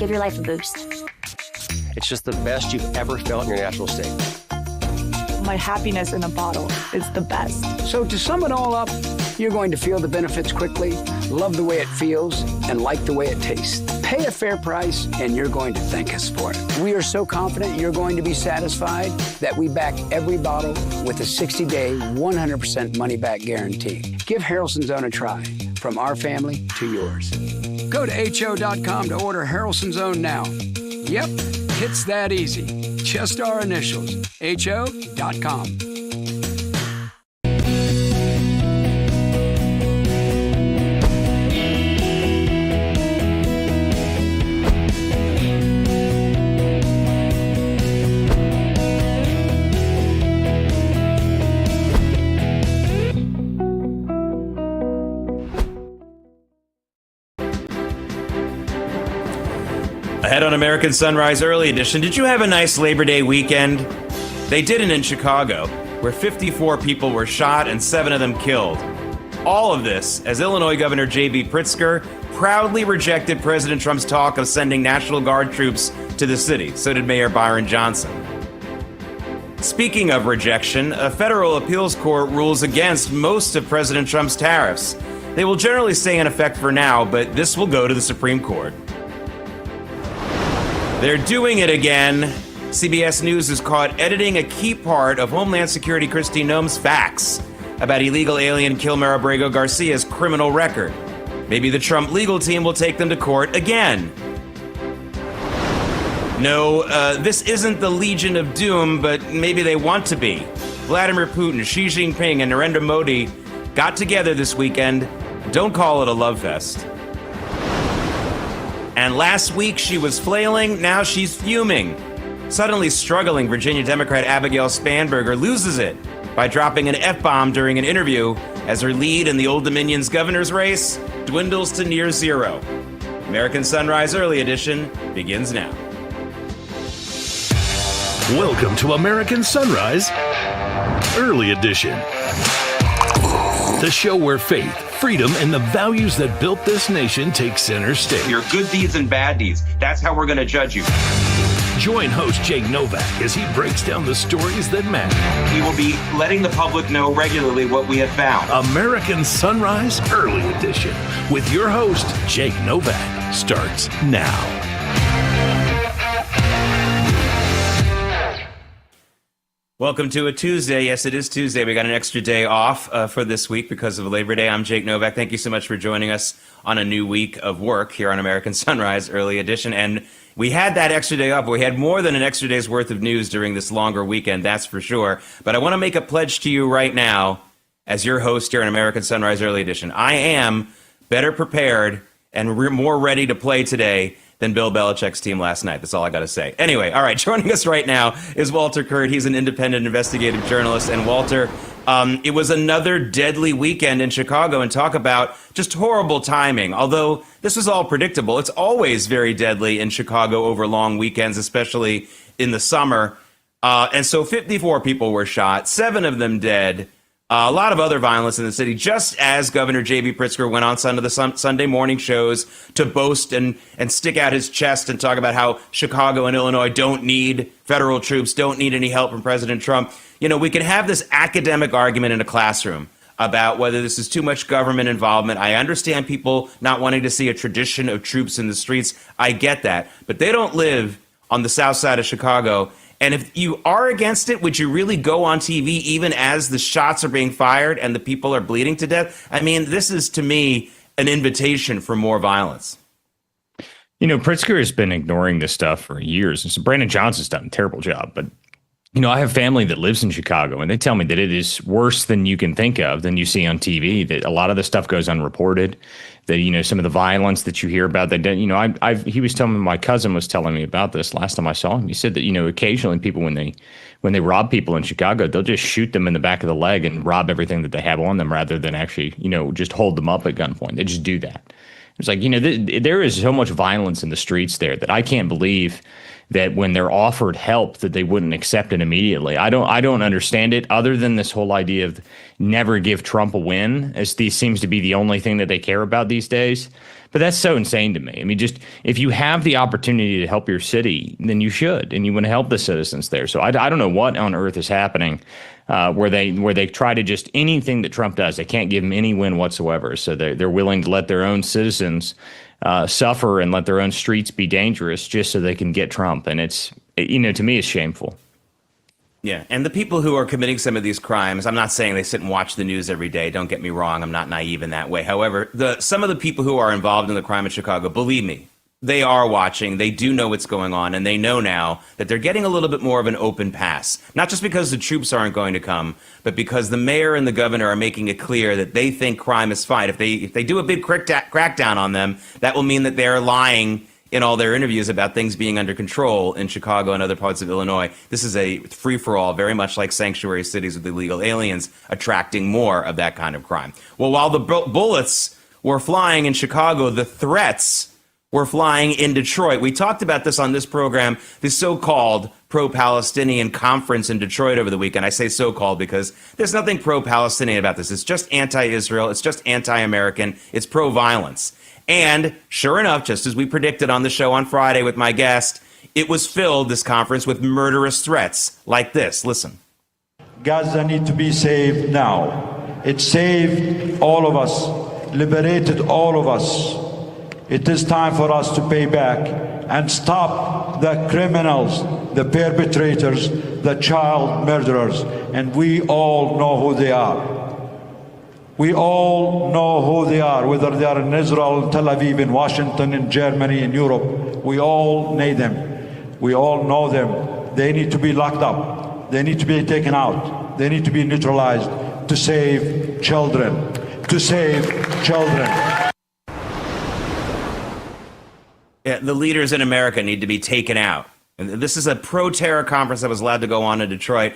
Give your life a boost. It's just the best you've ever felt in your natural state. My happiness in a bottle is the best. So to sum it all up, you're going to feel the benefits quickly, love the way it feels, and like the way it tastes. Pay a fair price, and you're going to thank us for it. We are so confident you're going to be satisfied that we back every bottle with a 60-day, 100% money-back guarantee. Give Harrelson's Own a try, from our family to yours. Go to HO.com to order Harrelson's Own now. Yep, it's that easy. Just our initials, HO.com. Ahead on American Sunrise Early Edition, did you have a nice Labor Day weekend? They didn't in Chicago, where 54 people were shot and 7 of them killed. All of this as Illinois Governor J.B. Pritzker proudly rejected President Trump's talk of sending National Guard troops to the city. So did Mayor Byron Johnson. Speaking of rejection, a federal appeals court rules against most of President Trump's tariffs. They will generally stay in effect for now, but this will go to the Supreme Court. They're doing it again. CBS News is caught editing a key part of Homeland Security Kristi Noem's facts about illegal alien Kilmer Abrego Garcia's criminal record. Maybe the Trump legal team will take them to court again. No, this isn't the Legion of Doom, but maybe they want to be. Vladimir Putin, Xi Jinping, and Narendra Modi got together this weekend. Don't call it a love fest. And last week she was flailing, now she's fuming. Suddenly struggling Virginia Democrat Abigail Spanberger loses it by dropping an F-bomb during an interview as her lead in the Old Dominion's governor's race dwindles to near zero. American Sunrise Early Edition begins now. Welcome to American Sunrise Early Edition. The show where faith, freedom, and the values that built this nation take center stage. Your good deeds and bad deeds. That's how we're going to judge you. Join host Jake Novak as he breaks down the stories that matter. We will be letting the public know regularly what we have found. American Sunrise Early Edition with your host, Jake Novak, starts now. Welcome to a Tuesday. Yes, it is Tuesday. We got an extra day off for this week because of Labor Day. I'm Jake Novak. Thank you so much for joining us on a new week of work here on American Sunrise Early Edition. And we had that extra day off. We had more than an extra day's worth of news during this longer weekend, that's for sure. But I want to make a pledge to you right now as your host here on American Sunrise Early Edition. I am better prepared and more ready to play today than Bill Belichick's team last night. That's all I got to say. Anyway, all right, joining us right now is Walter Kurt. He's an independent investigative journalist. And Walter, it was another deadly weekend in Chicago, and talk about just horrible timing. Although this was all predictable, it's always very deadly in Chicago over long weekends, especially in the summer. And so 54 people were shot, 7 of them dead. A lot of other violence in the city, just as Governor J.B. Pritzker went on some of the Sunday morning shows to boast and stick out his chest and talk about how Chicago and Illinois don't need federal troops, don't need any help from President Trump. You know, we can have this academic argument in a classroom about whether this is too much government involvement. I understand people not wanting to see a tradition of troops in the streets. I get that. But they don't live on the south side of Chicago. And if you are against it, would you really go on TV even as the shots are being fired and the people are bleeding to death? I mean, this is, to me, an invitation for more violence. You know, Pritzker has been ignoring this stuff for years. And so Brandon Johnson's done a terrible job. But, you know, I have family that lives in Chicago, and they tell me that it is worse than you can think of, than you see on TV, that a lot of the stuff goes unreported, that, you know, some of the violence that you hear about, that, you know, he was telling me, my cousin was telling me about this last time I saw him. He said that, you know, occasionally people, when they rob people in Chicago, they'll just shoot them in the back of the leg and rob everything that they have on them rather than actually, you know, just hold them up at gunpoint. They just do that. It's like, you know, there is so much violence in the streets there that I can't believe that when they're offered help that they wouldn't accept it immediately. I don't understand it, other than this whole idea of never give Trump a win, as these seems to be the only thing that they care about these days. But that's so insane to me. I mean, just if you have the opportunity to help your city, then you should, and you want to help the citizens there. So I don't know what on earth is happening where they try to just anything that Trump does, they can't give him any win whatsoever. So they're willing to let their own citizens suffer and let their own streets be dangerous just so they can get Trump. And to me, it's shameful. Yeah, and the people who are committing some of these crimes, I'm not saying they sit and watch the news every day. Don't get me wrong. I'm not naive in that way. However, some of the people who are involved in the crime in Chicago, believe me, they are watching. They do know what's going on, and they know now that they're getting a little bit more of an open pass. Not just because the troops aren't going to come, but because the mayor and the governor are making it clear that they think crime is fine. If they do a big crackdown on them, that will mean that they're lying in all their interviews about things being under control in Chicago and other parts of Illinois. This is a free-for-all, very much like sanctuary cities with illegal aliens, attracting more of that kind of crime. Well, while the bullets were flying in Chicago, the threats were flying in Detroit. We talked about this on this program, the so-called pro-Palestinian conference in Detroit over the weekend. I say so-called because there's nothing pro-Palestinian about this. It's just anti-Israel. It's just anti-American. It's pro-violence. And sure enough, just as we predicted on the show on Friday with my guest, it was filled, this conference, with murderous threats like this. Listen. Gaza needs to be saved now. It saved all of us, liberated all of us. It is time for us to pay back and stop the criminals, the perpetrators, the child murderers. And we all know who they are. We all know who they are, whether they are in Israel, in Tel Aviv, in Washington, in Germany, in Europe. We all know them. We all know them. They need to be locked up. They need to be taken out. They need to be neutralized to save children. To save children. Yeah, the leaders in America need to be taken out. And this is a pro-terror conference that was allowed to go on in Detroit.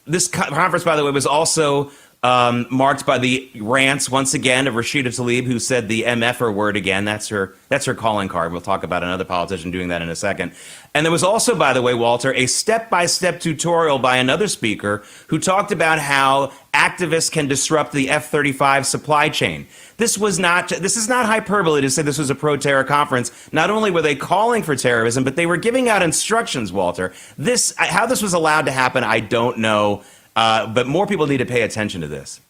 This conference, by the way, was also marked by the rants once again of Rashida Tlaib, who said the MFer word again. That's her calling card. We'll talk about another politician doing that in a second. And there was also, by the way, Walter, a step-by-step tutorial by another speaker who talked about how activists can disrupt the F-35 supply chain. This is not hyperbole to say this was a pro-terror conference. Not only were they calling for terrorism, but they were giving out instructions, Walter. How this was allowed to happen, I don't know. But more people need to pay attention to this.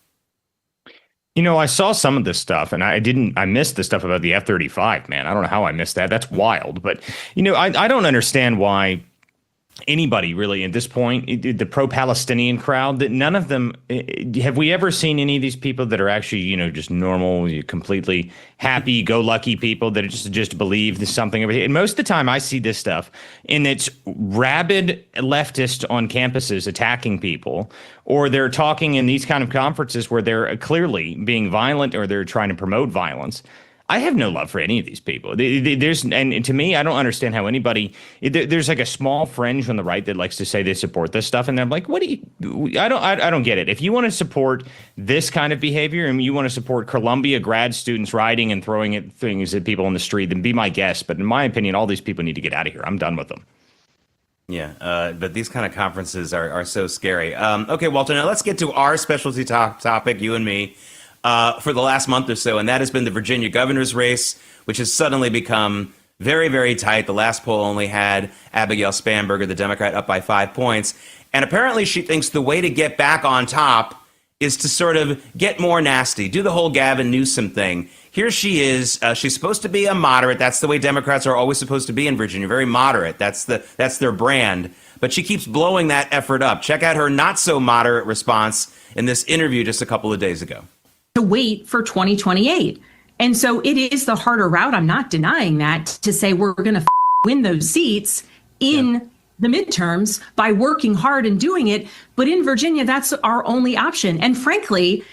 I saw some of this stuff, and I missed the stuff about the F-35, man. I don't know how I missed that. That's wild. But, I don't understand why anybody really at this point, the pro-Palestinian crowd, that none of them, have we ever seen any of these people that are actually, just normal, completely happy-go-lucky people that just believe something? And most of the time I see this stuff, and it's rabid leftists on campuses attacking people, or they're talking in these kind of conferences where they're clearly being violent or they're trying to promote violence. I have no love for any of these people. And to me, I don't understand how anybody. There's like a small fringe on the right that likes to say they support this stuff, and they're like, "What do you?" I don't get it. If you want to support this kind of behavior and you want to support Columbia grad students rioting and throwing things at people in the street, then be my guest. But in my opinion, all these people need to get out of here. I'm done with them. Yeah, but these kind of conferences are so scary. Okay, Walter. Now let's get to our specialty topic, you and me. For the last month or so, and that has been the Virginia governor's race, which has suddenly become very, very tight. The last poll only had Abigail Spanberger, the Democrat, up by 5 points. And apparently she thinks the way to get back on top is to sort of get more nasty, do the whole Gavin Newsom thing. Here she is. She's supposed to be a moderate. That's the way Democrats are always supposed to be in Virginia, very moderate. That's their brand. But she keeps blowing that effort up. Check out her not-so-moderate response in this interview just a couple of days ago. To wait for 2028. And so it is the harder route. I'm not denying that, to say we're going to win those seats in the midterms by working hard and doing it. But in Virginia, that's our only option. And frankly,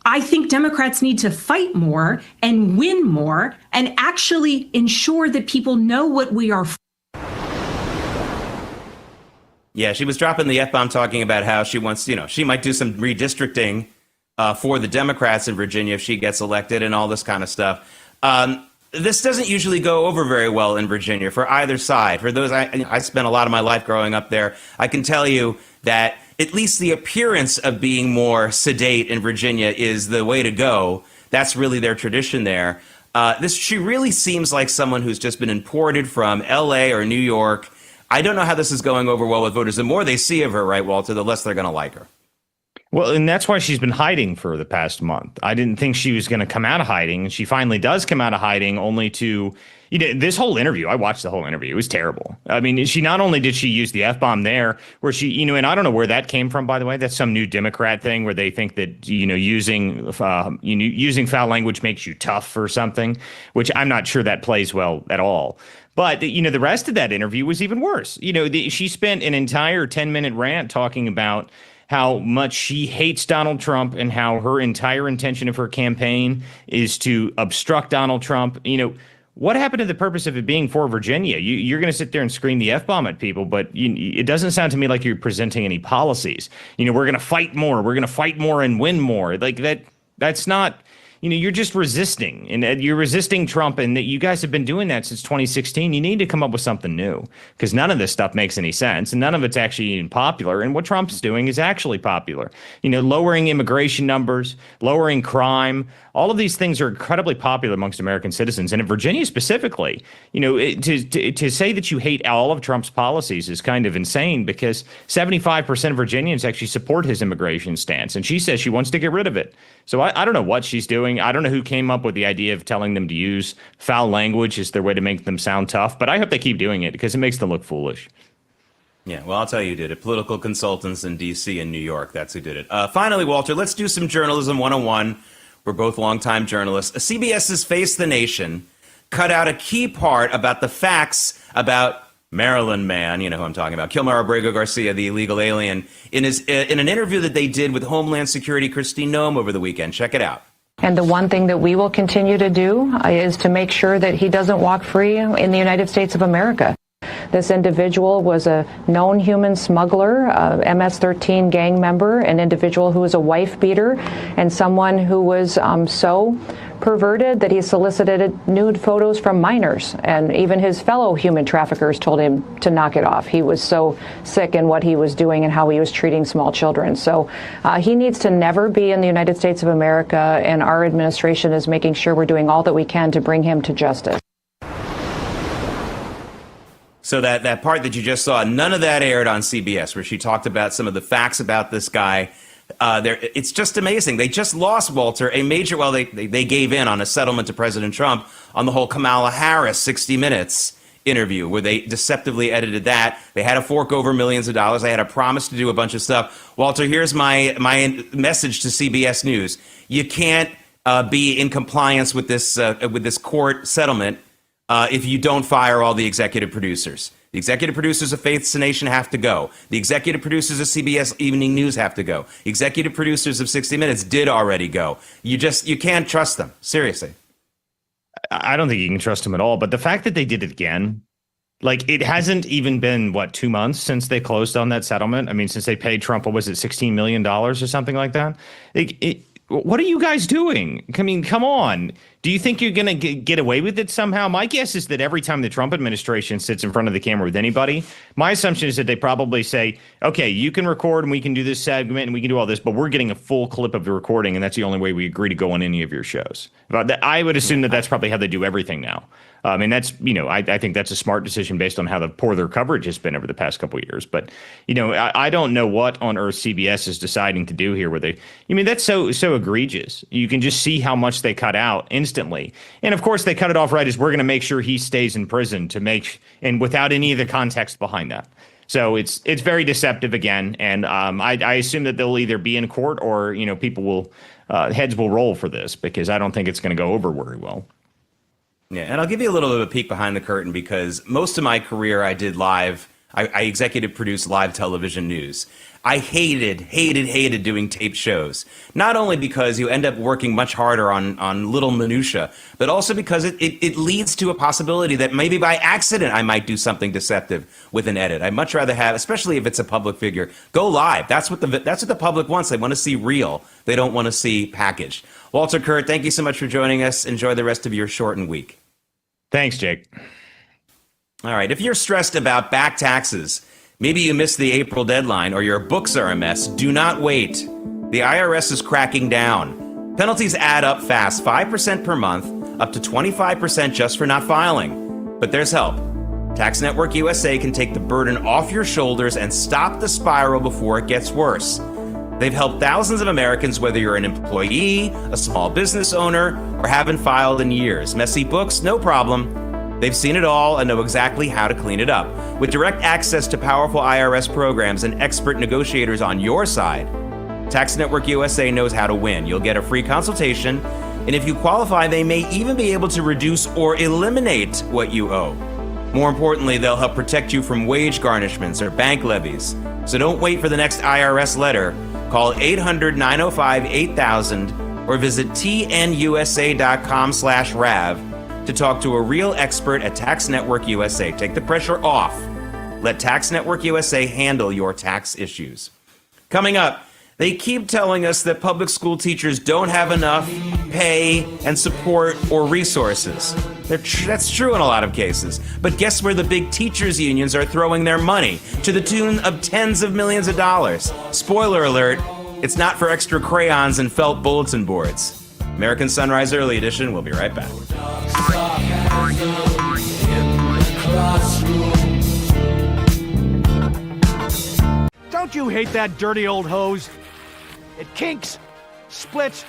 I think Democrats need to fight more and win more and actually ensure that people know what we are. Yeah, she was dropping the F-bomb talking about how she wants, she might do some redistricting for the Democrats in Virginia if she gets elected and all this kind of stuff. this doesn't usually go over very well in Virginia for either side. For those, I spent a lot of my life growing up there. I can tell you that at least the appearance of being more sedate in Virginia is the way to go. That's really their tradition there. She really seems like someone who's just been imported from L.A. or New York. I don't know how this is going over well with voters. The more they see of her, right, Walter, the less they're going to like her. Well, and that's why she's been hiding for the past month. I didn't think she was going to come out of hiding. She finally does come out of hiding, only to, this whole interview. I watched the whole interview. It was terrible. I mean, she not only did she use the F-bomb there, where she, and I don't know where that came from, by the way. That's some new Democrat thing where they think that, using foul language makes you tough or something, which I'm not sure that plays well at all. But, the rest of that interview was even worse. She spent an entire 10-minute rant talking about how much she hates Donald Trump and how her entire intention of her campaign is to obstruct Donald Trump. What happened to the purpose of it being for Virginia? You're going to sit there and scream the F-bomb at people, but it doesn't sound to me like you're presenting any policies. We're going to fight more. We're going to fight more and win more. Like that's not, you're just resisting, and you're resisting Trump, and that you guys have been doing that since 2016. You need to come up with something new, because none of this stuff makes any sense, and none of it's actually even popular. And what Trump's doing is actually popular. Lowering immigration numbers, lowering crime, all of these things are incredibly popular amongst American citizens. And in Virginia specifically, to say that you hate all of Trump's policies is kind of insane, because 75% of Virginians actually support his immigration stance. And she says she wants to get rid of it. So I don't know what she's doing. I don't know who came up with the idea of telling them to use foul language as their way to make them sound tough. But I hope they keep doing it, because it makes them look foolish. Yeah, well, I'll tell you who did it. Political consultants in D.C. and New York. That's who did it. Finally, Walter, let's do some journalism 101. We're both longtime journalists. CBS's Face the Nation cut out a key part about the facts about Maryland man, you know who I'm talking about, Kilmer Abrego Garcia, the illegal alien, in an interview that they did with Homeland Security Christine Noem over the weekend. Check it out. And the one thing that we will continue to do is to make sure that he doesn't walk free in the United States of America. This individual was a known human smuggler, a MS-13 gang member, an individual who was a wife beater, and someone who was so perverted that he solicited nude photos from minors. And even his fellow human traffickers told him to knock it off. He was so sick in what he was doing and how he was treating small children. So he needs to never be in the United States of America, and our administration is making sure we're doing all that we can to bring him to justice. So that part that you just saw, none of that aired on CBS, where she talked about some of the facts about this guy. It's just amazing. They just lost, Walter, a major, they gave in on a settlement to President Trump on the whole Kamala Harris 60 Minutes interview, where they deceptively edited that. They had to fork over millions of dollars. They had a promise to do a bunch of stuff. Walter, here's my message to CBS News. You can't be in compliance with this court settlement if you don't fire all the executive producers. The executive producers of Faith the Nation have to go. The executive producers of CBS Evening News have to go. The executive producers of 60 Minutes did already go. You can't trust them. Seriously. I don't think you can trust them at all. But the fact that they did it again, like, it hasn't even been, 2 months since they closed on that settlement? I mean, since they paid Trump, what was it, $16 million or something like that? What are you guys doing? I mean, come on. Do you think you're going to get away with it somehow? My guess is that every time the Trump administration sits in front of the camera with anybody, my assumption is that they probably say, okay, you can record and we can do this segment and we can do all this, but we're getting a full clip of the recording, and that's the only way we agree to go on any of your shows. But I would assume that that's probably how they do everything now. And that's, I think that's a smart decision based on how poor their coverage has been over the past couple of years. But, I don't know what on earth CBS is deciding to do here where that's so egregious. You can just see how much they cut out instantly. And of course, they cut it off right as we're going to make sure he stays in prison and without any of the context behind that. So it's very deceptive again. And I assume that they'll either be in court or, people will heads will roll for this, because I don't think it's going to go over very well. Yeah, and I'll give you a little bit of a peek behind the curtain, because most of my career I did live. I executive produced live television news. I hated doing taped shows. Not only because you end up working much harder on little minutia, but also because it leads to a possibility that maybe by accident I might do something deceptive with an edit. I'd much rather have, especially if it's a public figure, go live. That's what the public wants. They want to see real. They don't want to see packaged. Walter Kurt, thank you so much for joining us. Enjoy the rest of your shortened week. Thanks, Jake. All right. If you're stressed about back taxes, maybe you missed the April deadline, or your books are a mess, do not wait. The IRS is cracking down. Penalties add up fast, 5% per month, up to 25% just for not filing. But there's help. Tax Network USA can take the burden off your shoulders and stop the spiral before it gets worse. They've helped thousands of Americans, whether you're an employee, a small business owner, or haven't filed in years. Messy books? No problem. They've seen it all and know exactly how to clean it up. With direct access to powerful IRS programs and expert negotiators on your side, Tax Network USA knows how to win. You'll get a free consultation, and if you qualify, they may even be able to reduce or eliminate what you owe. More importantly, they'll help protect you from wage garnishments or bank levies. So don't wait for the next IRS letter. Call 800-905-8000 or visit tnusa.com/RAV to talk to a real expert at Tax Network USA. Take the pressure off. Let Tax Network USA handle your tax issues. Coming up, they keep telling us that public school teachers don't have enough pay and support or resources. That's true in a lot of cases. But guess where the big teachers unions are throwing their money? To the tune of tens of millions of dollars. Spoiler alert, it's not for extra crayons and felt bulletin boards. American Sunrise Early Edition. We'll be right back. Don't you hate that dirty old hose? It kinks, splits,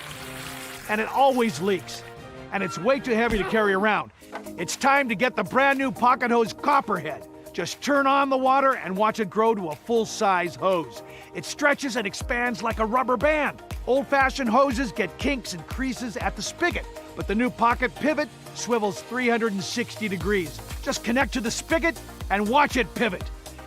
and it always leaks. And it's way too heavy to carry around. It's time to get the brand new Pocket Hose Copperhead. Just turn on the water and watch it grow to a full-size hose. It stretches and expands like a rubber band. Old-fashioned hoses get kinks and creases at the spigot, but the new Pocket Pivot swivels 360 degrees. Just connect to the spigot and watch it pivot.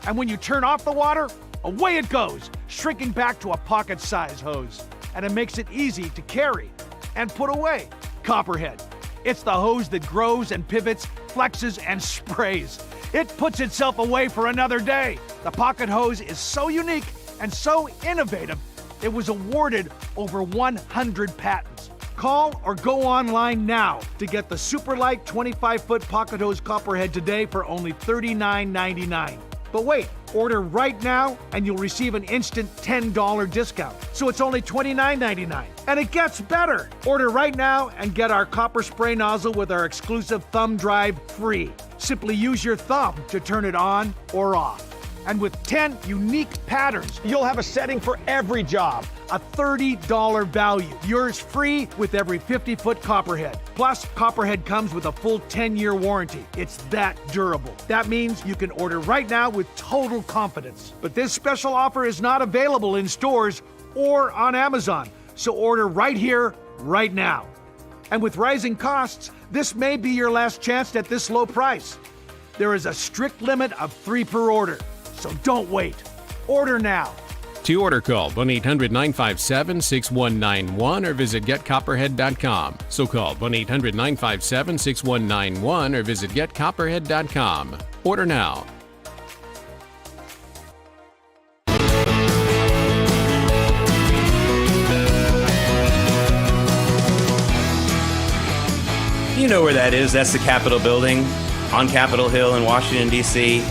And when you turn off the water, away it goes, shrinking back to a pocket-size hose. And it makes it easy to carry and put away. Copperhead. It's the hose that grows and pivots, flexes, and sprays. It puts itself away for another day. The Pocket Hose is so unique and so innovative, it was awarded over 100 patents. Call or go online now to get the super light 25-foot Pocket Hose Copperhead today for only $39.99. But wait, order right now and you'll receive an instant $10 discount. So it's only $29.99. And it gets better. Order right now and get our copper spray nozzle with our exclusive thumb drive free. Simply use your thumb to turn it on or off. And with 10 unique patterns, you'll have a setting for every job. A $30 value. Yours free with every 50-foot Copperhead. Plus, Copperhead comes with a full 10-year warranty. It's that durable. That means you can order right now with total confidence. But this special offer is not available in stores or on Amazon. So order right here, right now. And with rising costs, this may be your last chance at this low price. There is a strict limit of 3 per order. So don't wait. Order now. To order, call 1-800-957-6191 or visit getcopperhead.com. So call 1-800-957-6191 or visit getcopperhead.com. Order now. You know where that is. That's the Capitol building on Capitol Hill in Washington, D.C.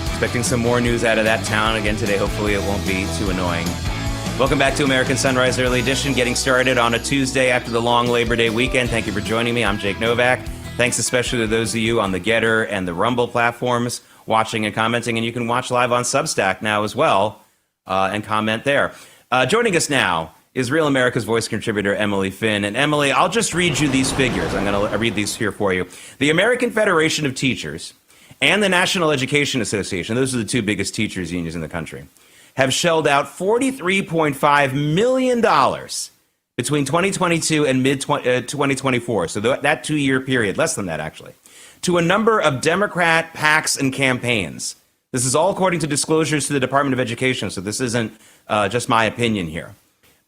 Expecting some more news out of that town again today. Hopefully it won't be too annoying. Welcome back to American Sunrise Early Edition, getting started on a Tuesday after the long Labor Day weekend. Thank you for joining me. I'm Jake Novak. Thanks especially to those of you on the Getter and the Rumble platforms watching and commenting. And you can watch live on Substack now as well and comment there. Joining us now is Real America's Voice contributor Emily Finn. And Emily, I'll just read you these figures. I'm going to read these here for you. The American Federation of Teachers and the National Education Association, those are the two biggest teachers unions in the country, have shelled out $43.5 million between 2022 and mid-2024, so that 2-year period, less than that actually, to a number of Democrat PACs and campaigns. This is all according to disclosures to the Department of Education, so this isn't just my opinion here.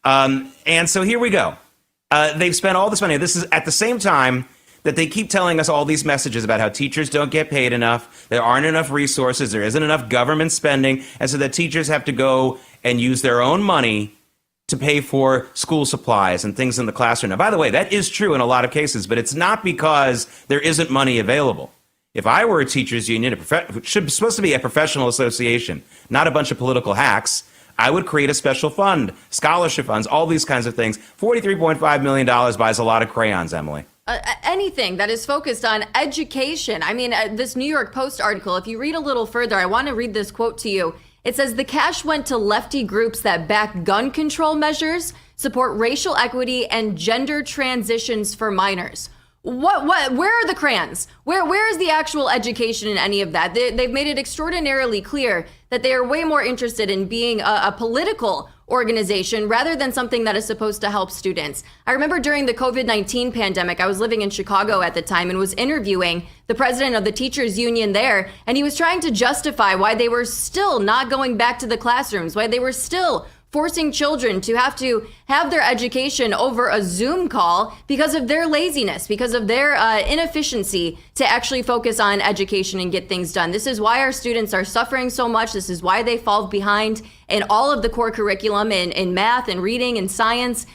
And so here we go. They've spent all this money. This is at the same time that they keep telling us all these messages about how teachers don't get paid enough, there aren't enough resources, there isn't enough government spending, and so that teachers have to go and use their own money to pay for school supplies and things in the classroom. Now, by the way, that is true in a lot of cases, but it's not because there isn't money available. If I were a teachers union, supposed to be a professional association, not a bunch of political hacks, I would create a special fund, scholarship funds, all these kinds of things. $43.5 million buys a lot of crayons, Emily. Anything that is focused on education. I mean, this New York Post article, if you read a little further, I want to read this quote to you. It says the cash went to lefty groups that back gun control measures, support racial equity, and gender transitions for minors. Where are the crayons? Where is the actual education in any of that? They've made it extraordinarily clear that they are way more interested in being a political organization rather than something that is supposed to help students. I remember during the COVID-19 pandemic, I was living in Chicago at the time and was interviewing the president of the teachers union there, and he was trying to justify why they were still not going back to the classrooms, why they were still forcing children to have their education over a Zoom call because of their laziness, because of their inefficiency to actually focus on education and get things done. This is why our students are suffering so much. This is why they fall behind in all of the core curriculum in math and reading and science.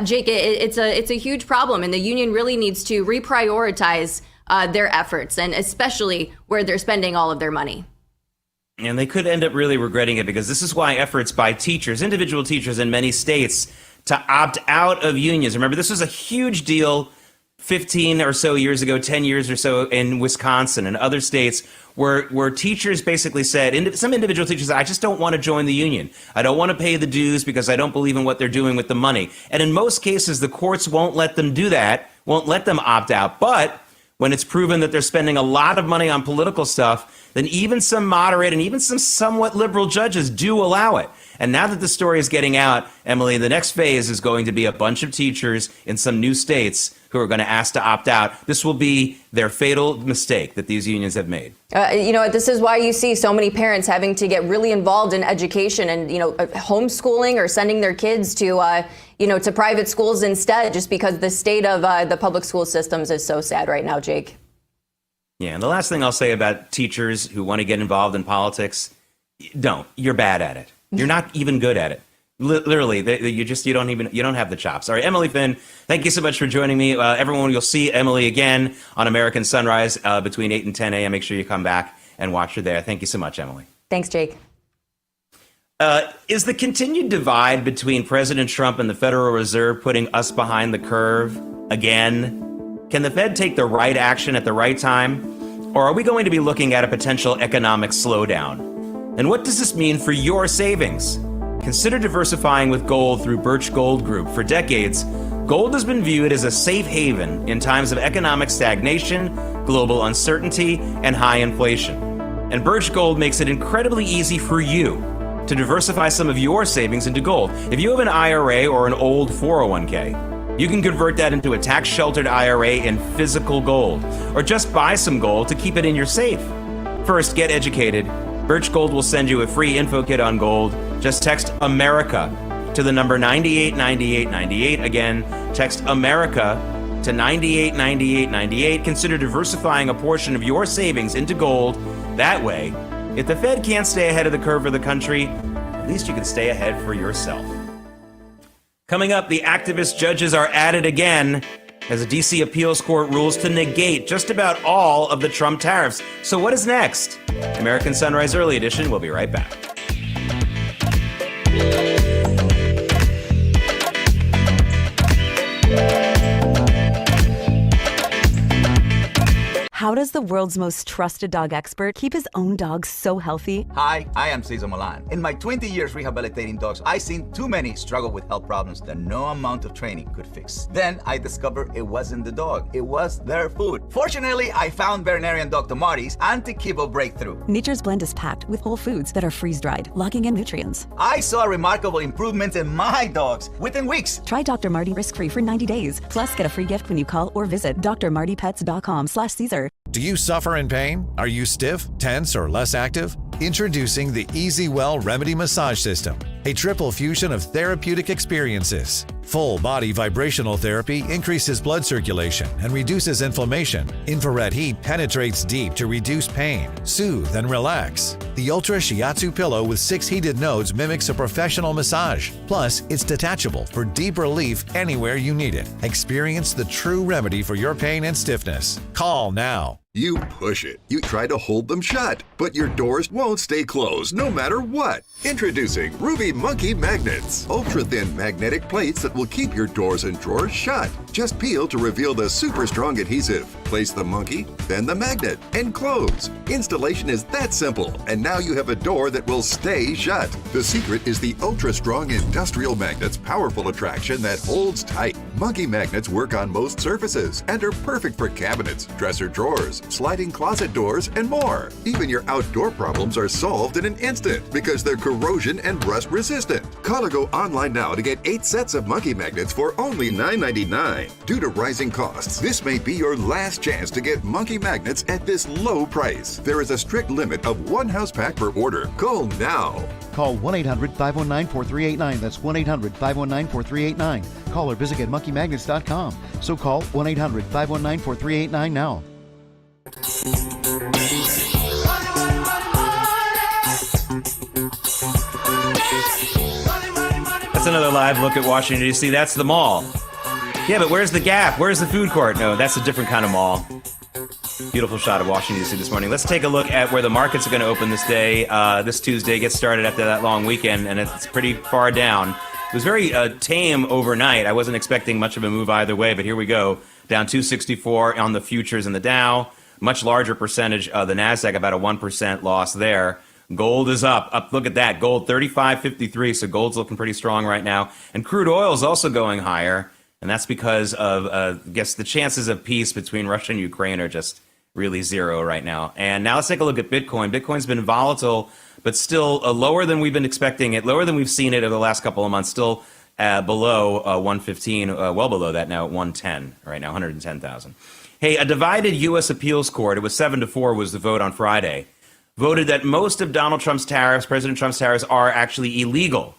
Jake, it's a huge problem, and the union really needs to reprioritize their efforts, and especially where they're spending all of their money. And they could end up really regretting it, because this is why efforts by teachers, individual teachers in many states, to opt out of unions. Remember, this was a huge deal 15 or so years ago, 10 years or so in Wisconsin and other states where teachers basically said, some individual teachers said, I just don't want to join the union. I don't want to pay the dues because I don't believe in what they're doing with the money. And in most cases, the courts won't let them do that, won't let them opt out. But when it's proven that they're spending a lot of money on political stuff, then even some moderate and even some somewhat liberal judges do allow it. And now that the story is getting out, Emily, the next phase is going to be a bunch of teachers in some new states who are going to ask to opt out. This will be their fatal mistake that these unions have made. This is why you see so many parents having to get really involved in education and, homeschooling or sending their kids to, to private schools instead, just because the state of the public school systems is so sad right now, Jake. Yeah, and the last thing I'll say about teachers who want to get involved in politics, don't. You're bad at it. You're not even good at it. Literally, you don't have the chops. All right, Emily Finn, thank you so much for joining me. Everyone, you'll see Emily again on American Sunrise between 8 and 10 a.m. Make sure you come back and watch her there. Thank you so much, Emily. Thanks, Jake. Is the continued divide between President Trump and the Federal Reserve putting us behind the curve again? Can the Fed take the right action at the right time? Or are we going to be looking at a potential economic slowdown? And what does this mean for your savings? Consider diversifying with gold through Birch Gold Group. For decades, gold has been viewed as a safe haven in times of economic stagnation, global uncertainty, and high inflation. And Birch Gold makes it incredibly easy for you to diversify some of your savings into gold. If you have an IRA or an old 401k, you can convert that into a tax-sheltered IRA in physical gold, or just buy some gold to keep it in your safe. First, get educated. Birch Gold will send you a free info kit on gold. Just text America to the number 989898. Again, text America to 989898. Consider diversifying a portion of your savings into gold. That way, if the Fed can't stay ahead of the curve for the country, at least you can stay ahead for yourself. Coming up, the activist judges are at it again as a D.C. appeals court rules to negate just about all of the Trump tariffs. So what is next? American Sunrise Early Edition. We'll be right back. How does the world's most trusted dog expert keep his own dog so healthy? Hi, I am Cesar Milan. In my 20 years rehabilitating dogs, I've seen too many struggle with health problems that no amount of training could fix. Then I discovered it wasn't the dog, it was their food. Fortunately, I found veterinarian Dr. Marty's Anti-Kibble Breakthrough. Nature's Blend is packed with whole foods that are freeze-dried, locking in nutrients. I saw remarkable improvements in my dogs within weeks. Try Dr. Marty risk-free for 90 days. Plus, get a free gift when you call or visit drmartypets.com/Caesar. Do you suffer in pain? Are you stiff, tense, or less active? Introducing the EasyWell Remedy Massage System. a triple fusion of therapeutic experiences. Full body vibrational therapy increases blood circulation and reduces inflammation. Infrared heat penetrates deep to reduce pain, soothe, and relax. The Ultra Shiatsu pillow with 6 heated nodes mimics a professional massage. Plus, it's detachable for deep relief anywhere you need it. Experience the true remedy for your pain and stiffness. Call now. You push it. You try to hold them shut, but your doors won't stay closed no matter what. Introducing Ruby Monkey Magnets. Ultra-thin magnetic plates that will keep your doors and drawers shut. Just peel to reveal the super strong adhesive. Place the monkey, then the magnet, and close. Installation is that simple, and now you have a door that will stay shut. The secret is the ultra-strong industrial magnet's powerful attraction that holds tight. Monkey magnets work on most surfaces and are perfect for cabinets, dresser drawers, sliding closet doors, and more. Even your outdoor problems are solved in an instant because they're corrosion and rust resistant. Call or go online now to get 8 sets of monkey magnets for only $9.99. Due to rising costs, this may be your last chance to get monkey magnets at this low price. There is a strict limit of 1 house pack per order. Call now. Call 1-800-519-4389. That's 1-800-519-4389. Call or visit monkeymagnets.com. So call 1-800-519-4389 now. That's another live look at Washington, D.C. That's the mall. Yeah, but where's the Gap? Where's the food court? No, that's a different kind of mall. Beautiful shot of Washington, D.C. this morning. Let's take a look at where the markets are going to open this day. This Tuesday gets started after that long weekend, and it's pretty far down. It was very tame overnight. I wasn't expecting much of a move either way, but here we go. Down 264 on the futures in the Dow. Much larger percentage of the NASDAQ, about a 1% loss there. Gold is up. Look at that. Gold 35.53, so gold's looking pretty strong right now. And crude oil is also going higher, and that's because of, I guess, the chances of peace between Russia and Ukraine are just really zero right now. And now let's take a look at Bitcoin. Bitcoin's been volatile, but still lower than we've been expecting it, lower than we've seen it over the last couple of months, still below 115, well below that now at 110 right now, 110,000. Hey, a divided U.S. appeals court, it was 7-4 was the vote on Friday, voted that most of Donald Trump's tariffs, President Trump's tariffs, are actually illegal.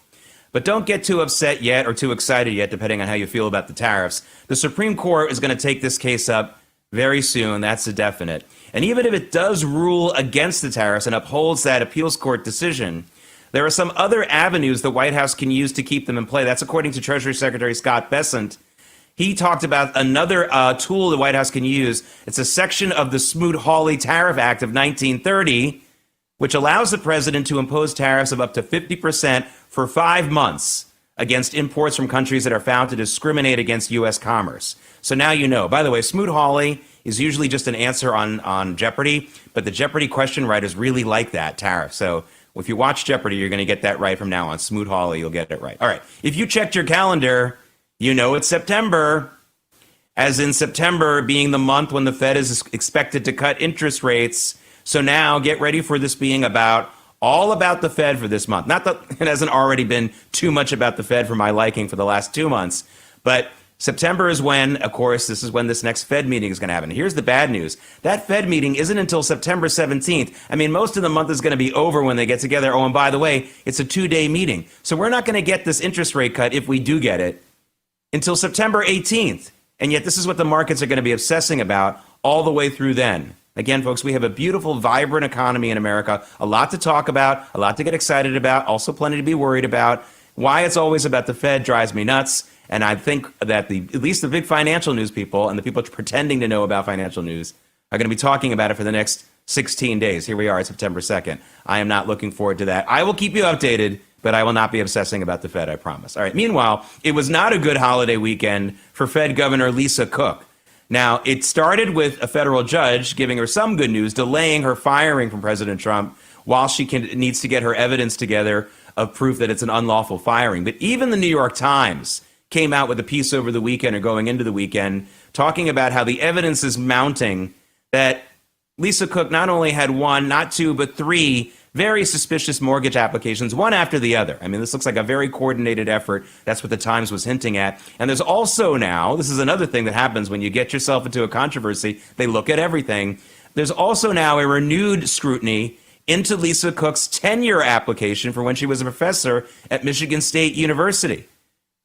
But don't get too upset yet or too excited yet, depending on how you feel about the tariffs. The Supreme Court is going to take this case up very soon. That's a definite. And even if it does rule against the tariffs and upholds that appeals court decision, there are some other avenues the White House can use to keep them in play. That's according to Treasury Secretary Scott Bessent. He talked about another tool the White House can use. It's a section of the Smoot-Hawley Tariff Act of 1930, which allows the president to impose tariffs of up to 50% for 5 months against imports from countries that are found to discriminate against U.S. commerce. So now you know. By the way, Smoot-Hawley is usually just an answer on Jeopardy, but the Jeopardy question writers really like that tariff. So if you watch Jeopardy, you're going to get that right from now on. Smoot-Hawley, you'll get it right. All right. If you checked your calendar, you know it's September, as in September being the month when the Fed is expected to cut interest rates. So now get ready for this being all about the Fed for this month. Not that it hasn't already been too much about the Fed for my liking for the last 2 months, but September is when, of course, this is when this next Fed meeting is going to happen. Here's the bad news. That Fed meeting isn't until September 17th. I mean, most of the month is going to be over when they get together. Oh, and by the way, it's a 2-day meeting. So we're not going to get this interest rate cut, if we do get it, until September 18th. And yet this is what the markets are going to be obsessing about all the way through then. Again, folks, we have a beautiful, vibrant economy in America, a lot to talk about, a lot to get excited about, also plenty to be worried about. Why it's always about the Fed drives me nuts. And I think that at least the big financial news people and the people pretending to know about financial news are going to be talking about it for the next 16 days. Here we are at September 2nd. I am not looking forward to that. I will keep you updated, but I will not be obsessing about the Fed, I promise. All right. Meanwhile, it was not a good holiday weekend for Fed Governor Lisa Cook. Now, it started with a federal judge giving her some good news, delaying her firing from President Trump while she needs to get her evidence together of proof that it's an unlawful firing. But even the New York Times came out with a piece over the weekend or going into the weekend talking about how the evidence is mounting that Lisa Cook not only had 1, not 2, but 3 very suspicious mortgage applications, one after the other. I mean, this looks like a very coordinated effort. That's what the Times was hinting at. And there's also now, this is another thing that happens when you get yourself into a controversy, they look at everything. There's also now a renewed scrutiny into Lisa Cook's tenure application for when she was a professor at Michigan State University.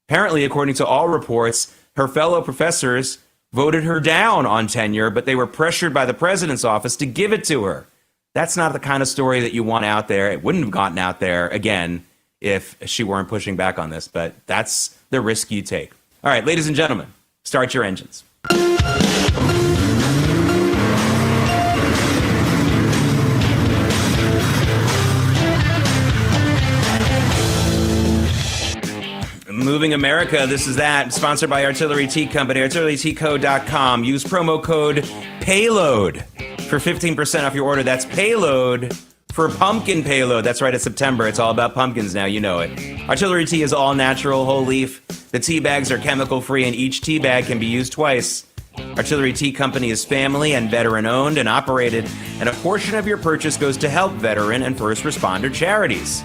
Apparently, according to all reports, her fellow professors voted her down on tenure, but they were pressured by the president's office to give it to her. That's not the kind of story that you want out there. It wouldn't have gotten out there, again, if she weren't pushing back on this, but that's the risk you take. All right, ladies and gentlemen, start your engines. Moving America, this is that, sponsored by Artillery Tea Company, artilleryteaco.com. Use promo code PAYLOAD for 15% off your order. That's PAYLOAD for pumpkin payload. That's right, it's September. It's all about pumpkins now, you know it. Artillery tea is all natural, whole leaf. The tea bags are chemical free, and each tea bag can be used twice. Artillery Tea Company is family and veteran owned and operated, and a portion of your purchase goes to help veteran and first responder charities.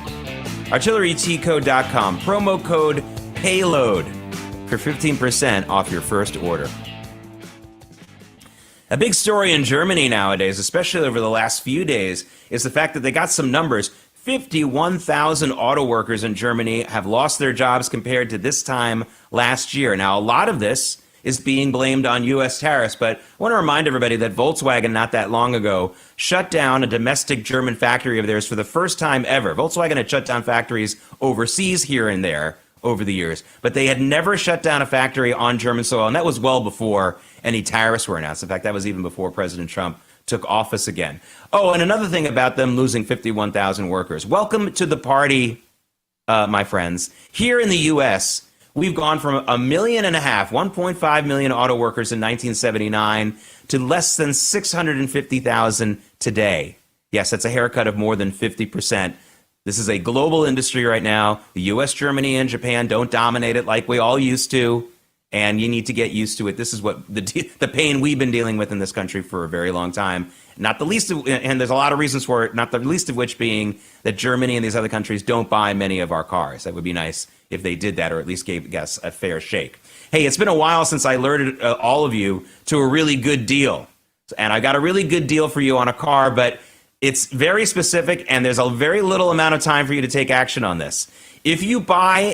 artilleryteaco.com, promo code PAYLOAD for 15% off your first order. A big story in Germany nowadays, especially over the last few days, is the fact that they got some numbers. 51,000 auto workers in Germany have lost their jobs compared to this time last year. Now, a lot of this is being blamed on U.S. tariffs, but I want to remind everybody that Volkswagen, not that long ago, shut down a domestic German factory of theirs for the first time ever. Volkswagen had shut down factories overseas here and there over the years, but they had never shut down a factory on German soil, and that was well before any tariffs were announced. In fact, that was even before President Trump took office again. Oh, and another thing about them losing 51,000 workers. Welcome to the party, my friends. Here in the U.S., we've gone from 1.5 million, 1.5 million auto workers in 1979 to less than 650,000 today. Yes, that's a haircut of more than 50%. This is a global industry right now. The U.S., Germany, and Japan don't dominate it like we all used to, and you need to get used to it. This is what the pain we've been dealing with in this country for a very long time. Not the least of, and there's a lot of reasons for it, not the least of which being that Germany and these other countries don't buy many of our cars. That would be nice if they did that, or at least gave us a fair shake. Hey, it's been a while since I alerted all of you to a really good deal. And I got a really good deal for you on a car, but it's very specific, and there's a very little amount of time for you to take action on this. If you go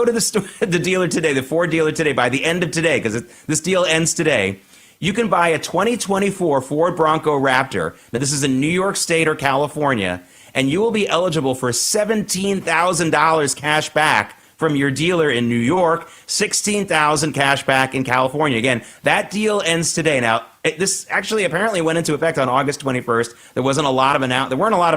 to the store, the dealer today, the Ford dealer today, by the end of today, because this deal ends today, you can buy a 2024 Ford Bronco Raptor. Now, this is in New York State or California, and you will be eligible for $17,000 cash back from your dealer in New York, $16,000 cash back in California. Again, that deal ends today. Now, this actually apparently went into effect on August 21st. There weren't a lot of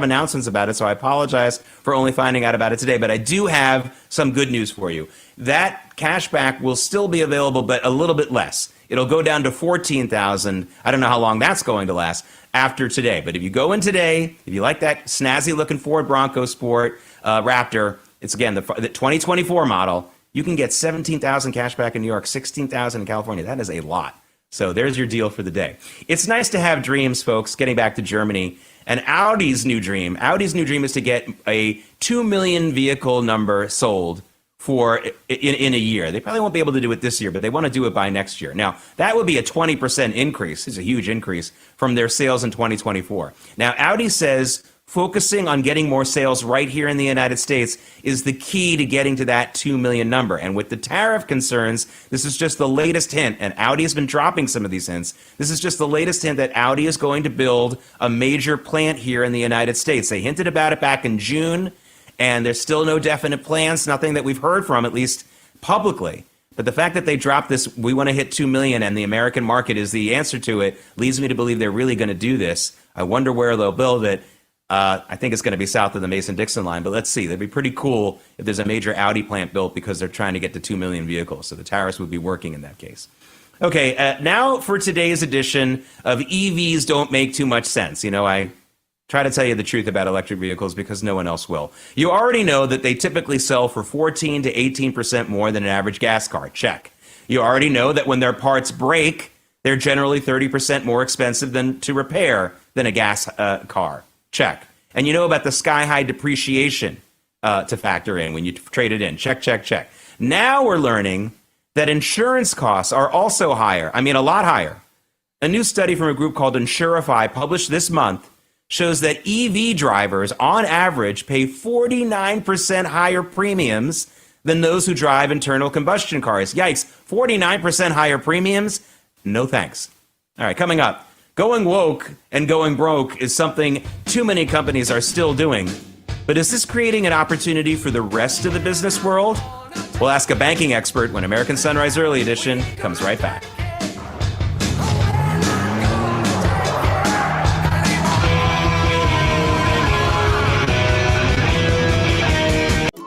announcements about it, so I apologize for only finding out about it today. But I do have some good news for you. That cash back will still be available, but a little bit less. It'll go down to $14,000. I don't know how long that's going to last after today. But if you go in today, if you like that snazzy-looking Ford Bronco Sport Raptor, it's, again, the 2024 model, you can get $17,000 cash back in New York, $16,000 in California. That is a lot. So there's your deal for the day. It's nice to have dreams, folks, getting back to Germany. And Audi's new dream is to get a 2 million vehicle number sold in a year. They probably won't be able to do it this year, but they want to do it by next year. Now, that would be a 20% increase. It's a huge increase from their sales in 2024. Now, Audi says focusing on getting more sales right here in the United States is the key to getting to that 2 million number. And with the tariff concerns, this is just the latest hint, and Audi has been dropping some of these hints. This is just the latest hint that Audi is going to build a major plant here in the United States. They hinted about it back in June, and there's still no definite plans, nothing that we've heard from, at least publicly. But the fact that they dropped this, we want to hit 2 million, and the American market is the answer to it, leads me to believe they're really going to do this. I wonder where they'll build it. I think it's going to be south of the Mason-Dixon line, but let's see. That'd be pretty cool if there's a major Audi plant built because they're trying to get to 2 million vehicles. So the tariffs would be working in that case. Okay, now for today's edition of EVs Don't Make Too Much Sense. You know, I try to tell you the truth about electric vehicles because no one else will. You already know that they typically sell for 14 to 18% more than an average gas car. Check. You already know that when their parts break, they're generally 30% more expensive to repair than a gas car. Check. And you know about the sky-high depreciation to factor in when you trade it in. Check, check, check. Now we're learning that insurance costs are also higher. I mean, a lot higher. A new study from a group called Insurify, published this month, shows that EV drivers, on average, pay 49% higher premiums than those who drive internal combustion cars. Yikes, 49% higher premiums? No thanks. All right, coming up, going woke and going broke is something too many companies are still doing. But is this creating an opportunity for the rest of the business world? We'll ask a banking expert when American Sunrise Early Edition comes right back.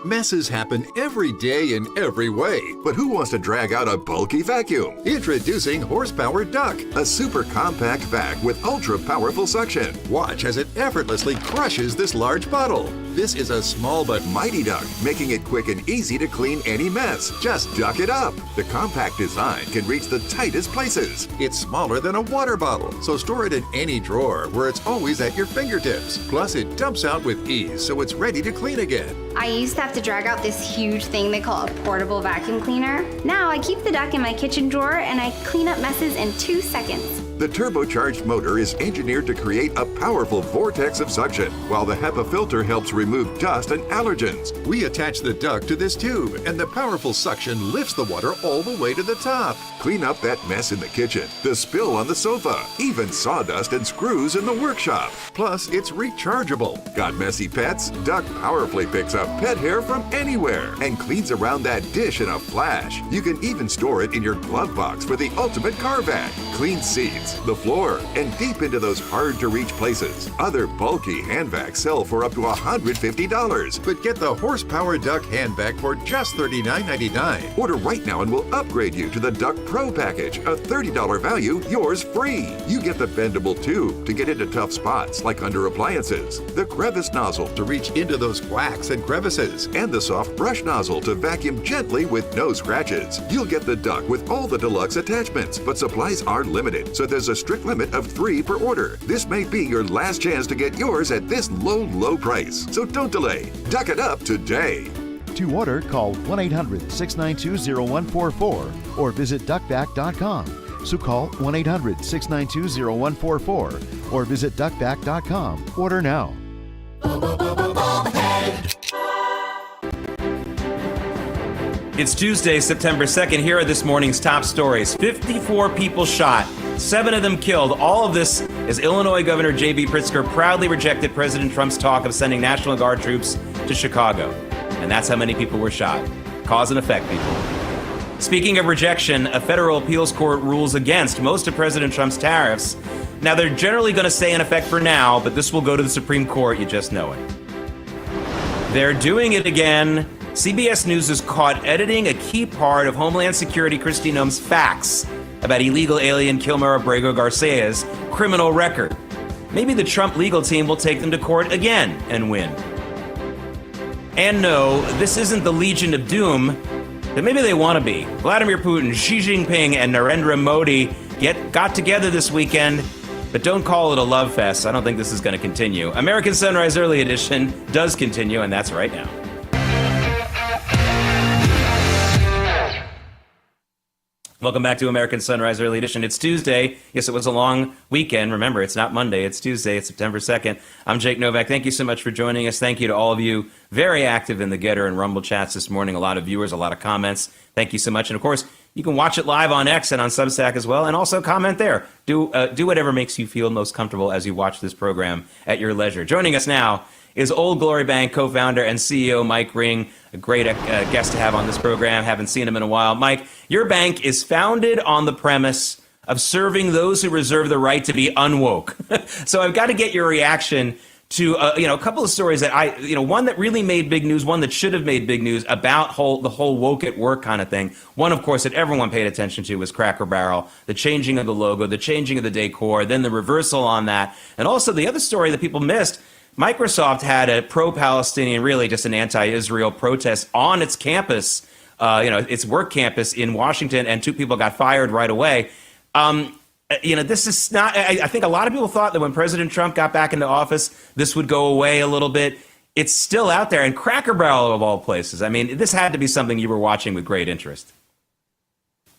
Messes happen every day in every way, but who wants to drag out a bulky vacuum? Introducing Horsepower Duck, a super compact vac with ultra-powerful suction. Watch as it effortlessly crushes this large bottle. This is a small but mighty duck, making it quick and easy to clean any mess. Just duck it up. The compact design can reach the tightest places. It's smaller than a water bottle, so store it in any drawer where it's always at your fingertips. Plus, it dumps out with ease, so it's ready to clean again. I used to have to drag out this huge thing they call a portable vacuum cleaner. Now I keep the duck in my kitchen drawer and I clean up messes in 2 seconds. The turbocharged motor is engineered to create a powerful vortex of suction, while the HEPA filter helps remove dust and allergens. We attach the duck to this tube, and the powerful suction lifts the water all the way to the top. Clean up that mess in the kitchen, the spill on the sofa, even sawdust and screws in the workshop. Plus, it's rechargeable. Got messy pets? Duck powerfully picks up pet hair from anywhere and cleans around that dish in a flash. You can even store it in your glove box for the ultimate car vac. Clean seats, the floor, and deep into those hard-to-reach places. Other bulky hand vacs sell for up to $150, but get the Horsepower Duck hand vac for just $39.99. Order right now and we'll upgrade you to the Duck Pro package, a $30 value, yours free. You get the bendable tube to get into tough spots like under appliances, the crevice nozzle to reach into those cracks and crevices, and the soft brush nozzle to vacuum gently with no scratches. You'll get the Duck with all the deluxe attachments, but supplies are limited, so there's a strict limit of 3 per order. This may be your last chance to get yours at this low, low price. So don't delay. Duck it up today. To order, call 1-800-692-0144 or visit duckback.com. So call 1-800-692-0144 or visit duckback.com. Order now. It's Tuesday, September 2nd. Here are this morning's top stories. 54 people shot, 7 of them killed. All of this as Illinois Governor J.B. Pritzker proudly rejected President Trump's talk of sending National Guard troops to Chicago. And that's how many people were shot. Cause and effect, people. Speaking of rejection, a federal appeals court rules against most of President Trump's tariffs. Now, they're generally going to stay in effect for now, but this will go to the Supreme Court. You just know it. They're doing it again. CBS News is caught editing a key part of Homeland Security Kristi Noem's facts about illegal alien Kilmer Abrego Garcia's criminal record. Maybe the Trump legal team will take them to court again and win. And no, this isn't the Legion of Doom, but maybe they want to be. Vladimir Putin, Xi Jinping, and Narendra Modi got together this weekend, but don't call it a love fest. I don't think this is going to continue. American Sunrise Early Edition does continue, and that's right now. Welcome back to American Sunrise Early Edition. It's Tuesday. Yes, it was a long weekend. Remember, it's not Monday. It's Tuesday. It's September 2nd. I'm Jake Novak. Thank you so much for joining us. Thank you to all of you very active in the Getter and Rumble chats this morning. A lot of viewers, a lot of comments. Thank you so much. And, of course, you can watch it live on X and on Substack as well, and also comment there. Do whatever makes you feel most comfortable as you watch this program at your leisure. Joining us now is Old Glory Bank co-founder and CEO Mike Ring, a great guest to have on this program. Haven't seen him in a while. Mike, your bank is founded on the premise of serving those who reserve the right to be unwoke. So I've got to get your reaction to a couple of stories that one that really made big news, one that should have made big news about the whole woke at work kind of thing. One, of course, that everyone paid attention to was Cracker Barrel, the changing of the logo, the changing of the decor, then the reversal on that. And also the other story that people missed, Microsoft had a pro-Palestinian, really just an anti-Israel protest on its campus, its work campus in Washington, and 2 people got fired right away. This is not, I think a lot of people thought that when President Trump got back into office, this would go away a little bit. It's still out there, and Cracker Barrel of all places. I mean, this had to be something you were watching with great interest.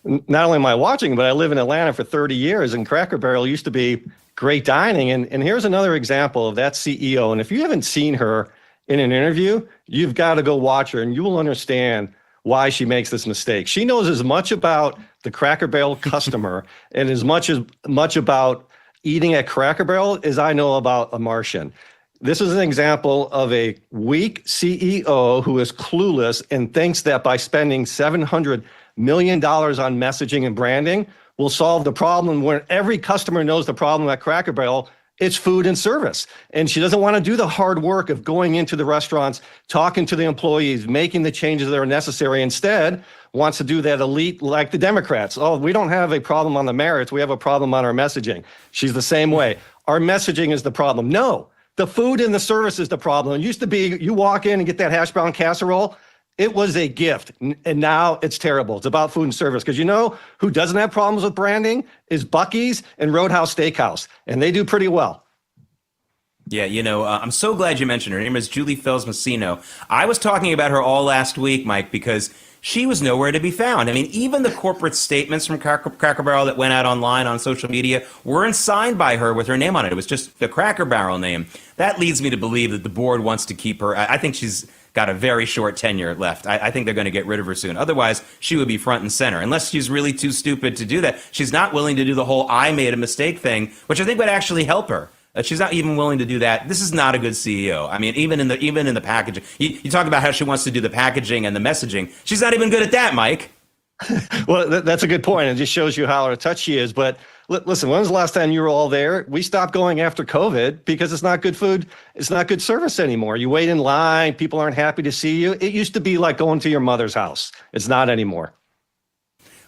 not only am I watching, but I live in Atlanta for 30 years, and Cracker Barrel used to be great dining. And here's another example of that CEO. And if you haven't seen her in an interview, you've got to go watch her, and you will understand why she makes this mistake. She knows as much about the Cracker Barrel customer and as much about eating at Cracker Barrel as I know about a Martian. This is an example of a weak CEO who is clueless and thinks that by spending $700 million on messaging and branding will solve the problem when every customer knows the problem at Cracker Barrel. It's food and service. And she doesn't want to do the hard work of going into the restaurants, talking to the employees, making the changes that are necessary. Instead, wants to do that elite like the Democrats. Oh, we don't have a problem on the merits. We have a problem on our messaging. She's the same way. Our messaging is the problem. No, the food and the service is the problem. It used to be you walk in and get that hash brown casserole. It was a gift, and now it's terrible. It's about food and service, because you know who doesn't have problems with branding is Buc-ee's and Roadhouse Steakhouse, and they do pretty well. Yeah, I'm so glad you mentioned her. Her name is Julie Fels-Massino. I was talking about her all last week, Mike, because she was nowhere to be found. I mean, even the corporate statements from Cracker Barrel that went out online on social media weren't signed by her with her name on it. It was just the Cracker Barrel name. That leads me to believe that the board wants to keep her. I think she's got a very short tenure left. I think they're going to get rid of her soon. Otherwise, she would be front and center. Unless she's really too stupid to do that. She's not willing to do the whole I made a mistake thing, which I think would actually help her. She's not even willing to do that. This is not a good CEO. I mean, even in the packaging. You talk about how she wants to do the packaging and the messaging. She's not even good at that, Mike. Well, that's a good point. It just shows you how out of touch she is. But listen, when was the last time you were all there? We stopped going after COVID because it's not good food. It's not good service anymore. You wait in line. People aren't happy to see you. It used to be like going to your mother's house. It's not anymore.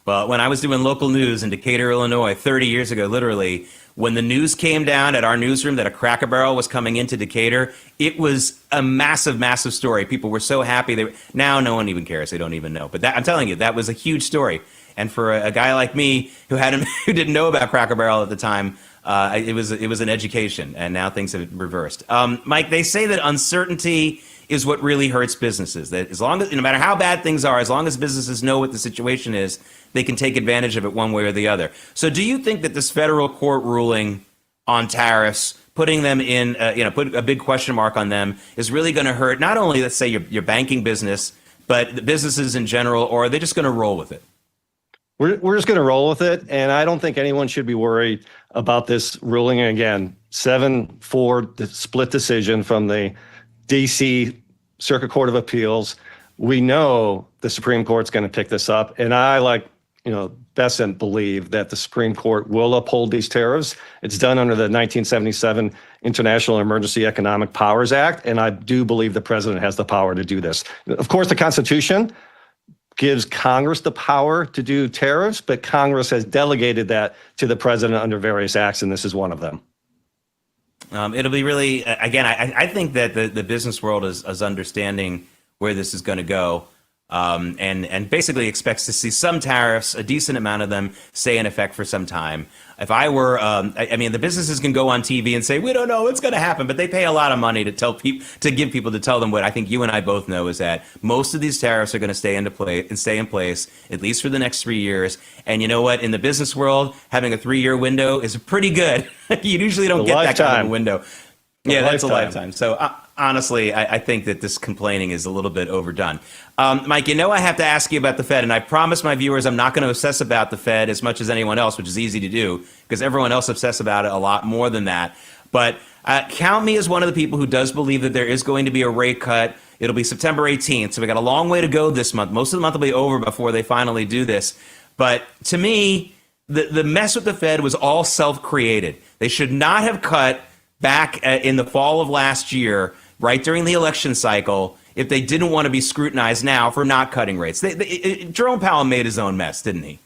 Well, when I was doing local news in Decatur, Illinois, 30 years ago, literally, when the news came down at our newsroom that a Cracker Barrel was coming into Decatur, it was a massive, massive story. People were so happy. Now no one even cares. They don't even know. But I'm telling you, that was a huge story. And for a guy like me who didn't know about Cracker Barrel at the time, it was an education. And now things have reversed. Mike, they say that uncertainty is what really hurts businesses. That as long as, no matter how bad things are, as long as businesses know what the situation is, they can take advantage of it one way or the other. So do you think that this federal court ruling on tariffs, putting them in, put a big question mark on them, is really going to hurt not only, let's say, your banking business, but the businesses in general, or are they just going to roll with it? We're just going to roll with it, and I don't think anyone should be worried about this ruling. Again, 7-4 split decision from the D.C. Circuit Court of Appeals. We know the Supreme Court's going to pick this up, and I, like Besant, believe that the Supreme Court will uphold these tariffs. It's done under the 1977 International Emergency Economic Powers Act, and I do believe the president has the power to do this. Of course, the Constitution gives Congress the power to do tariffs, but Congress has delegated that to the president under various acts, and this is one of them. It'll be really, again, I think that the business world is understanding where this is going to go, and basically expects to see some tariffs, a decent amount of them, stay in effect for some time. If I were, the businesses can go on TV and say, we don't know what's going to happen, but they pay a lot of money to tell people, to give people to tell them what I think you and I both know is that most of these tariffs are going to stay in place, at least for the next 3 years. And you know what? In the business world, having a 3-year window is pretty good. You usually don't get that kind of a window. Yeah, that's a lifetime. So honestly, I think that this complaining is a little bit overdone. Mike, I have to ask you about the Fed, and I promise my viewers I'm not going to obsess about the Fed as much as anyone else, which is easy to do because everyone else obsesses about it a lot more than that. But count me as one of the people who does believe that there is going to be a rate cut. It'll be September 18th, so we got a long way to go this month. Most of the month will be over before they finally do this. But to me, the mess with the Fed was all self-created. They should not have cut back in the fall of last year, right during the election cycle, if they didn't want to be scrutinized now for not cutting rates. Jerome Powell made his own mess, didn't he?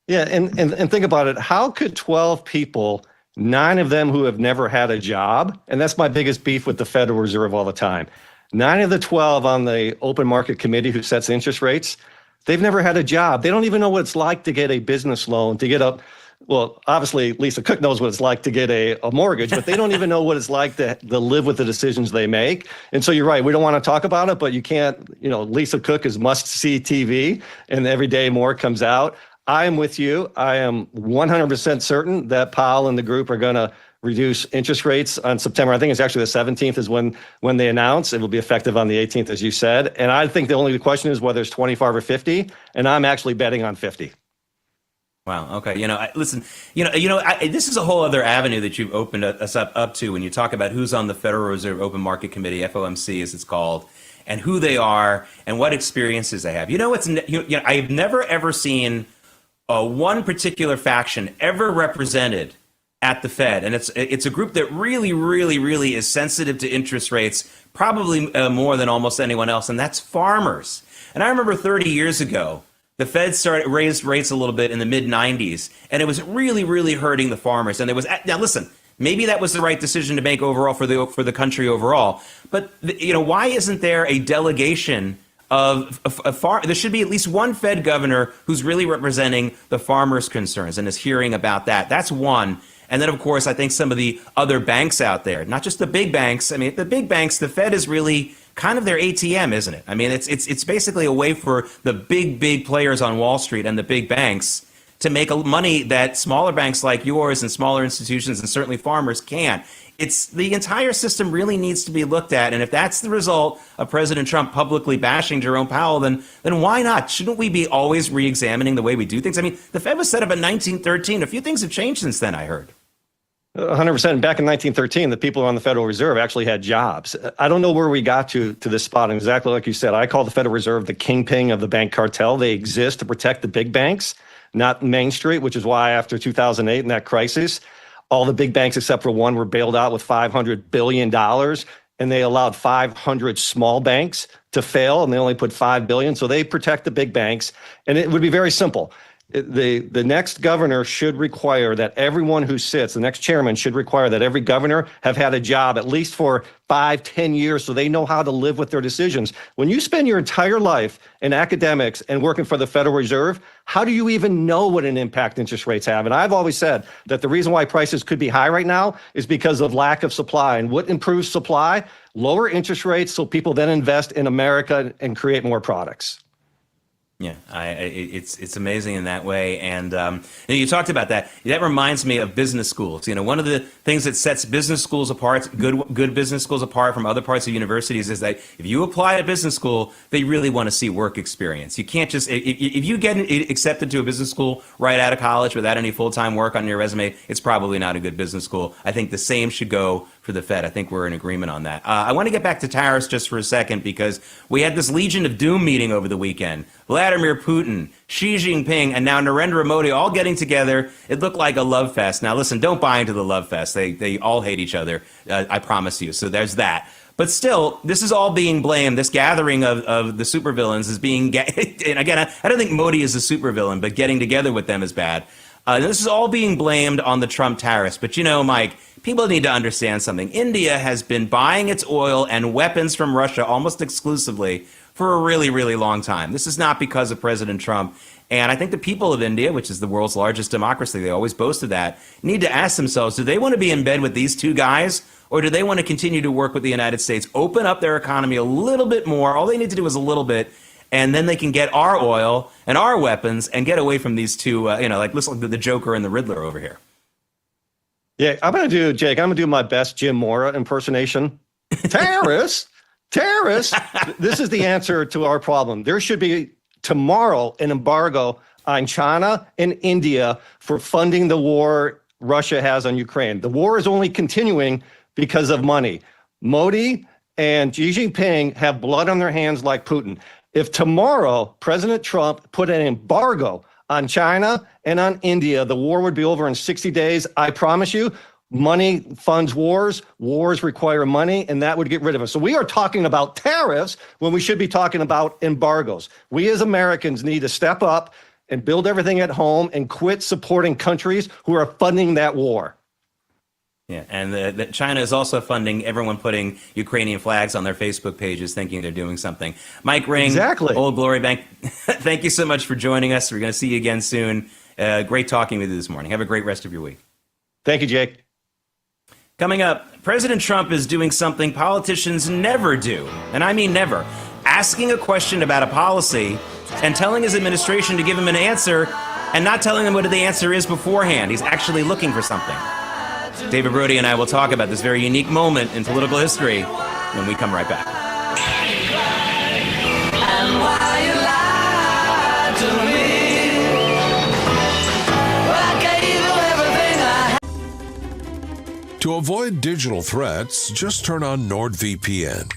Yeah, and think about it. How could 12 people, 9 of them who have never had a job, and that's my biggest beef with the Federal Reserve all the time, 9 of the 12 on the open market committee who sets interest rates, they've never had a job. They don't even know what it's like to get a business loan, to get a well, obviously, Lisa Cook knows what it's like to get a mortgage, but they don't even know what it's like to live with the decisions they make. And so you're right. We don't want to talk about it, but you can't, Lisa Cook is must-see TV, and every day more comes out. I am with you. I am 100% certain that Powell and the group are going to reduce interest rates on September. I think it's actually the 17th is when they announce. It will be effective on the 18th, as you said. And I think the only question is whether it's 25 or 50. And I'm actually betting on 50. Wow. Okay. Listen. This is a whole other avenue that you've opened us up to when you talk about who's on the Federal Reserve Open Market Committee, FOMC, as it's called, and who they are and what experiences they have. I've never ever seen one particular faction ever represented at the Fed, and it's a group that really, really, really is sensitive to interest rates, probably more than almost anyone else, and that's farmers. And I remember 30 years ago. The Fed raised rates a little bit in the mid-90s, and it was really, really hurting the farmers. And now listen, maybe that was the right decision to make overall for the country overall. But why isn't there a delegation of there should be at least one Fed governor who's really representing the farmers' concerns and is hearing about that. That's one. And then, of course, I think some of the other banks out there, not just the big banks. I mean, the big banks, the Fed is really kind of their ATM, isn't it? I mean, it's basically a way for the big players on Wall Street and the big banks to make money that smaller banks like yours and smaller institutions and certainly farmers can't. The entire system really needs to be looked at. And if that's the result of President Trump publicly bashing Jerome Powell, then why not? Shouldn't we be always re-examining the way we do things? I mean, the Fed was set up in 1913. A few things have changed since then, I heard. 100%. Back in 1913, the people on the Federal Reserve actually had jobs. I don't know where we got to this spot. And exactly like you said, I call the Federal Reserve the kingpin of the bank cartel. They exist to protect the big banks, not Main Street, which is why after 2008 and that crisis, all the big banks except for one were bailed out with $500 billion. And they allowed 500 small banks to fail, and they only put $5 billion. So they protect the big banks. And it would be very simple. The next governor should require that everyone who sits, the next chairman should require that every governor have had a job at least for 5-10 years so they know how to live with their decisions. When you spend your entire life in academics and working for the Federal Reserve, how do you even know what an impact interest rates have? And I've always said that the reason why prices could be high right now is because of lack of supply. And what improves supply? Lower interest rates so people then invest in America and create more products. Yeah, it's amazing in that way. And you talked about that. That reminds me of business schools. One of the things that sets business schools apart, good business schools apart from other parts of universities, is that if you apply at business school, they really want to see work experience. You can't just, if you get accepted to a business school right out of college without any full-time work on your resume, it's probably not a good business school. I think the same should go for the Fed. I think we're in agreement on that. I want to get back to tariffs just for a second because we had this Legion of Doom meeting over the weekend. Vladimir Putin, Xi Jinping, and now Narendra Modi all getting together. It looked like a love fest. Now, listen, don't buy into the love fest. They all hate each other, I promise you. So there's that. But still, this is all being blamed. This gathering of the supervillains is being, and again, I don't think Modi is a supervillain, but getting together with them is bad. This is all being blamed on the Trump tariffs. But Mike, people need to understand something. India has been buying its oil and weapons from Russia almost exclusively for a really, really long time. This is not because of President Trump. And I think the people of India, which is the world's largest democracy, they always boast of that, need to ask themselves, do they want to be in bed with these two guys? Or do they want to continue to work with the United States, open up their economy a little bit more? All they need to do is a little bit. And then they can get our oil and our weapons and get away from these two, listen to the Joker and the Riddler over here. Yeah, I'm going to do my best Jim Mora impersonation. Terrorists. This is the answer to our problem. There should be tomorrow an embargo on China and India for funding the war Russia has on Ukraine. The war is only continuing because of money. Modi and Xi Jinping have blood on their hands like Putin. If tomorrow President Trump put an embargo on China and on India, the war would be over in 60 days. I promise you. Money funds wars. Wars require money, and that would get rid of us. So we are talking about tariffs when we should be talking about embargoes. We as Americans need to step up and build everything at home and quit supporting countries who are funding that war. Yeah, and China is also funding everyone putting Ukrainian flags on their Facebook pages thinking they're doing something. Mike Ring, exactly. Old Glory Bank, thank you so much for joining us. We're going to see you again soon. Great talking with you this morning. Have a great rest of your week. Thank you, Jake. Coming up, President Trump is doing something politicians never do, and I mean never, asking a question about a policy and telling his administration to give him an answer and not telling them what the answer is beforehand. He's actually looking for something. David Brody and I will talk about this very unique moment in political history when we come right back. To avoid digital threats, just turn on NordVPN.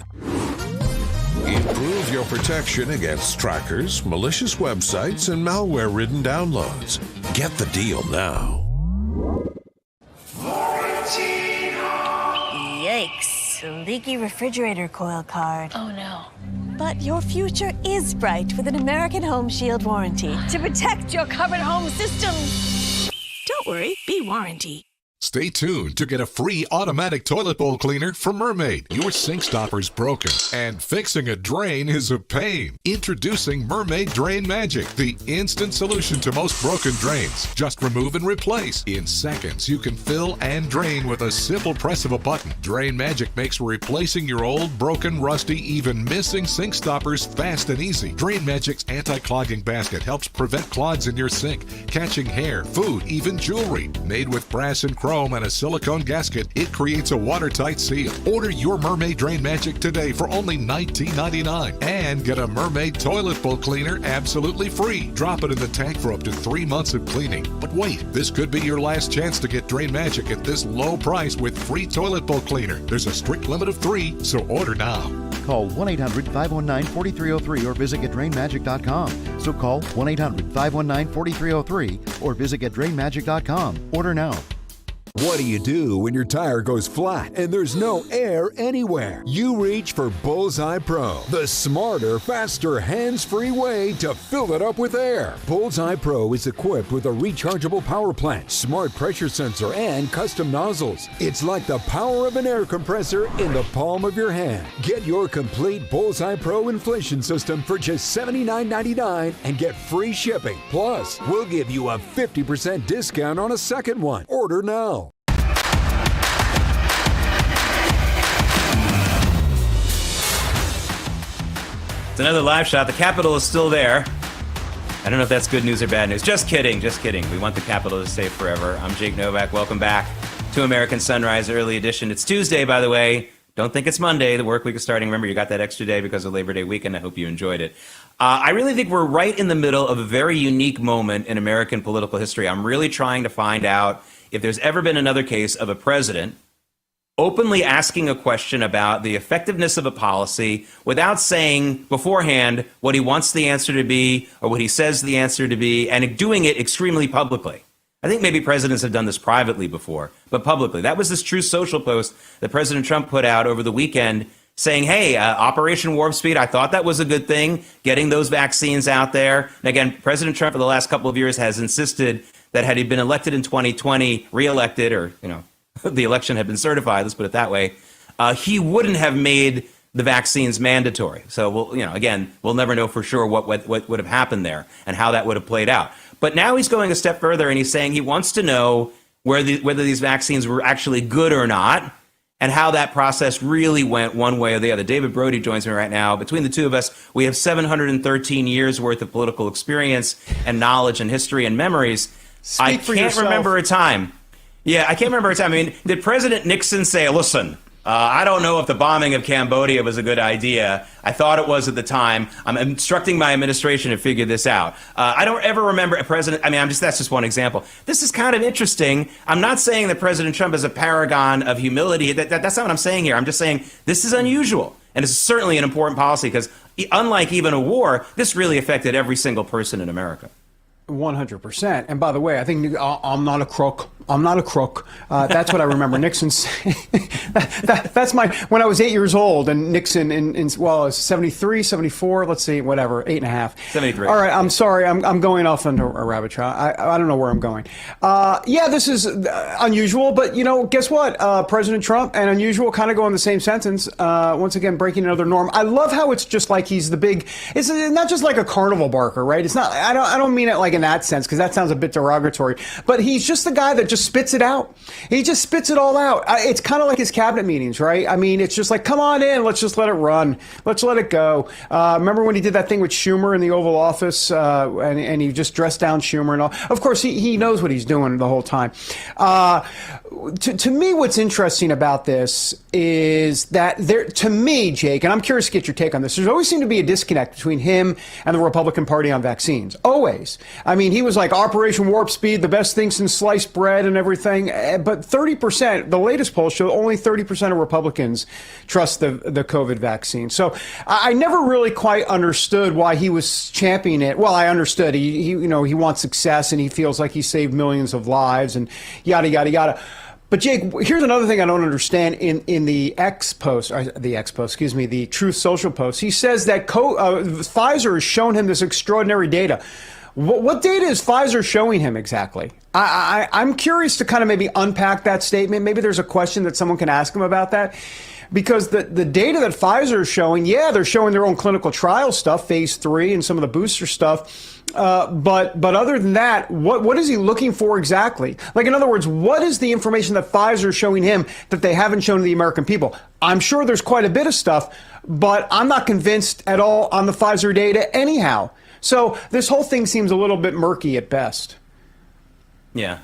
Improve your protection against trackers, malicious websites, and malware-ridden downloads. Get the deal now. Yikes. Leaky refrigerator coil card. Oh no. But your future is bright with an American Home Shield warranty to protect your covered home system. Don't worry, be warranty. Stay tuned to get a free automatic toilet bowl cleaner from Mermaid. Your sink stopper's broken, and fixing a drain is a pain. Introducing Mermaid Drain Magic, the instant solution to most broken drains. Just remove and replace. In seconds, you can fill and drain with a simple press of a button. Drain Magic makes replacing your old, broken, rusty, even missing sink stoppers fast and easy. Drain Magic's anti-clogging basket helps prevent clogs in your sink, catching hair, food, even jewelry. Made with brass and chrome and a silicone gasket, it creates a watertight seal. Order your Mermaid Drain Magic today for only $19.99 and get a Mermaid Toilet Bowl Cleaner absolutely free. Drop it in the tank for up to 3 months of cleaning. But wait, this could be your last chance to get Drain Magic at this low price with free toilet bowl cleaner. There's a strict limit of 3, so order now. Call 1-800-519-4303 or visit GetDrainMagic.com. So call 1-800-519-4303 or visit GetDrainMagic.com. Order now. What do you do when your tire goes flat and there's no air anywhere? You reach for Bullseye Pro, the smarter, faster, hands-free way to fill it up with air. Bullseye Pro is equipped with a rechargeable power plant, smart pressure sensor, and custom nozzles. It's like the power of an air compressor in the palm of your hand. Get your complete Bullseye Pro inflation system for just $79.99 and get free shipping. Plus, we'll give you a 50% discount on a second one. Order now. It's another live shot. The Capitol is still there. I don't know if that's good news or bad news. Just kidding, just kidding. We want the Capitol to stay forever. I'm Jake Novak. Welcome back to American Sunrise Early Edition. It's Tuesday, by the way. Don't think it's Monday. The work week is starting. Remember, you got that extra day because of Labor Day weekend. I hope you enjoyed it. I really think we're right in the middle of a very unique moment in American political history. I'm really trying to find out if there's ever been another case of a president openly asking a question about the effectiveness of a policy without saying beforehand what he wants the answer to be or what he says the answer to be, and doing it extremely publicly. I think maybe presidents have done this privately before, but publicly. That was this Truth Social post that President Trump put out over the weekend saying, hey, Operation Warp Speed, I thought that was a good thing, getting those vaccines out there. And again, President Trump for the last couple of years has insisted that had he been elected in 2020, reelected, or, the election had been certified, let's put it that way, he wouldn't have made the vaccines mandatory. So, we'll never know for sure what would have happened there and how that would have played out. But now he's going a step further and he's saying he wants to know whether these vaccines were actually good or not and how that process really went one way or the other. David Brody joins me right now. Between the two of us, we have 713 years worth of political experience and knowledge and history and memories. I can't remember a time. Yeah, I can't remember a time. I mean, did President Nixon say, listen, I don't know if the bombing of Cambodia was a good idea. I thought it was at the time. I'm instructing my administration to figure this out. I don't ever remember a president. That's just one example. This is kind of interesting. I'm not saying that President Trump is a paragon of humility. That's not what I'm saying here. I'm just saying this is unusual. And it's certainly an important policy because unlike even a war, this really affected every single person in America. 100%. And by the way, I think I'm not a crook. I'm not a crook. That's what I remember Nixon saying. That's when I was 8 years old and Nixon it was 73, 74, let's see, whatever, 8.5. 73. All right, I'm sorry. I'm going off into a rabbit trail. I don't know where I'm going. This is unusual, but guess what? President Trump and unusual kind of go in the same sentence. Once again, breaking another norm. I love how it's just like he's the big, it's not just like a carnival barker, right? It's not, I don't mean it like in that sense, because that sounds a bit derogatory, but he's just the guy that just just spits it out. He just spits it all out. It's kind of like his cabinet meetings, right? I mean, it's just like, come on in, let's just let it run. Let's let it go. Remember when he did that thing with Schumer in the Oval Office, and he just dressed down Schumer and all? Of course, he knows what he's doing the whole time. To me, what's interesting about this is that to me, Jake, and I'm curious to get your take on this, there's always seemed to be a disconnect between him and the Republican Party on vaccines. Always. I mean, he was like Operation Warp Speed, the best thing since sliced bread and everything. But 30%, the latest polls show only 30% of Republicans trust the COVID vaccine. So I never really quite understood why he was championing it. Well, I understood. He wants success and he feels like he saved millions of lives and yada, yada, yada. But Jake, here's another thing I don't understand in the the Truth Social post. He says that Pfizer has shown him this extraordinary data. What data is Pfizer showing him exactly? I'm curious to kind of maybe unpack that statement. Maybe there's a question that someone can ask him about that. Because the data that Pfizer is showing, they're showing their own clinical trial stuff, phase 3 and some of the booster stuff. But other than that, what is he looking for exactly? Like, in other words, what is the information that Pfizer is showing him that they haven't shown to the American people? I'm sure there's quite a bit of stuff, but I'm not convinced at all on the Pfizer data anyhow. So this whole thing seems a little bit murky at best. Yeah,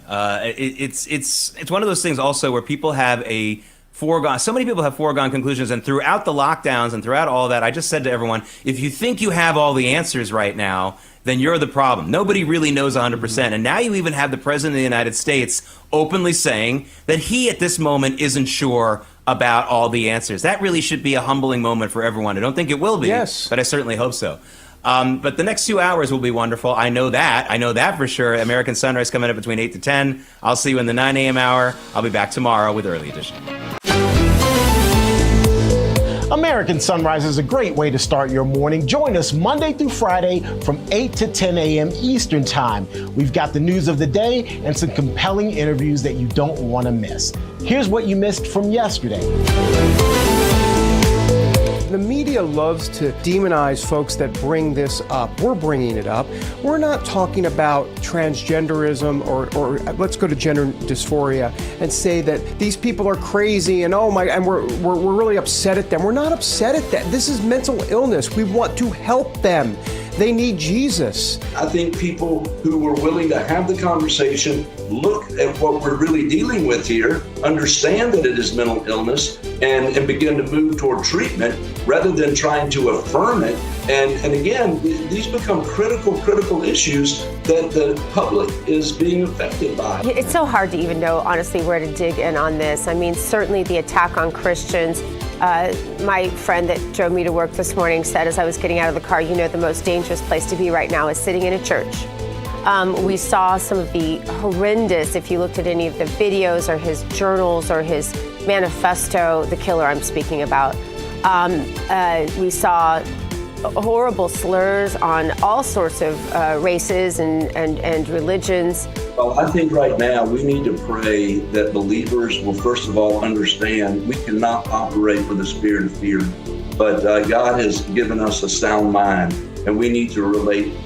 it's one of those things also where people have so many people have foregone conclusions, and throughout the lockdowns and throughout all that, I just said to everyone, if you think you have all the answers right now, then you're the problem. Nobody really knows 100%. And now you even have the President of the United States openly saying that he at this moment isn't sure about all the answers. That really should be a humbling moment for everyone. I don't think it will be, but I certainly hope so. But the next 2 hours will be wonderful. I know that for sure. American Sunrise coming up between 8 to 10. I'll see you in the 9 a.m. hour. I'll be back tomorrow with Early Edition. American Sunrise is a great way to start your morning. Join us Monday through Friday from 8 to 10 a.m. Eastern Time. We've got the news of the day and some compelling interviews that you don't want to miss. Here's what you missed from yesterday. The media loves to demonize folks that bring this up. We're bringing it up. We're not talking about transgenderism or let's go to gender dysphoria and say that these people are crazy and we're really upset at them. We're not upset at that. This is mental illness. We want to help them. They need Jesus. I think people who were willing to have the conversation, look at what we're really dealing with here, understand that it is mental illness, and begin to move toward treatment rather than trying to affirm it. And again, these become critical issues that the public is being affected by. It's so hard to even know, honestly, where to dig in on this. I mean, certainly the attack on Christians. My friend that drove me to work this morning said as I was getting out of the car, the most dangerous place to be right now is sitting in a church. We saw some of the horrendous, if you looked at any of the videos or his journals or his manifesto, the killer I'm speaking about. We saw horrible slurs on all sorts of races and religions. Well, I think right now we need to pray that believers will first of all understand we cannot operate with a spirit of fear, but God has given us a sound mind, and we need to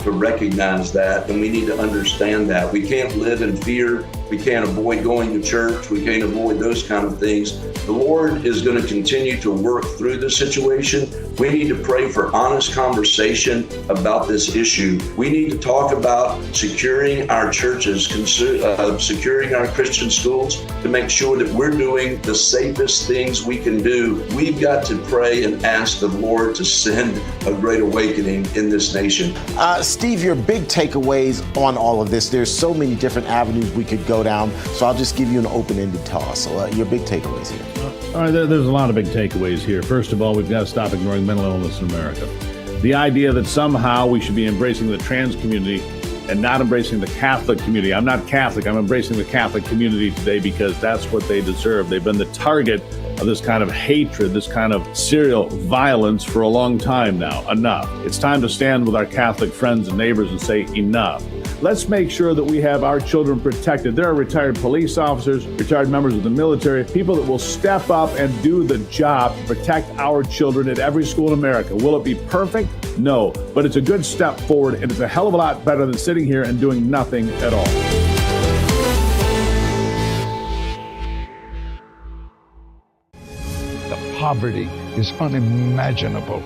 recognize that, and we need to understand that. We can't live in fear. We can't avoid going to church. We can't avoid those kind of things. The Lord is going to continue to work through the situation. We need to pray for honest conversation about this issue. We need to talk about securing our churches, securing our Christian schools to make sure that we're doing the safest things we can do. We've got to pray and ask the Lord to send a great awakening in this nation. Steve, your big takeaways on all of this. There's so many different avenues we could go down, so I'll just give you an open-ended toss. So your big takeaways here. All right, there's a lot of big takeaways here. First of all, we've got to stop ignoring mental illness in America. The idea that somehow we should be embracing the trans community and not embracing the Catholic community. I'm not Catholic. I'm embracing the Catholic community today because that's what they deserve. They've been the target of this kind of hatred, this kind of serial violence for a long time now. Enough. It's time to stand with our Catholic friends and neighbors and say enough. Let's make sure that we have our children protected. There are retired police officers, retired members of the military, people that will step up and do the job to protect our children at every school in America. Will it be perfect? No, but it's a good step forward, and it's a hell of a lot better than sitting here and doing nothing at all. The poverty is unimaginable.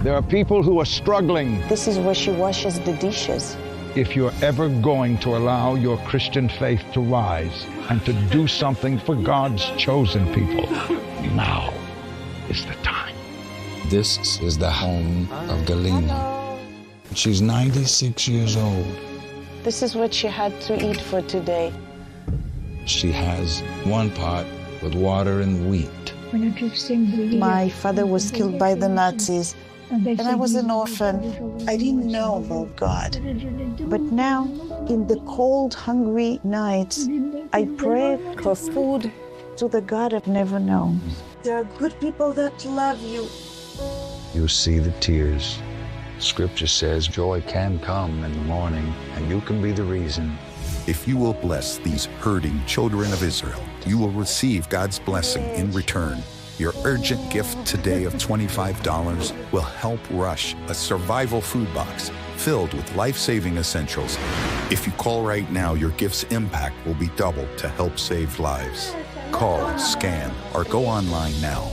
There are people who are struggling. This is where she washes the dishes. If you're ever going to allow your Christian faith to rise and to do something for God's chosen people, now is the time. This is the home of Galina. She's 96 years old. This is what she had to eat for today. She has one pot with water and wheat. My father was killed by the Nazis, and I was an orphan. I didn't know about God. But now, in the cold, hungry nights, I pray for food to the God I've never known. There are good people that love you. You see the tears. Scripture says joy can come in the morning, and you can be the reason. If you will bless these hurting children of Israel, you will receive God's blessing in return. Your urgent gift today of $25 will help rush a survival food box filled with life-saving essentials. If you call right now, your gift's impact will be doubled to help save lives. Call, scan, or go online now.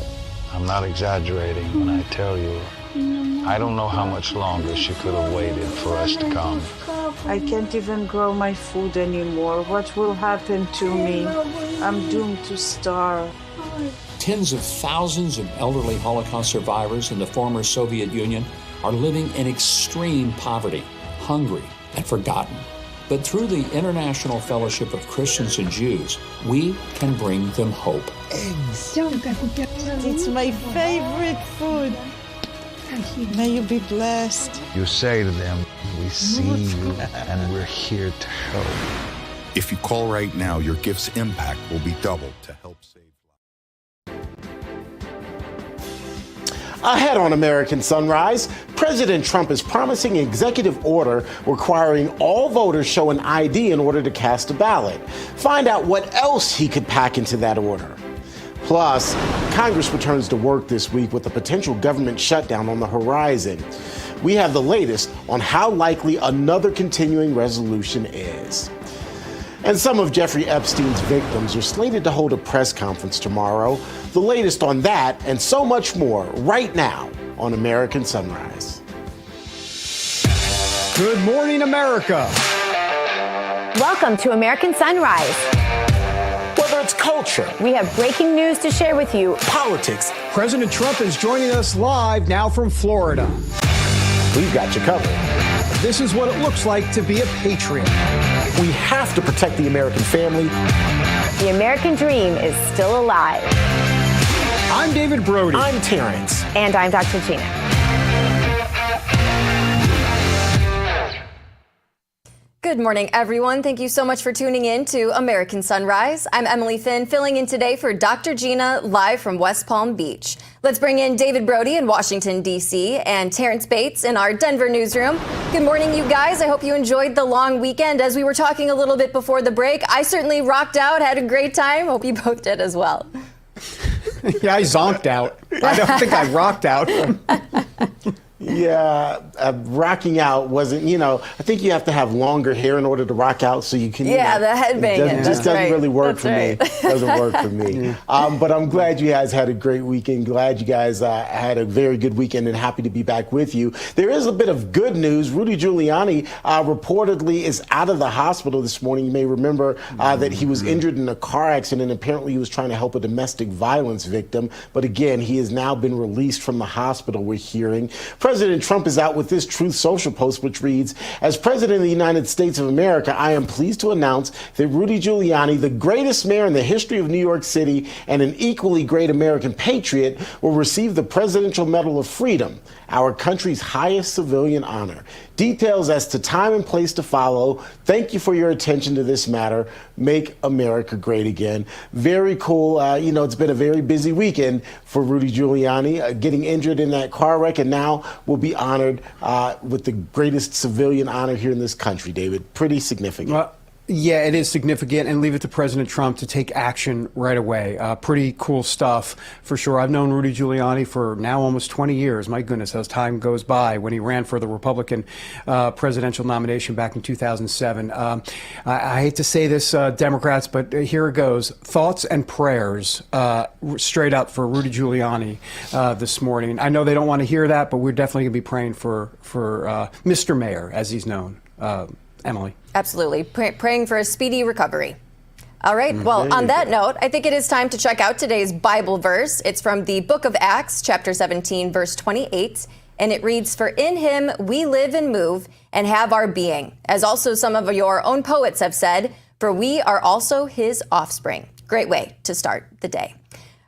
I'm not exaggerating when I tell you, I don't know how much longer she could have waited for us to come. I can't even grow my food anymore. What will happen to me? I'm doomed to starve. Tens of thousands of elderly Holocaust survivors in the former Soviet Union are living in extreme poverty, hungry, and forgotten. But through the International Fellowship of Christians and Jews, we can bring them hope. Eggs. It's my favorite food. May you be blessed. You say to them, we see you and we're here to help. If you call right now, your gift's impact will be doubled to help save lives. Ahead on American Sunrise, President Trump is promising an executive order requiring all voters show an ID in order to cast a ballot. Find out what else he could pack into that order. Plus, Congress returns to work this week with a potential government shutdown on the horizon. We have the latest on how likely another continuing resolution is. And some of Jeffrey Epstein's victims are slated to hold a press conference tomorrow. The latest on that and so much more right now on American Sunrise. Good morning, America. Welcome to American Sunrise. Whether it's culture, we have breaking news to share with you. Politics. President Trump is joining us live now from Florida. We've got you covered. This is what it looks like to be a patriot. We have to protect the American family. The American dream is still alive. I'm David Brody. I'm Terrence. And I'm Dr. Gina. Good morning, everyone. Thank you so much for tuning in to American Sunrise. I'm Emily Finn, filling in today for Dr. Gina, live from West Palm Beach. Let's bring in David Brody in Washington, D.C., and Terrence Bates in our Denver newsroom. Good morning, you guys. I hope you enjoyed the long weekend. As we were talking a little bit before the break, I certainly rocked out, had a great time. Hope you both did as well. Yeah, I zonked out. I don't think I rocked out. Yeah, rocking out wasn't, I think you have to have longer hair in order to rock out so you can. Yeah, the headbanging. It just doesn't really work for me. Doesn't work for me. But I'm glad you guys had a great weekend. Glad you guys had a very good weekend and happy to be back with you. There is a bit of good news. Rudy Giuliani reportedly is out of the hospital this morning. You may remember that he was injured in a car accident. Apparently, he was trying to help a domestic violence victim. But again, he has now been released from the hospital, we're hearing. President Trump is out with this Truth Social post, which reads, as President of the United States of America, I am pleased to announce that Rudy Giuliani, the greatest mayor in the history of New York City and an equally great American patriot, will receive the Presidential Medal of Freedom, our country's highest civilian honor. Details as to time and place to follow. Thank you for your attention to this matter. Make America great again. Very cool. It's been a very busy weekend for Rudy Giuliani, getting injured in that car wreck, and now will be honored with the greatest civilian honor here in this country, David. Pretty significant. Yeah, it is significant, and leave it to President Trump to take action right away. Pretty cool stuff, for sure. I've known Rudy Giuliani for now almost 20 years. My goodness, as time goes by, when he ran for the Republican presidential nomination back in 2007. I hate to say this, Democrats, but here it goes. Thoughts and prayers straight up for Rudy Giuliani this morning. I know they don't want to hear that, but we're definitely going to be praying for Mr. Mayor, as he's known. Emily. Absolutely. Praying for a speedy recovery. All right. Well, on that note, I think it is time to check out today's Bible verse. It's from the book of Acts, chapter 17, verse 28. And it reads, "For in him we live and move and have our being." As also some of your own poets have said, for we are also his offspring. Great way to start the day.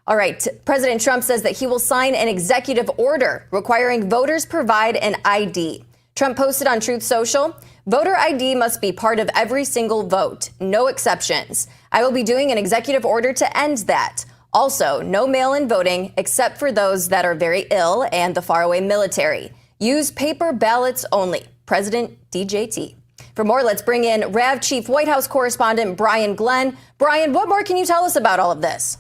All right. President Trump says that he will sign an executive order requiring voters provide an ID. Trump posted on Truth Social, "Voter ID must be part of every single vote. No exceptions. I will be doing an executive order to end that. Also, no mail-in voting except for those that are very ill and the faraway military. Use paper ballots only." President DJT. For more, let's bring in RAV Chief White House correspondent Brian Glenn. Brian, what more can you tell us about all of this?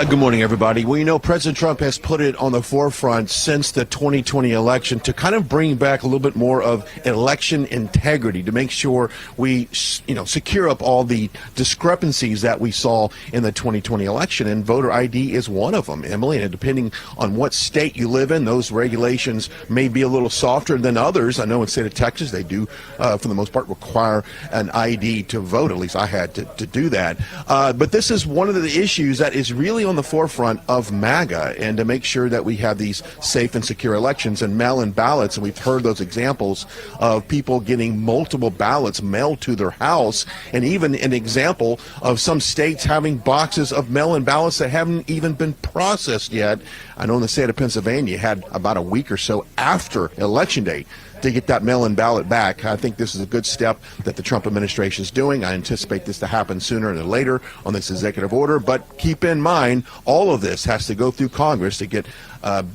Good morning, everybody. Well, you know, President Trump has put it on the forefront since the 2020 election to kind of bring back a little bit more of election integrity, to make sure we, secure up all the discrepancies that we saw in the 2020 election. And voter ID is one of them, Emily. And depending on what state you live in, those regulations may be a little softer than others. I know in the state of Texas, they do, for the most part, require an ID to vote. At least I had to do that. But this is one of the issues that is really on the forefront of MAGA, and to make sure that we have these safe and secure elections and mail-in ballots. And we've heard those examples of people getting multiple ballots mailed to their house, and even an example of some states having boxes of mail-in ballots that haven't even been processed yet. I know in the state of Pennsylvania had about a week or so after Election Day to get that mail-in ballot back. I think this is a good step that the Trump administration is doing. I anticipate this to happen sooner than later on this executive order. But keep in mind, all of this has to go through Congress to get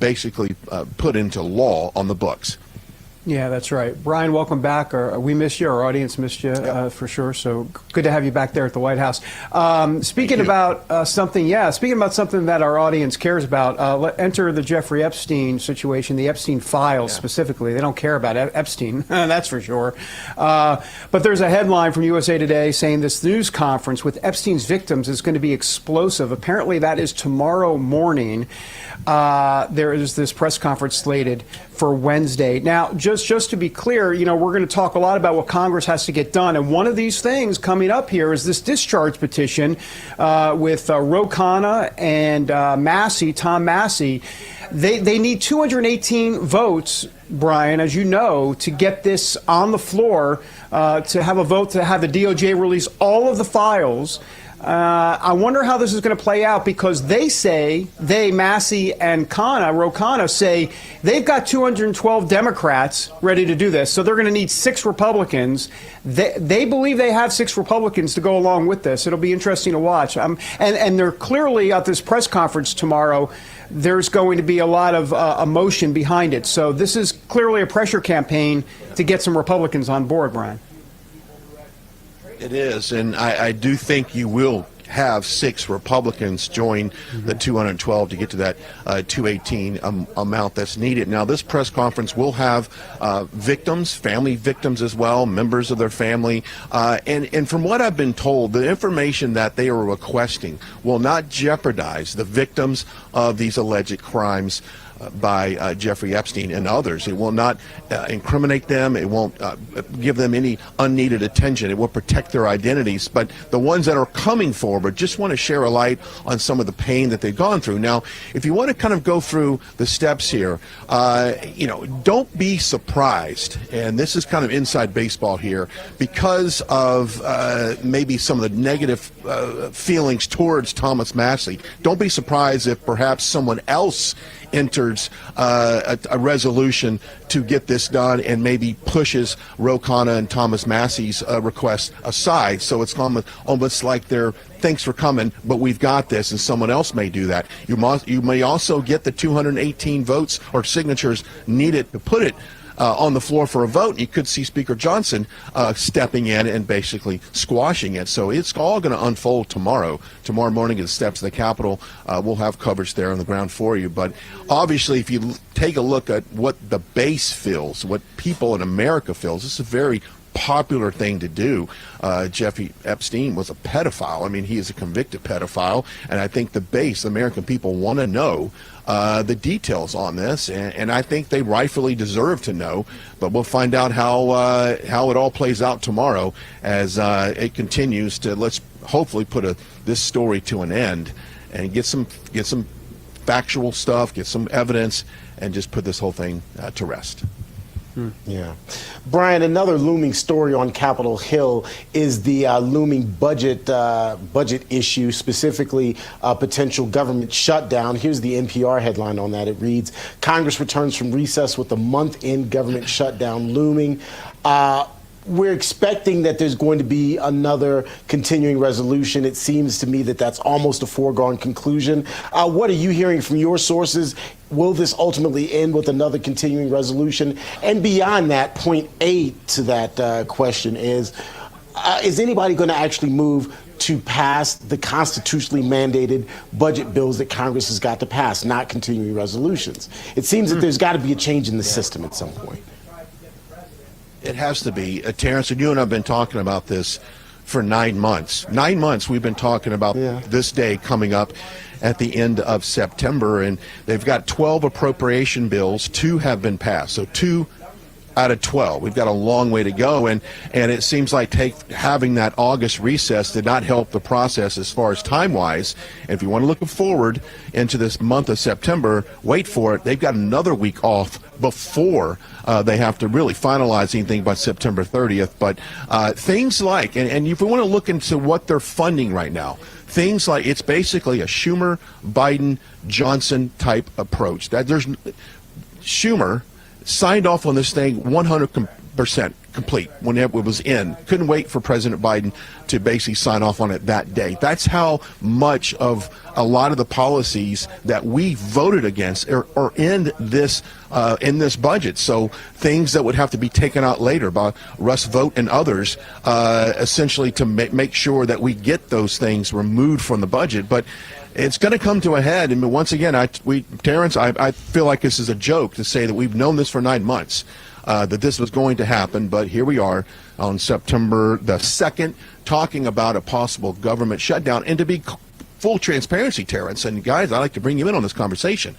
basically put into law on the books. Yeah, that's right. Brian, welcome back. We missed you. Our audience missed you for sure. So good to have you back there at the White House. Speaking about something that our audience cares about, enter the Jeffrey Epstein situation, the Epstein files specifically. They don't care about Epstein, that's for sure. But there's a headline from USA Today saying this news conference with Epstein's victims is going to be explosive. Apparently that is tomorrow morning. There is this press conference slated for Wednesday. Now, just to be clear, we're going to talk a lot about what Congress has to get done. And one of these things coming up here is this discharge petition with Ro Khanna and Tom Massey. They need 218 votes, Brian, as you know, to get this on the floor, to have a vote to have the DOJ release all of the files. I wonder how this is going to play out, because Massey and Ro Khanna say they've got 212 Democrats ready to do this. So they're going to need 6 Republicans. They believe they have 6 Republicans to go along with this. It'll be interesting to watch. And they're clearly at this press conference tomorrow. There's going to be a lot of emotion behind it. So this is clearly a pressure campaign to get some Republicans on board, Brian. It is, and I do think you will have 6 Republicans join the 212 to get to that 218 amount that's needed. Now, this press conference will have victims, family victims as well, members of their family. And from what I've been told, the information that they are requesting will not jeopardize the victims of these alleged crimes by Jeffrey Epstein and others. It will not incriminate them. It won't give them any unneeded attention. It will protect their identities. But the ones that are coming forward just want to share a light on some of the pain that they've gone through. Now, if you want to kind of go through the steps here, don't be surprised, and this is kind of inside baseball here, because of maybe some of the negative feelings towards Thomas Massey. Don't be surprised if perhaps someone else enters a resolution to get this done and maybe pushes Ro Khanna and Thomas Massey's request aside. So it's almost like they're, thanks for coming, but we've got this, and someone else may do that. You may also get the 218 votes or signatures needed to put it on the floor for a vote. You could see Speaker Johnson stepping in and basically squashing it. So it's all going to unfold tomorrow. Tomorrow morning at the steps of the Capitol, we'll have coverage there on the ground for you. But obviously, if you take a look at what the base feels, what people in America feels, this is a very popular thing to do. Jeffrey Epstein was a pedophile. I mean, he is a convicted pedophile, and I think the base, the American people, want to know the details on this, and I think they rightfully deserve to know. But we'll find out how it all plays out tomorrow as it continues to, let's hopefully put this story to an end and get some factual stuff, get some evidence, and just put this whole thing to rest. Yeah. Brian, another looming story on Capitol Hill is the looming budget issue, specifically potential government shutdown. Here's the NPR headline on that. It reads, Congress returns from recess with a month-end government shutdown looming. We're expecting that there's going to be another continuing resolution. It seems to me that that's almost a foregone conclusion. What are you hearing from your sources? Will this ultimately end with another continuing resolution? And beyond that, point 8 to that question is anybody going to actually move to pass the constitutionally mandated budget bills that Congress has got to pass, not continuing resolutions? It seems that there's got to be a change in the system at some point. It has to be. Terrence, and you and I have been talking about this for 9 months. 9 months we've been talking about this day coming up at the end of September, and they've got 12 appropriation bills. 2 have been passed, so 2 out of 12. We've got a long way to go, and it seems like having that August recess did not help the process as far as time-wise. And if you want to look forward into this month of September, wait for it. They've got another week off before they have to really finalize anything by September 30th. But things like, and if we want to look into what they're funding right now, things like, it's basically a Schumer, Biden, Johnson type approach. That there's Schumer signed off on this thing 100% complete when it was in. Couldn't wait for President Biden to basically sign off on it that day. That's how much of a lot of the policies that we voted against are in this budget. So things that would have to be taken out later by Russ Vought and others, essentially to make sure that we get those things removed from the budget. But it's going to come to a head. And once again, Terrence, I feel like this is a joke to say that we've known this for 9 months, that this was going to happen. But here we are on September the 2nd, talking about a possible government shutdown. And to be full transparency, Terrence, and guys, I'd like to bring you in on this conversation.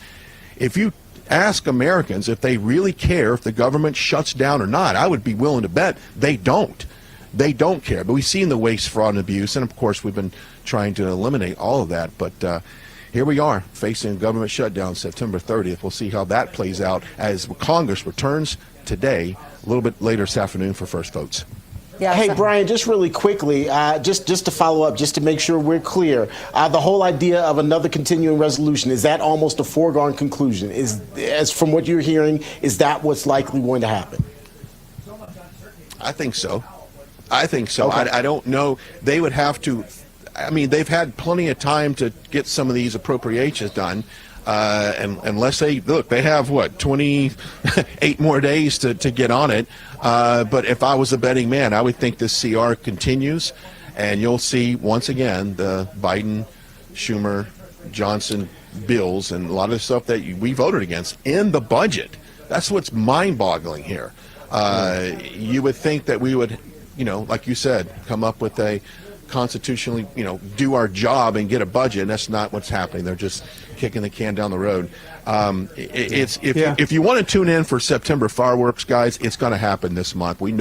If you ask Americans if they really care if the government shuts down or not, I would be willing to bet they don't. They don't care. But we've seen the waste, fraud, and abuse, and of course we've been trying to eliminate all of that. But here we are facing a government shutdown September 30th. We'll see how that plays out as Congress returns today, a little bit later this afternoon for first votes. Yeah, hey, Brian, just really quickly, just to follow up, just to make sure we're clear, the whole idea of another continuing resolution, is that almost a foregone conclusion? As from what you're hearing, is that what's likely going to happen? I think so. Okay. I don't know. They would have to. I mean, they've had plenty of time to get some of these appropriations done. And unless they have 28 more days to get on it. But if I was a betting man, I would think this CR continues, and you'll see once again the Biden, Schumer, Johnson bills and a lot of the stuff that we voted against in the budget. That's what's mind-boggling here. You would think that we would, like you said, come up with a constitutionally, do our job and get a budget, and that's not what's happening. They're just kicking the can down the road. If you want to tune in for September fireworks, guys, it's going to happen this month. We've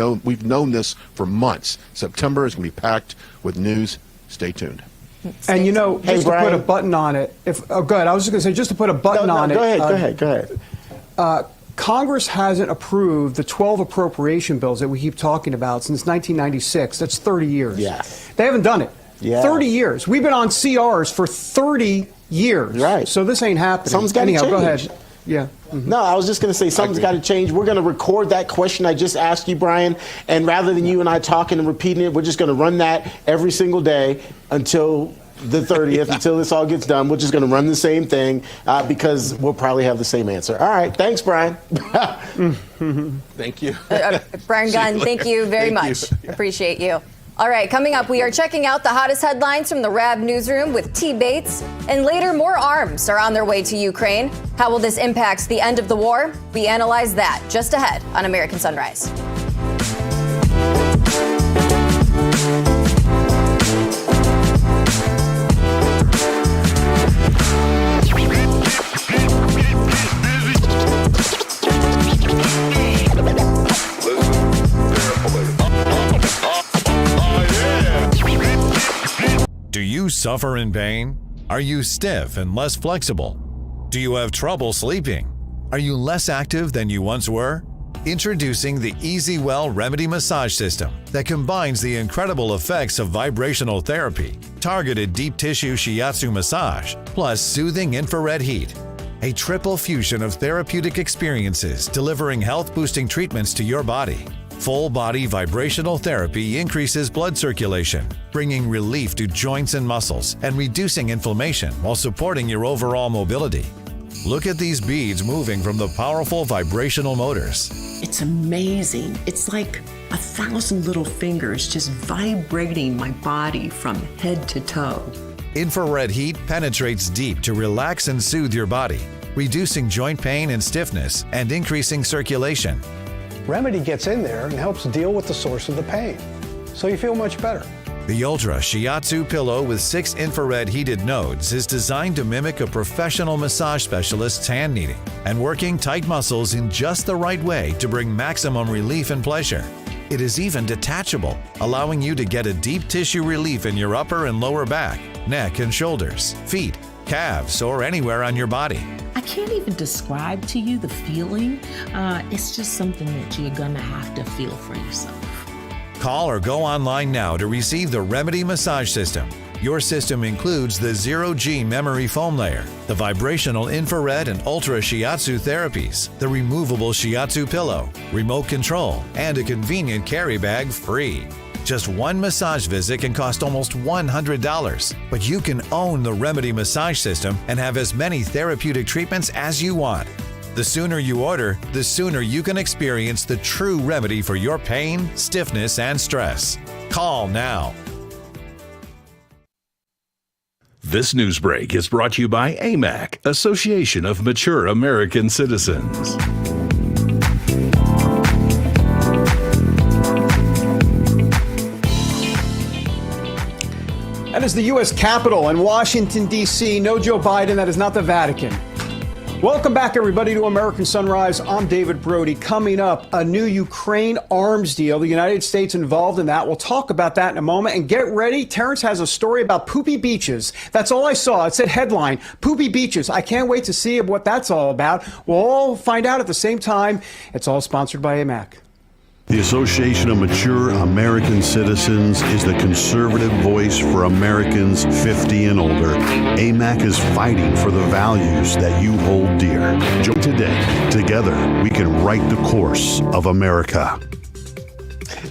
known this for months. September is going to be packed with news. Stay tuned. And just to put a button on it, go ahead. I was just going to say, just to put a button on it. Go ahead. Congress hasn't approved the 12 appropriation bills that we keep talking about since 1996. That's 30 years. Yeah. They haven't done it. Yeah. 30 years. We've been on CRs for 30 years. Right. So this ain't happening. Something's got to change. Go ahead. Yeah. Mm-hmm. No, I was just going to say something's got to change. We're going to record that question I just asked you, Brian, and rather than you and I talking and repeating it, we're just going to run that every single day until the 30th until this all gets done. We're just going to run the same thing because we'll probably have the same answer. All right. Thanks, Brian. Thank you. Brian Gunn, thank you very much. Appreciate you. All right, coming up, we are checking out the hottest headlines from the RAB newsroom with T. Bates. And later, more arms are on their way to Ukraine. How will this impact the end of the war? We analyze that just ahead on American Sunrise. Do you suffer in pain? Are you stiff and less flexible? Do you have trouble sleeping? Are you less active than you once were? Introducing the Easy Well Remedy Massage System that combines the incredible effects of vibrational therapy, targeted deep tissue shiatsu massage, plus soothing infrared heat. A triple fusion of therapeutic experiences delivering health-boosting treatments to your body. Full-body vibrational therapy increases blood circulation, bringing relief to joints and muscles and reducing inflammation while supporting your overall mobility. Look at these beads moving from the powerful vibrational motors. It's amazing. It's like 1,000 little fingers just vibrating my body from head to toe. Infrared heat penetrates deep to relax and soothe your body, reducing joint pain and stiffness and increasing circulation. Remedy gets in there and helps deal with the source of the pain, so you feel much better. The Ultra Shiatsu pillow with 6 infrared heated nodes is designed to mimic a professional massage specialist's hand kneading and working tight muscles in just the right way to bring maximum relief and pleasure. It is even detachable, allowing you to get a deep tissue relief in your upper and lower back, neck and shoulders, feet, calves, or anywhere on your body. I can't even describe to you the feeling. It's just something that you're gonna have to feel for yourself. Call or go online now to receive the Remedy Massage System. Your system includes the Zero-G memory foam layer, the vibrational infrared and ultra shiatsu therapies, the removable shiatsu pillow, remote control, and a convenient carry bag free. Just one massage visit can cost almost $100, but you can own the Remedy Massage System and have as many therapeutic treatments as you want. The sooner you order, the sooner you can experience the true remedy for your pain, stiffness, and stress. Call now. This news break is brought to you by AMAC, Association of Mature American Citizens. That is the U.S. Capitol in Washington, D.C. No Joe Biden. That is not the Vatican. Welcome back, everybody, to American Sunrise. I'm David Brody. Coming up, a new Ukraine arms deal. The United States involved in that. We'll talk about that in a moment. And get ready. Terrence has a story about poopy beaches. That's all I saw. It said headline, poopy beaches. I can't wait to see what that's all about. We'll all find out at the same time. It's all sponsored by AMAC. The Association of Mature American Citizens is the conservative voice for Americans 50 and older. AMAC is fighting for the values that you hold dear. Join today. Together, we can write the course of America.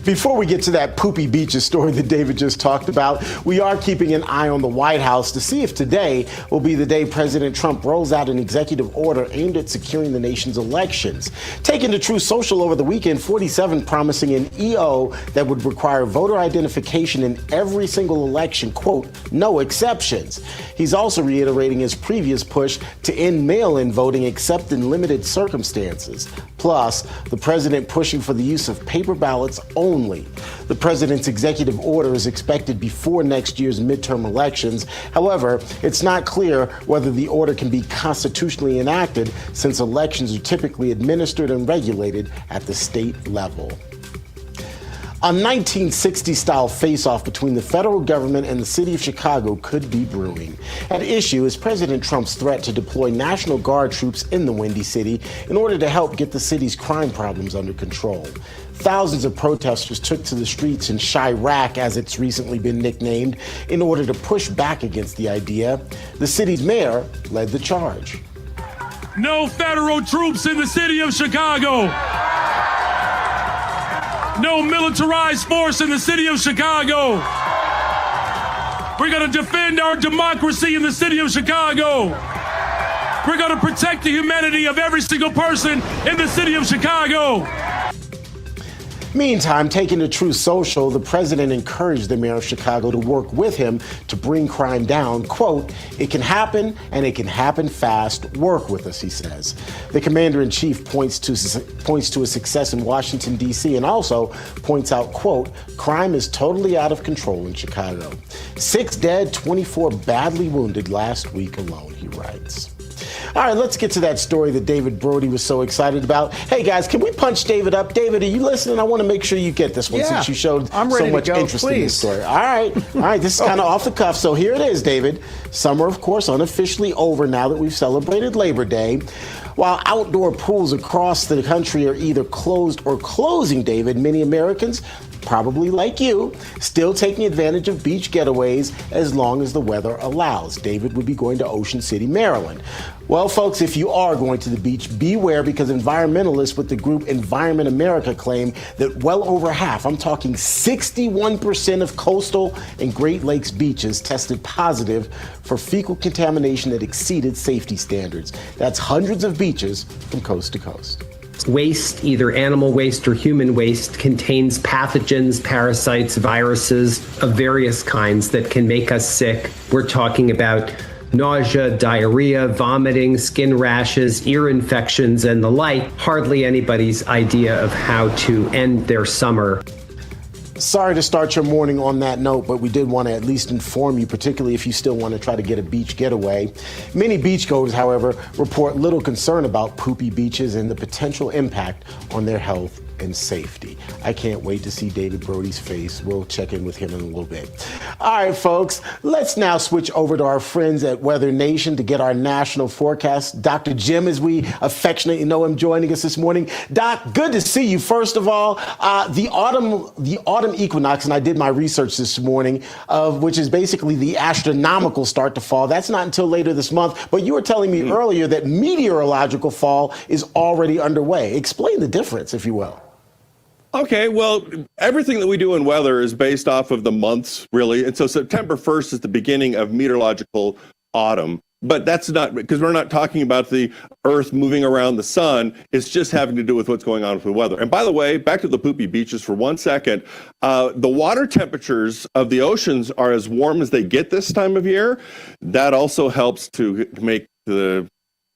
Before we get to that poopy beaches story that David just talked about, we are keeping an eye on the White House to see if today will be the day President Trump rolls out an executive order aimed at securing the nation's elections. Taken to Truth Social over the weekend, 47 promising an EO that would require voter identification in every single election, quote, no exceptions. He's also reiterating his previous push to end mail-in voting except in limited circumstances. Plus, the president pushing for the use of paper ballots only. The president's executive order is expected before next year's midterm elections. However, it's not clear whether the order can be constitutionally enacted since elections are typically administered and regulated at the state level. A 1960s-style face-off between the federal government and the city of Chicago could be brewing. At issue is President Trump's threat to deploy National Guard troops in the Windy City in order to help get the city's crime problems under control. Thousands of protesters took to the streets in Chirac, as it's recently been nicknamed, in order to push back against the idea. The city's mayor led the charge. No federal troops in the city of Chicago. No militarized force in the city of Chicago. We're going to defend our democracy in the city of Chicago. We're going to protect the humanity of every single person in the city of Chicago. Meantime, taking to Truth Social, the president encouraged the mayor of Chicago to work with him to bring crime down. Quote, "It can happen, and it can happen fast. Work with us," he says. The commander-in-chief points to a success in Washington, D.C., and also points out, quote, "Crime is totally out of control in Chicago. 6 dead, 24 badly wounded last week alone," he writes. All right, let's get to that story that David Brody was so excited about. Hey, guys, can we punch David up? David, are you listening? I want to make sure you get this one since you showed so much interest in this story. All right, this is kind of off the cuff, so here it is, David. Summer, of course, unofficially over now that we've celebrated Labor Day. While outdoor pools across the country are either closed or closing, David, many Americans, probably like you, still taking advantage of beach getaways as long as the weather allows. David would be going to Ocean City, Maryland. Well, folks, if you are going to the beach, beware, because environmentalists with the group Environment America claim that well over half, I'm talking 61% of coastal and Great Lakes beaches tested positive for fecal contamination that exceeded safety standards. That's hundreds of beaches from coast to coast. Waste, either animal waste or human waste, contains pathogens, parasites, viruses of various kinds that can make us sick. We're talking about nausea, diarrhea, vomiting, skin rashes, ear infections, and the like. Hardly anybody's idea of how to end their summer. Sorry to start your morning on that note, but we did want to at least inform you, particularly if you still want to try to get a beach getaway. Many beachgoers, however, report little concern about poopy beaches and the potential impact on their health and safety. I can't wait to see David Brody's face. We'll check in with him in a little bit. All right, folks, let's now switch over to our friends at Weather Nation to get our national forecast. Dr. Jim, as we affectionately know him, joining us this morning. Doc, good to see you. First of all, the autumn equinox, and I did my research this morning, which is basically the astronomical start to fall. That's not until later this month, but you were telling me earlier that meteorological fall is already underway. Explain the difference, if you will. Okay, well, everything that we do in weather is based off of the months, really. And so September 1st is the beginning of meteorological autumn. But that's not, because we're not talking about the Earth moving around the sun. It's just having to do with what's going on with the weather. And by the way, back to the poopy beaches for 1 second. The water temperatures of the oceans are as warm as they get this time of year. That also helps to make the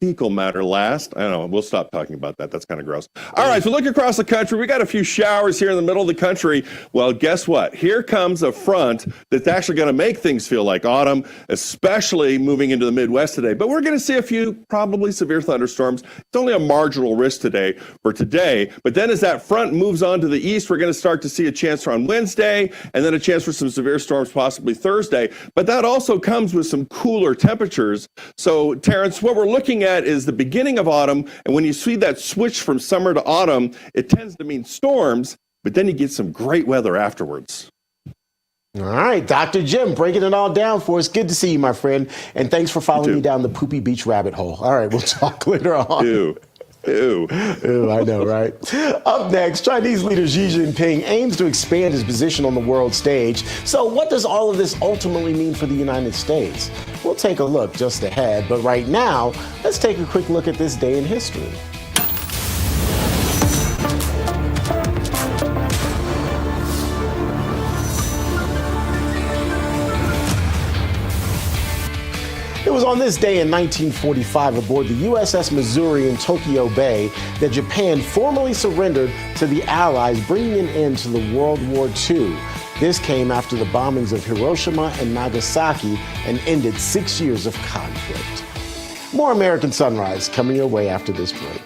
fecal matter last. I don't know. We'll stop talking about that. That's kind of gross. All right. So look across the country. We got a few showers here in the middle of the country. Well, guess what? Here comes a front that's actually going to make things feel like autumn, especially moving into the Midwest today. But we're going to see a few probably severe thunderstorms. It's only a marginal risk today. But then as that front moves on to the east, we're going to start to see a chance on Wednesday and then a chance for some severe storms possibly Thursday. But that also comes with some cooler temperatures. So, Terrence, what we're looking at is the beginning of autumn, and when you see that switch from summer to autumn, it tends to mean storms, but then you get some great weather afterwards. All right, Dr. Jim, breaking it all down for us. Good to see you, my friend, and thanks for following me down the poopy beach rabbit hole. All right, we'll talk later on. Ew, I know, right? Up next, Chinese leader Xi Jinping aims to expand his position on the world stage. So what does all of this ultimately mean for the United States? We'll take a look just ahead, but right now, let's take a quick look at this day in history. It was on this day in 1945 aboard the USS Missouri in Tokyo Bay that Japan formally surrendered to the Allies, bringing an end to the World War II. This came after the bombings of Hiroshima and Nagasaki and ended 6 years of conflict. More American Sunrise coming your way after this break.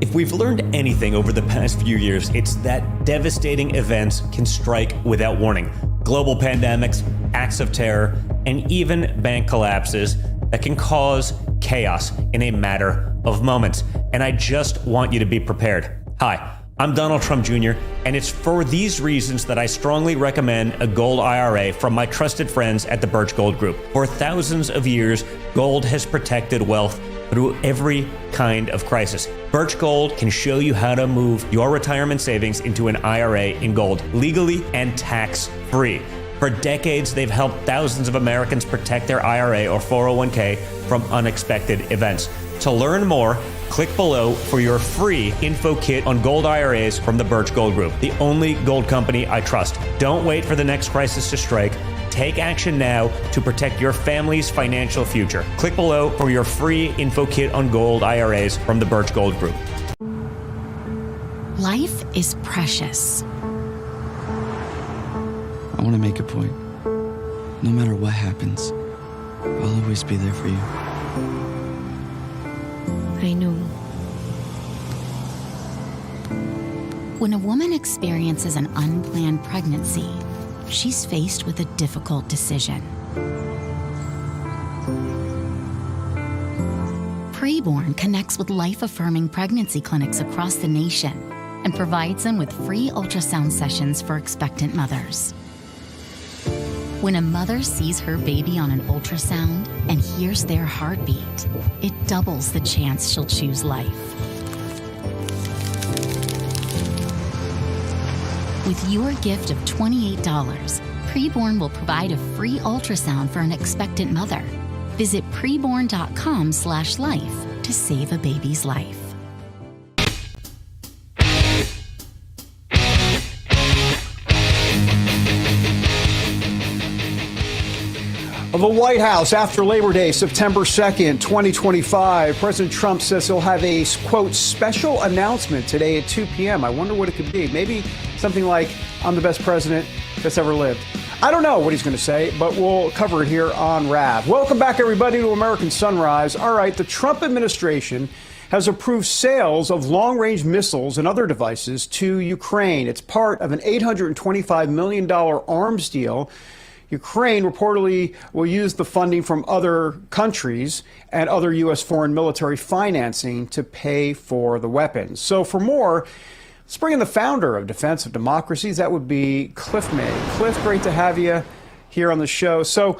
If we've learned anything over the past few years, it's that devastating events can strike without warning. Global pandemics, acts of terror, and even bank collapses that can cause chaos in a matter of moments. And I just want you to be prepared. Hi, I'm Donald Trump Jr., and it's for these reasons that I strongly recommend a gold IRA from my trusted friends at the Birch Gold Group. For thousands of years, gold has protected wealth through every kind of crisis. Birch Gold can show you how to move your retirement savings into an IRA in gold, legally and tax-free. For decades, they've helped thousands of Americans protect their IRA or 401k from unexpected events. To learn more, click below for your free info kit on gold IRAs from the Birch Gold Group, the only gold company I trust. Don't wait for the next crisis to strike. Take action now to protect your family's financial future. Click below for your free info kit on gold IRAs from the Birch Gold Group. Life is precious. I want to make a point. No matter what happens, I'll always be there for you. I know. When a woman experiences an unplanned pregnancy, she's faced with a difficult decision. Preborn connects with life-affirming pregnancy clinics across the nation and provides them with free ultrasound sessions for expectant mothers. When a mother sees her baby on an ultrasound and hears their heartbeat, it doubles the chance she'll choose life. With your gift of $28, Preborn will provide a free ultrasound for an expectant mother. Visit preborn.com/life to save a baby's life. The White House after Labor Day, September 2nd, 2025. President Trump says he'll have a, quote, special announcement today at 2 p.m. I wonder what it could be. Maybe something like, I'm the best president that's ever lived. I don't know what he's going to say, but we'll cover it here on RAV. Welcome back, everybody, to American Sunrise. All right, the Trump administration has approved sales of long-range missiles and other devices to Ukraine. It's part of an $825 million arms deal. Ukraine reportedly will use the funding from other countries and other U.S. foreign military financing to pay for the weapons. So for more, let's bring in the founder of Defense of Democracies. That would be Cliff May. Cliff, great to have you here on the show. So,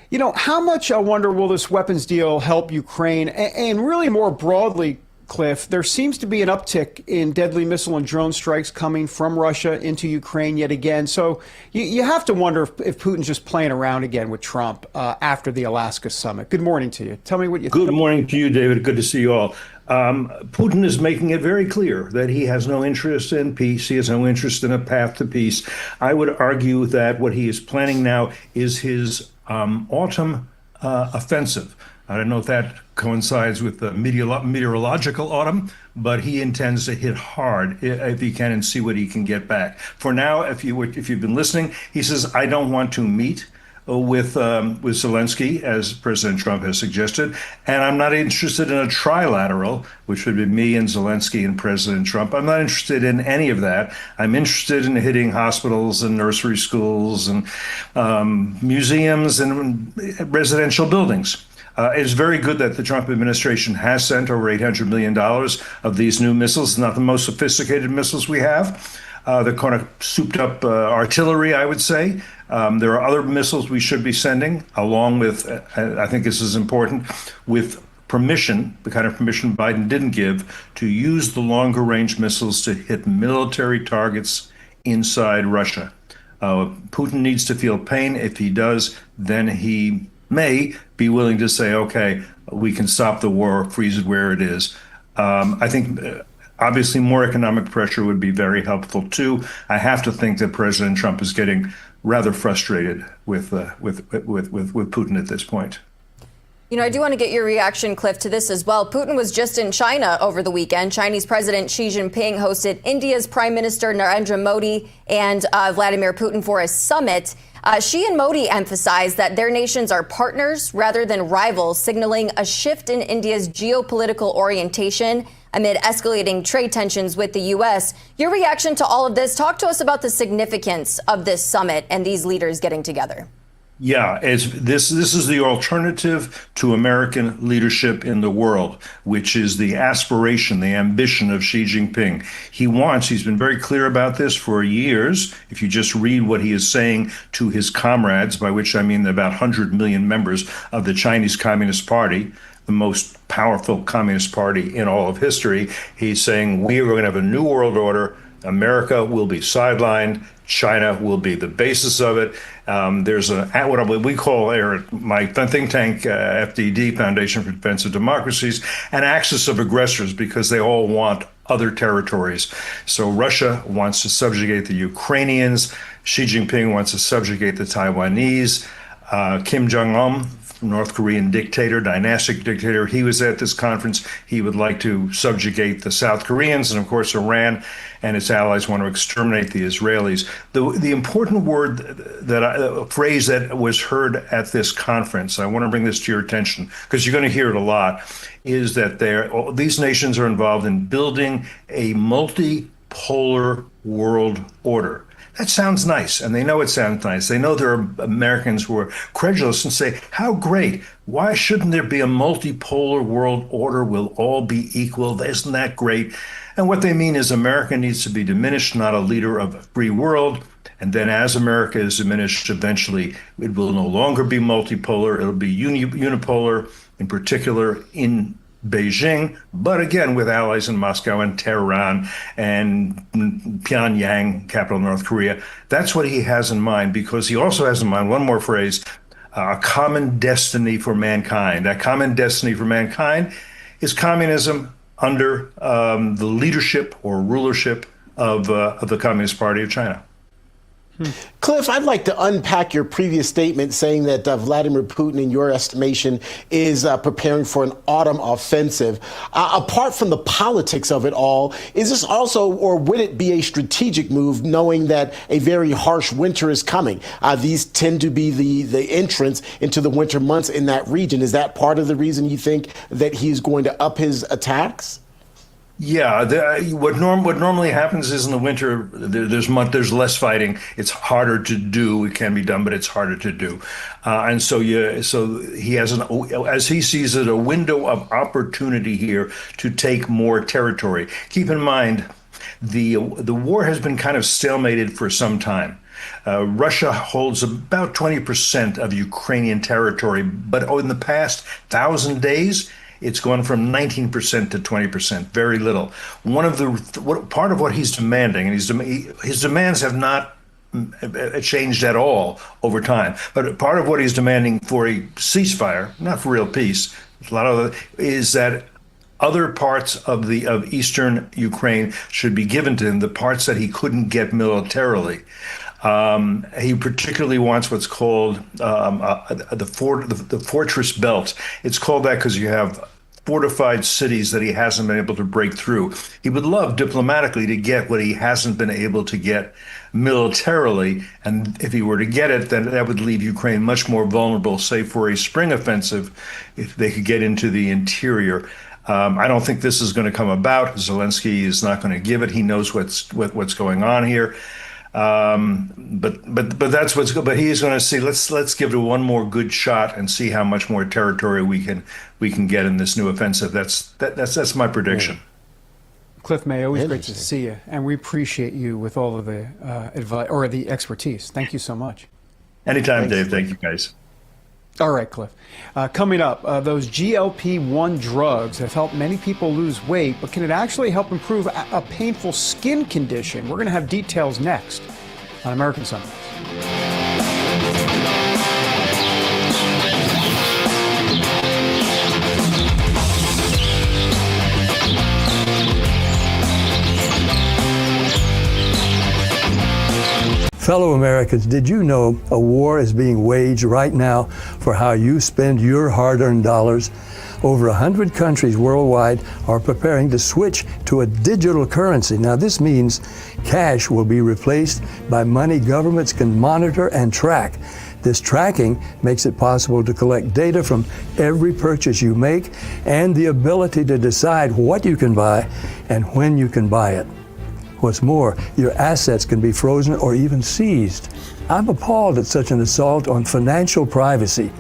you know, how much, I wonder, will this weapons deal help Ukraine? And really more broadly, Cliff, there seems to be an uptick in deadly missile and drone strikes coming from Russia into Ukraine yet again. So you have to wonder if Putin's just playing around again with Trump after the Alaska summit. Good morning to you. Tell me what you think. Good morning to you, David. Good to see you all. Putin is making it very clear that he has no interest in peace. He has no interest in a path to peace. I would argue that what he is planning now is his autumn offensive. I don't know if that coincides with the meteorological autumn, but he intends to hit hard if he can and see what he can get back. For now, if you've been listening, he says, I don't want to meet with Zelensky, as President Trump has suggested, and I'm not interested in a trilateral, which would be me and Zelensky and President Trump. I'm not interested in any of that. I'm interested in hitting hospitals and nursery schools and museums and residential buildings. It's very good that the Trump administration has sent over $800 million of these new missiles, not the most sophisticated missiles we have. They're kind of souped up artillery, I would say. There are other missiles we should be sending, along with, I think this is important, with permission, the kind of permission Biden didn't give, to use the longer range missiles to hit military targets inside Russia. Putin needs to feel pain. If he does, then he may be willing to say, okay, we can stop the war, freeze it where it is. I think obviously more economic pressure would be very helpful too. I have to think that President Trump is getting rather frustrated with Putin at this point. You know, I do want to get your reaction, Cliff, to this as well. Putin was just in China over the weekend. Chinese President Xi Jinping hosted India's Prime Minister Narendra Modi and Vladimir Putin for a summit. Xi and Modi emphasized that their nations are partners rather than rivals, signaling a shift in India's geopolitical orientation amid escalating trade tensions with the U.S. Your reaction to all of this, talk to us about the significance of this summit and these leaders getting together. Yeah, this is the alternative to American leadership in the world, which is the aspiration, the ambition of Xi Jinping. He's been very clear about this for years. If you just read what he is saying to his comrades, by which I mean about 100 million members of the Chinese Communist Party, the most powerful communist party in all of history, he's saying we are going to have a new world order. America will be sidelined. China will be the basis of it. There's what we call my think tank, FDD, Foundation for Defense of Democracies, an axis of aggressors because they all want other territories. So Russia wants to subjugate the Ukrainians. Xi Jinping wants to subjugate the Taiwanese. Kim Jong-un, North Korean dictator, dynastic dictator, he was at this conference. He would like to subjugate the South Koreans, and of course Iran and its allies want to exterminate the Israelis. The important phrase that was heard at this conference, I want to bring this to your attention because you're going to hear it a lot, is that these nations are involved in building a multipolar world order. That sounds nice, and they know it sounds nice. They know there are Americans who are credulous and say, how great. Why shouldn't there be a multipolar world order? We'll all be equal. Isn't that great? And what they mean is America needs to be diminished, not a leader of a free world. And then as America is diminished, eventually it will no longer be multipolar. It'll be unipolar, in particular in Beijing, but again with allies in Moscow and Tehran and Pyongyang, capital of North Korea. That's what he has in mind, because he also has in mind one more phrase, a common destiny for mankind. That common destiny for mankind is communism under the leadership or rulership of the Communist Party of China. Cliff, I'd like to unpack your previous statement saying that Vladimir Putin, in your estimation, is preparing for an autumn offensive. Apart from the politics of it all, is this also, or would it be a strategic move, knowing that a very harsh winter is coming? These tend to be the entrance into the winter months in that region. Is that part of the reason you think that he's going to up his attacks? Yeah, what normally happens is in the winter there's less fighting. It's harder to do. It can be done, but it's harder to do. And so he has as he sees it, a window of opportunity here to take more territory. Keep in mind, the war has been kind of stalemated for some time. Russia holds about 20% of Ukrainian territory, but in the past 1,000 days. It's gone from 19% to 20%, very little. Part of what he's demanding, and his demands have not changed at all over time, but part of what he's demanding for a ceasefire, not for real peace, is that other parts of eastern Ukraine should be given to him, the parts that he couldn't get militarily. He particularly wants what's called the fortress belt. It's called that because you have fortified cities that he hasn't been able to break through. He would love diplomatically to get what he hasn't been able to get militarily. And if he were to get it, then that would leave Ukraine much more vulnerable, say for a spring offensive, if they could get into the interior. I don't think this is going to come about. Zelensky is not going to give it. He knows what's going on here. But that's what's good. But he is going to see. Let's give it one more good shot and see how much more territory we can get in this new offensive. That's my prediction. Cliff May, always great to see you, and we appreciate you with all of the advice or the expertise. Thank you so much. Anytime, Dave. Thank you, guys. All right, Cliff. Coming up, those GLP-1 drugs have helped many people lose weight, but can it actually help improve a painful skin condition? We're going to have details next on American Sunrise. Fellow Americans, did you know a war is being waged right now for how you spend your hard-earned dollars? Over 100 countries worldwide are preparing to switch to a digital currency. Now, this means cash will be replaced by money governments can monitor and track. This tracking makes it possible to collect data from every purchase you make and the ability to decide what you can buy and when you can buy it. What's more, your assets can be frozen or even seized. I'm appalled at such an assault on financial privacy.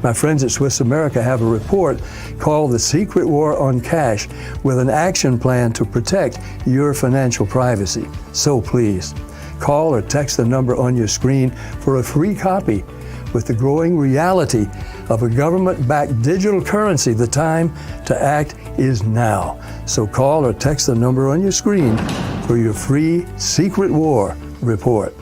My friends at Swiss America have a report called The Secret War on Cash with an action plan to protect your financial privacy. So please, call or text the number on your screen for a free copy. With the growing reality of a government-backed digital currency, the time to act is now. So call or text the number on your screen for your free Secret War report.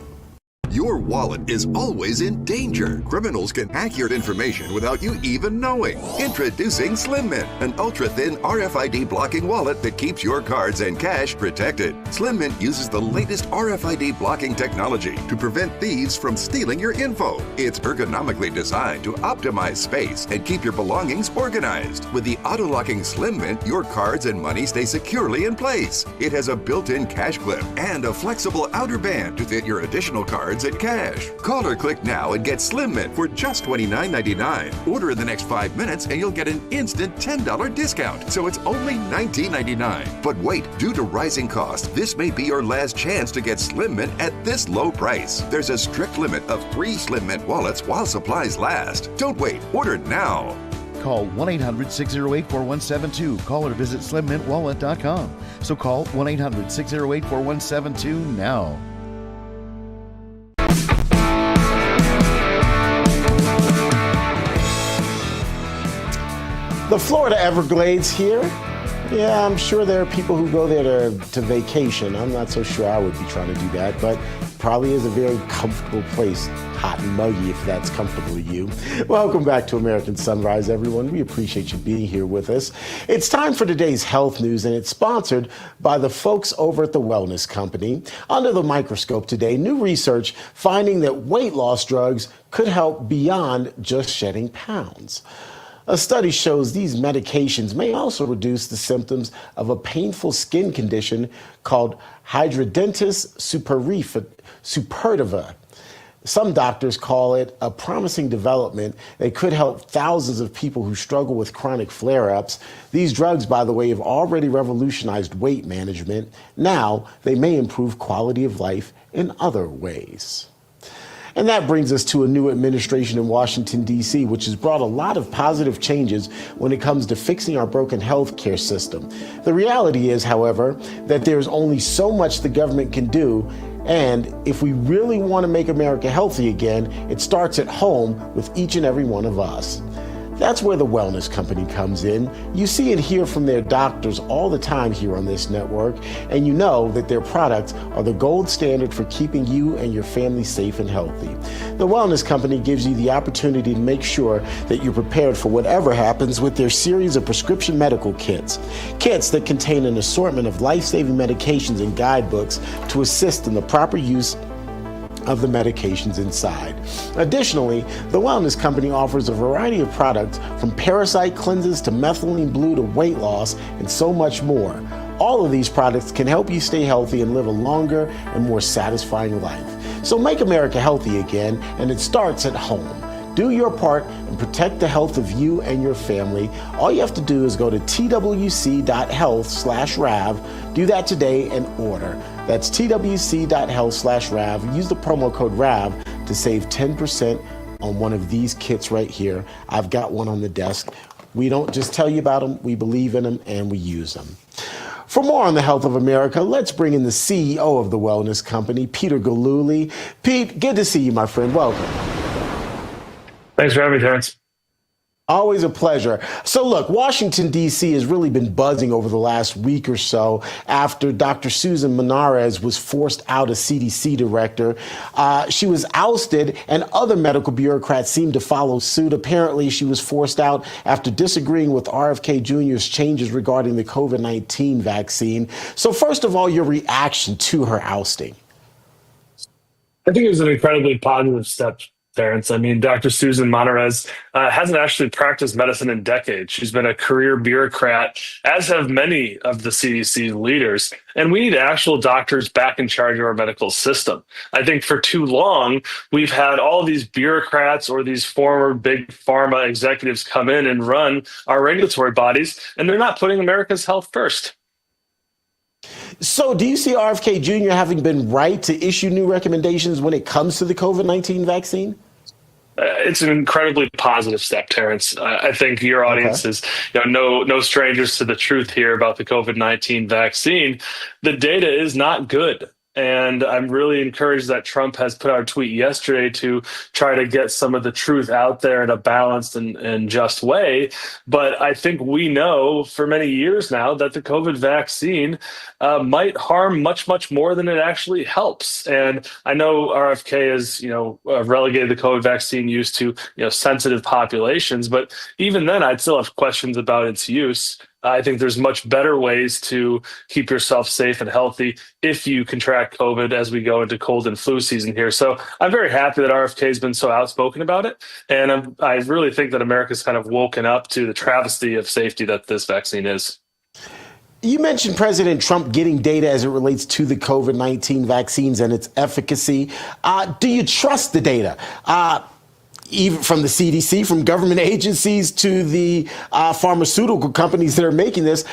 Your wallet is always in danger. Criminals can hack your information without you even knowing. Introducing Slim Mint, an ultra-thin RFID blocking wallet that keeps your cards and cash protected. Slim Mint uses the latest RFID blocking technology to prevent thieves from stealing your info. It's ergonomically designed to optimize space and keep your belongings organized. With the auto-locking Slim Mint, your cards and money stay securely in place. It has a built-in cash clip and a flexible outer band to fit your additional cards and cash. Call or click now and get Slim Mint for just $29.99. Order in the next 5 minutes and you'll get an instant $10 discount. So it's only $19.99. But wait, due to rising costs, this may be your last chance to get Slim Mint at this low price. There's a strict limit of 3 Slim Mint wallets while supplies last. Don't wait, order now. Call 1-800-608-4172. Call or visit slimmintwallet.com. So call 1-800-608-4172 now. The Florida Everglades here. Yeah, I'm sure there are people who go there to vacation. I'm not so sure I would be trying to do that, but probably is a very comfortable place, hot and muggy if that's comfortable to you. Welcome back to American Sunrise, everyone. We appreciate you being here with us. It's time for today's health news, and it's sponsored by the folks over at the Wellness Company. Under the microscope today, new research finding that weight loss drugs could help beyond just shedding pounds. A study shows these medications may also reduce the symptoms of a painful skin condition called hidradenitis suppurativa. Some doctors call it a promising development that could help thousands of people who struggle with chronic flare-ups. These drugs, by the way, have already revolutionized weight management. Now they may improve quality of life in other ways. And that brings us to a new administration in Washington, D.C., which has brought a lot of positive changes when it comes to fixing our broken health care system. The reality is, however, that there's only so much the government can do. And if we really want to make America healthy again, it starts at home with each and every one of us. That's where the Wellness Company comes in. You see and hear from their doctors all the time here on this network, and you know that their products are the gold standard for keeping you and your family safe and healthy. The Wellness Company gives you the opportunity to make sure that you're prepared for whatever happens with their series of prescription medical kits. Kits that contain an assortment of life-saving medications and guidebooks to assist in the proper use of the medications inside. Additionally, the Wellness Company offers a variety of products from parasite cleanses to methylene blue to weight loss and so much more. All of these products can help you stay healthy and live a longer and more satisfying life. So make America healthy again, and it starts at home. Do your part and protect the health of you and your family. All you have to do is go to twc.health/RAV. Do that today and order. That's twc.health/RAV. Use the promo code RAV to save 10% on one of these kits right here. I've got one on the desk. We don't just tell you about them, we believe in them and we use them. For more on the health of America, let's bring in the CEO of the Wellness Company, Peter Gillooly. Pete, good to see you, my friend. Welcome. Thanks for having me, Terrence. Always a pleasure. So look, Washington, D.C. has really been buzzing over the last week or so after Dr. Susan Menarez was forced out as CDC director. She was ousted and other medical bureaucrats seemed to follow suit. Apparently, she was forced out after disagreeing with RFK Jr.'s changes regarding the COVID-19 vaccine. So first of all, your reaction to her ousting? I think it was an incredibly positive step, Terrence. I mean, Dr. Susan Menarez hasn't actually practiced medicine in decades. She's been a career bureaucrat, as have many of the CDC leaders. And we need actual doctors back in charge of our medical system. I think for too long, we've had all these bureaucrats or these former big pharma executives come in and run our regulatory bodies, and they're not putting America's health first. So do you see RFK Jr. having been right to issue new recommendations when it comes to the COVID-19 vaccine? It's an incredibly positive step, Terrence. I think your audience is no strangers to the truth here about the COVID-19 vaccine. The data is not good. And I'm really encouraged that Trump has put out a tweet yesterday to try to get some of the truth out there in a balanced and just way. But I think we know for many years now that the COVID vaccine might harm much, much more than it actually helps. And I know RFK has, relegated the COVID vaccine use to, sensitive populations. But even then, I'd still have questions about its use. I think there's much better ways to keep yourself safe and healthy if you contract COVID as we go into cold and flu season here. So I'm very happy that RFK has been so outspoken about it. And I really think that America's kind of woken up to the travesty of safety that this vaccine is. You mentioned President Trump getting data as it relates to the COVID-19 vaccines and its efficacy. Do you trust the data? Even from the CDC, from government agencies to the pharmaceutical companies that are making this,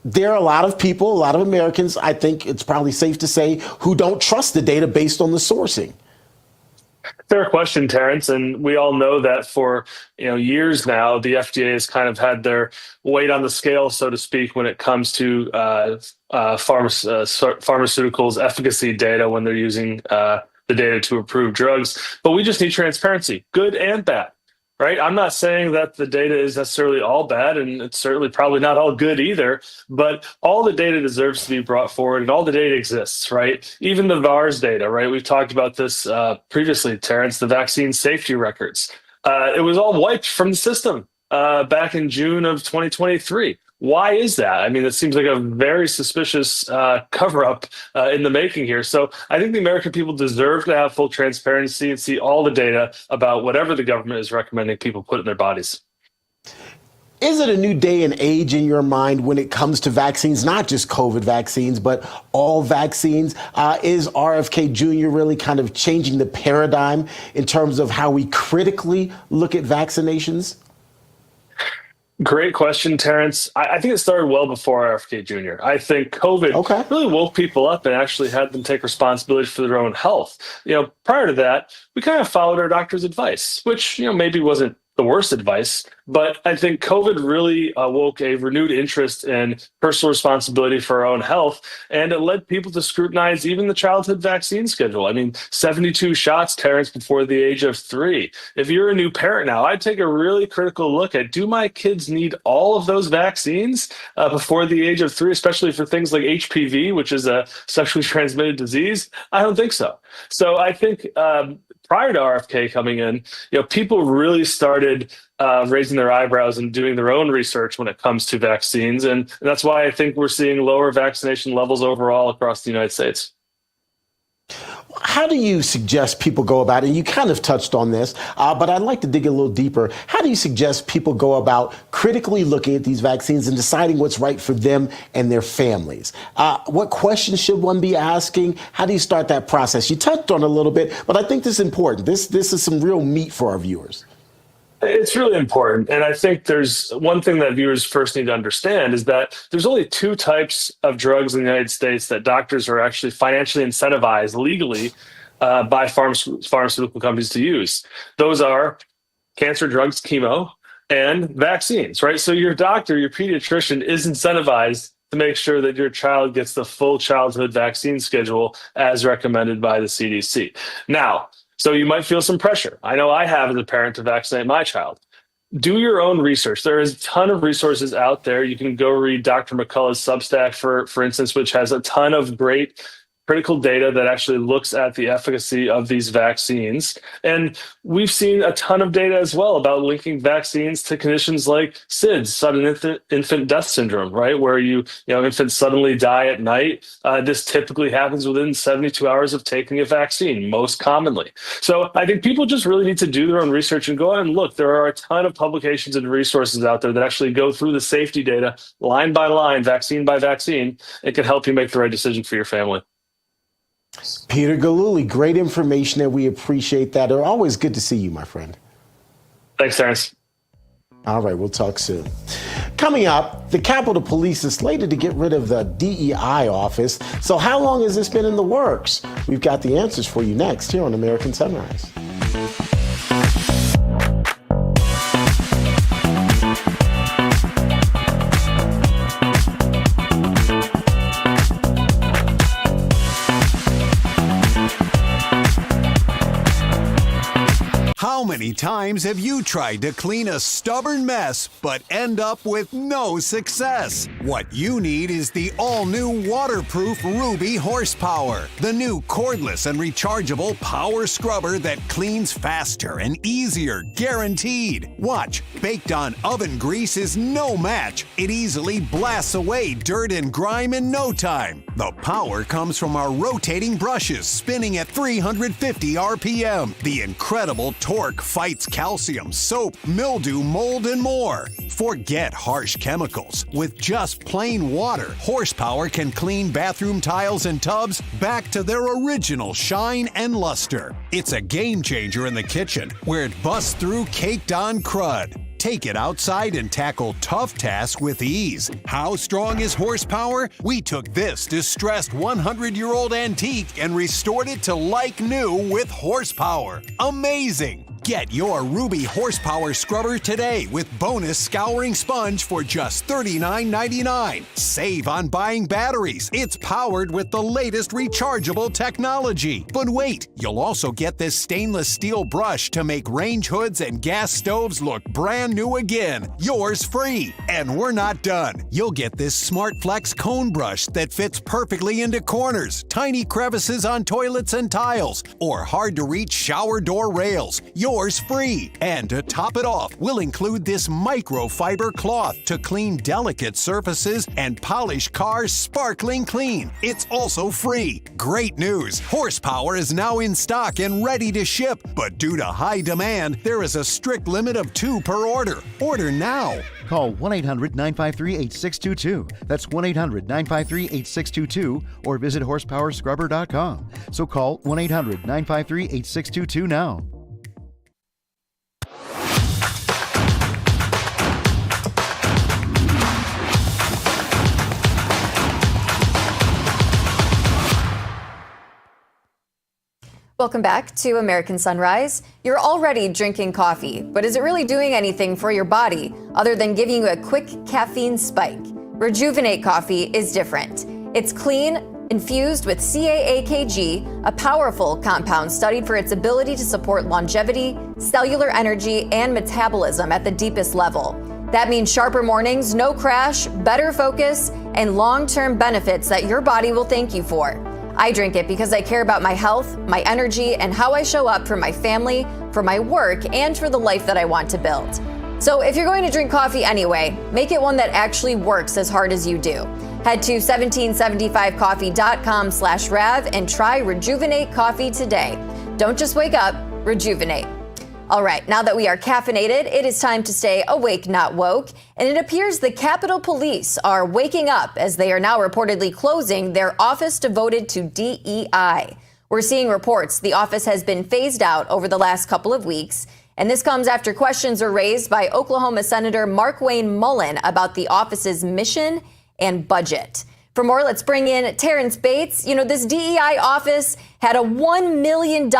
there are a lot of people, a lot of Americans, I think it's probably safe to say, who don't trust the data based on the sourcing. Fair question, Terrence. And we all know that for years now, the FDA has kind of had their weight on the scale, so to speak, when it comes to pharmaceuticals efficacy data when they're using the data to approve drugs. But we just need transparency, good and bad, right? I'm not saying that the data is necessarily all bad, and it's certainly probably not all good either, but all the data deserves to be brought forward, and all the data exists, right? Even the VAERS data, right? We've talked about this previously, Terrence, the vaccine safety records. It was all wiped from the system back in June of 2023. Why is that? I mean, it seems like a very suspicious cover-up in the making here. So I think the American people deserve to have full transparency and see all the data about whatever the government is recommending people put in their bodies. Is it a new day and age in your mind when it comes to vaccines, not just COVID vaccines, but all vaccines? Is RFK Jr. really kind of changing the paradigm in terms of how we critically look at vaccinations? Great question, Terrence. I think it started well before RFK Jr. I think COVID really woke people up and actually had them take responsibility for their own health. Prior to that, we kind of followed our doctor's advice, which, maybe wasn't the worst advice. But I think COVID really awoke a renewed interest in personal responsibility for our own health, and it led people to scrutinize even the childhood vaccine schedule. I mean, 72 shots, Terrence, before the age of 3. If you're a new parent now, I'd take a really critical look at, do my kids need all of those vaccines before the age of 3, especially for things like HPV, which is a sexually transmitted disease? I don't think so. So I think prior to RFK coming in, people really started raising their eyebrows and doing their own research when it comes to vaccines. And that's why I think we're seeing lower vaccination levels overall across the United States. How do you suggest people go about it? You kind of touched on this, but I'd like to dig a little deeper. How do you suggest people go about critically looking at these vaccines and deciding what's right for them and their families? What questions should one be asking? How do you start that process? You touched on it a little bit, but I think this is important. This is some real meat for our viewers. It's really important. And I think there's one thing that viewers first need to understand is that there's only 2 types of drugs in the United States that doctors are actually financially incentivized legally by pharmaceutical companies to use. Those are cancer drugs, chemo, and vaccines, right? So your doctor, your pediatrician is incentivized to make sure that your child gets the full childhood vaccine schedule as recommended by the CDC. Now, so you might feel some pressure. I know I have as a parent to vaccinate my child. Do your own research. There is a ton of resources out there. You can go read Dr. McCullough's Substack, for instance, which has a ton of great critical data that actually looks at the efficacy of these vaccines. And we've seen a ton of data as well about linking vaccines to conditions like SIDS, sudden infant death syndrome, right? Where infants suddenly die at night. This typically happens within 72 hours of taking a vaccine, most commonly. So I think people just really need to do their own research and go out and look. There are a ton of publications and resources out there that actually go through the safety data line by line, vaccine by vaccine. It can help you make the right decision for your family. Peter Gillooly, great information, and we appreciate that. Always good to see you, my friend. Thanks, Terrence. All right, we'll talk soon. Coming up, the Capitol Police is slated to get rid of the DEI office. So how long has this been in the works? We've got the answers for you next here on American Sunrise. How many times have you tried to clean a stubborn mess but end up with no success? What you need is the all-new waterproof Ruby Horsepower, the new cordless and rechargeable power scrubber that cleans faster and easier, guaranteed. Watch, baked on oven grease is no match. It easily blasts away dirt and grime in no time. The power comes from our rotating brushes spinning at 350 RPM. The incredible torque fights calcium, soap, mildew, mold, and more. Forget harsh chemicals. With just plain water, Horsepower can clean bathroom tiles and tubs back to their original shine and luster. It's a game changer in the kitchen, where it busts through caked-on crud. Take it outside and tackle tough tasks with ease. How strong is Horsepower? We took this distressed 100-year-old antique and restored it to like new with Horsepower. Amazing! Get your Ruby Horsepower scrubber today with bonus scouring sponge for just $39.99. Save on buying batteries. It's powered with the latest rechargeable technology. But wait, you'll also get this stainless steel brush to make range hoods and gas stoves look brand new again. Yours free. And we're not done. You'll get this Smart Flex cone brush that fits perfectly into corners, tiny crevices on toilets and tiles, or hard-to-reach shower door rails. Yours free. And to top it off, we'll include this microfiber cloth to clean delicate surfaces and polish cars sparkling clean. It's also free. Great news! Horsepower is now in stock and ready to ship, but due to high demand, there is a strict limit of 2 per order. Order now. Call 1-800-953-8622. That's 1-800-953-8622 or visit horsepowerscrubber.com. So call 1-800-953-8622 now. Welcome back to American Sunrise. You're already drinking coffee, but is it really doing anything for your body other than giving you a quick caffeine spike? Rejuvenate coffee is different. It's clean, infused with CAAKG, a powerful compound studied for its ability to support longevity, cellular energy, and metabolism at the deepest level. That means sharper mornings, no crash, better focus, and long-term benefits that your body will thank you for. I drink it because I care about my health, my energy, and how I show up for my family, for my work, and for the life that I want to build. So if you're going to drink coffee anyway, make it one that actually works as hard as you do. Head to 1775coffee.com/Rav and try Rejuvenate Coffee today. Don't just wake up, rejuvenate. All right, now that we are caffeinated, it is time to stay awake, not woke. And it appears the Capitol Police are waking up as they are now reportedly closing their office devoted to DEI. We're seeing reports the office has been phased out over the last couple of weeks. And this comes after questions are raised by Oklahoma Senator Markwayne Mullin about the office's mission and budget. For more, let's bring in Terrence Bates. You know, this DEI office had a $1 million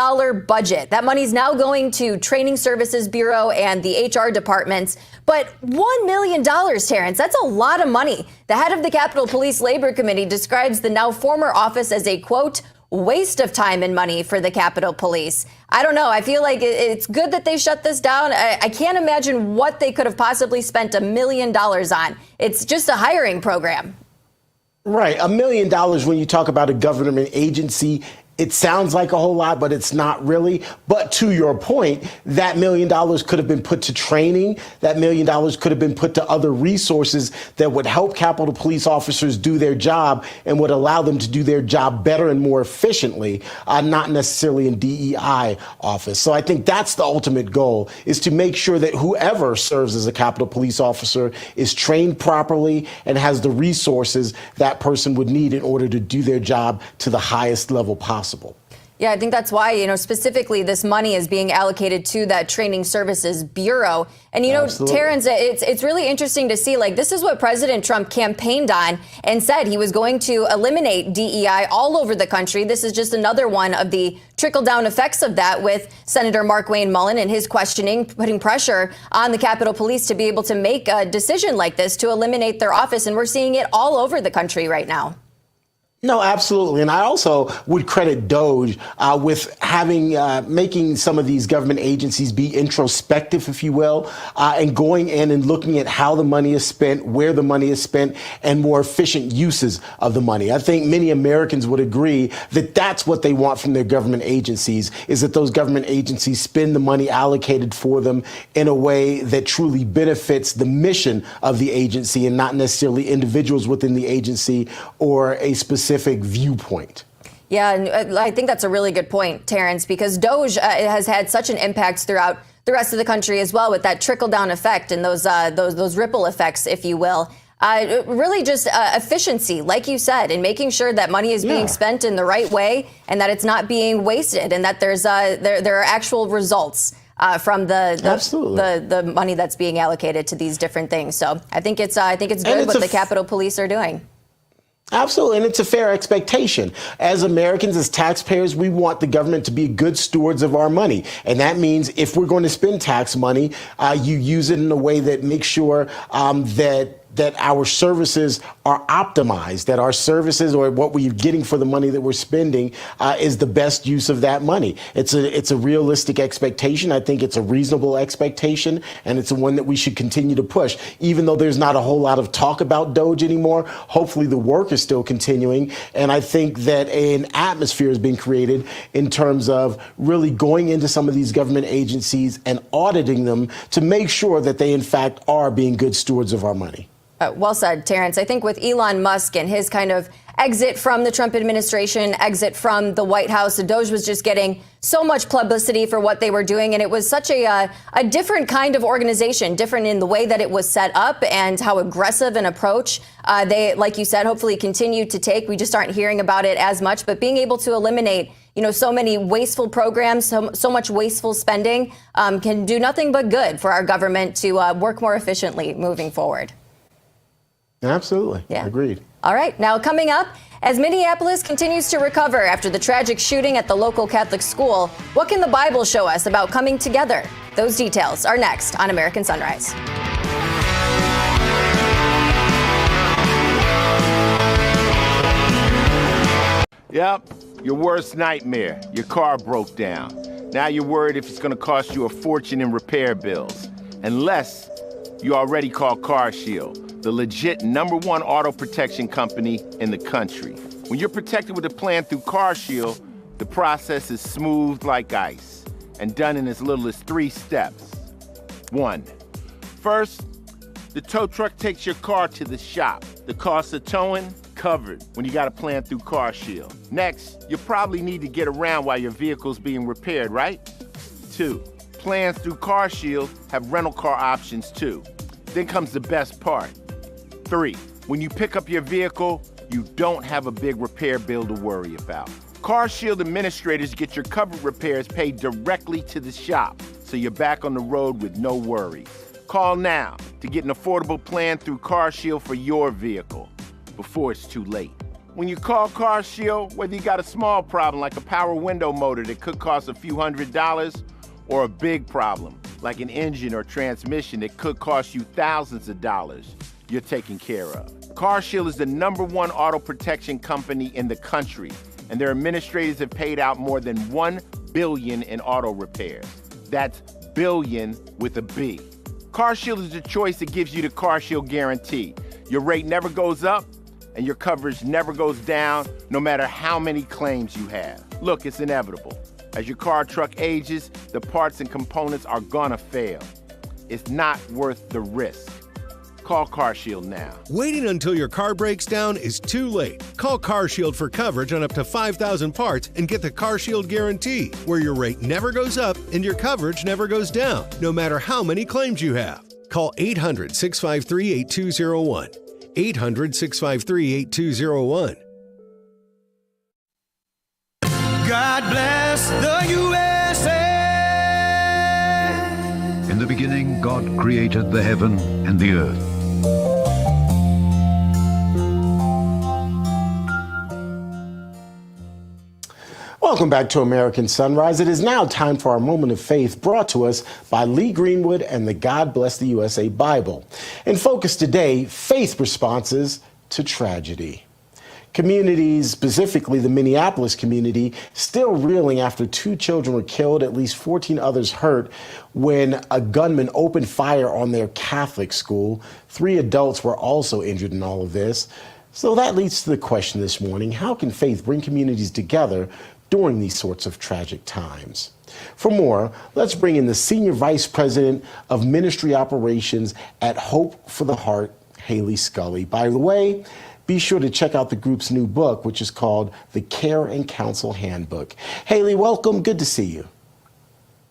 budget. That money's now going to Training Services Bureau and the HR departments. But $1 million, Terrence, that's a lot of money. The head of the Capitol Police Labor Committee describes the now former office as a, quote, waste of time and money for the Capitol Police. I don't know. I feel like it's good that they shut this down. I can't imagine what they could have possibly spent $1 million on. It's just a hiring program. Right. $1 million when you talk about a government agency, it sounds like a whole lot, but it's not really. But to your point, that $1 million could have been put to training. That $1 million could have been put to other resources that would help Capitol Police officers do their job and would allow them to do their job better and more efficiently, not necessarily in DEI office. So I think that's the ultimate goal, is to make sure that whoever serves as a Capitol Police officer is trained properly and has the resources that person would need in order to do their job to the highest level possible. Yeah, I think that's why, specifically this money is being allocated to that Training Services Bureau. And, Absolutely. Terrence, it's really interesting to see, this is what President Trump campaigned on and said he was going to eliminate DEI all over the country. This is just another one of the trickle-down effects of that, with Senator Mark Wayne Mullen and his questioning, putting pressure on the Capitol Police to be able to make a decision like this to eliminate their office. And we're seeing it all over the country right now. No, absolutely. And I also would credit DOJ with making some of these government agencies be introspective, if you will, and going in and looking at how the money is spent, where the money is spent, and more efficient uses of the money. I think many Americans would agree that that's what they want from their government agencies, is that those government agencies spend the money allocated for them in a way that truly benefits the mission of the agency and not necessarily individuals within the agency or a specific viewpoint. Yeah, and I think that's a really good point, Terrence, because DOJ has had such an impact throughout the rest of the country as well, with that trickle-down effect and those ripple effects, if you will. Really just efficiency, like you said, and making sure that money is being spent in the right way and that it's not being wasted, and that there are actual results from the money that's being allocated to these different things. So I think it's good what the Capitol Police are doing. Absolutely, and it's a fair expectation. As Americans, as taxpayers, we want the government to be good stewards of our money. And that means if we're going to spend tax money, you use it in a way that makes sure that our services are optimized, that our services or what we're getting for the money that we're spending is the best use of that money. It's a realistic expectation. I think it's a reasonable expectation, and it's one that we should continue to push. Even though there's not a whole lot of talk about DOJ anymore, hopefully the work is still continuing. And I think that an atmosphere is being created in terms of really going into some of these government agencies and auditing them to make sure that they, in fact, are being good stewards of our money. Well said, Terrence. I think with Elon Musk and his kind of exit from the Trump administration, exit from the White House, the DOJ was just getting so much publicity for what they were doing. And it was such a different kind of organization, different in the way that it was set up and how aggressive an approach they, like you said, hopefully continue to take. We just aren't hearing about it as much. But being able to eliminate so many wasteful programs, so much wasteful spending can do nothing but good for our government to work more efficiently moving forward. Absolutely. Yeah. Agreed. All right. Now, coming up, as Minneapolis continues to recover after the tragic shooting at the local Catholic school, what can the Bible show us about coming together? Those details are next on American Sunrise. Yep, your worst nightmare. Your car broke down. Now you're worried if it's going to cost you a fortune in repair bills. Unless you already called CarShield, the legit #1 auto protection company in the country. When you're protected with a plan through CarShield, the process is smooth like ice and done in as little as 3 steps. 1. First, the tow truck takes your car to the shop. The cost of towing, covered when you got a plan through CarShield. Next, you probably need to get around while your vehicle's being repaired, right? 2. Plans through CarShield have rental car options too. Then comes the best part. 3. When you pick up your vehicle, you don't have a big repair bill to worry about. CarShield administrators get your covered repairs paid directly to the shop, so you're back on the road with no worries. Call now to get an affordable plan through CarShield for your vehicle before it's too late. When you call CarShield, whether you got a small problem like a power window motor that could cost a few $100s, or a big problem like an engine or transmission that could cost you thousands of dollars, you're taken care of. CarShield is the #1 auto protection company in the country, and their administrators have paid out more than $1 billion in auto repairs. That's billion with a B. CarShield is the choice that gives you the CarShield guarantee. Your rate never goes up, and your coverage never goes down, no matter how many claims you have. Look, it's inevitable. As your car or truck ages, the parts and components are gonna fail. It's not worth the risk. Call CarShield now. Waiting until your car breaks down is too late. Call CarShield for coverage on up to 5,000 parts and get the CarShield guarantee, where your rate never goes up and your coverage never goes down, no matter how many claims you have. Call 800-653-8201. 800-653-8201. God bless the USA. In the beginning, God created the heaven and the earth. Welcome back to American Sunrise. It is now time for our moment of faith, brought to us by Lee Greenwood and the God Bless the USA Bible. In focus today, faith responses to tragedy. Communities, specifically the Minneapolis community, still reeling after 2 children were killed, at least 14 others hurt, when a gunman opened fire on their Catholic school. 3 adults were also injured in all of this. So that leads to the question this morning: how can faith bring communities together during these sorts of tragic times? For more, let's bring in the Senior Vice President of Ministry Operations at Hope for the Heart, Haley Scully. By the way, be sure to check out the group's new book, which is called The Care and Counsel Handbook. Haley, welcome. Good to see you.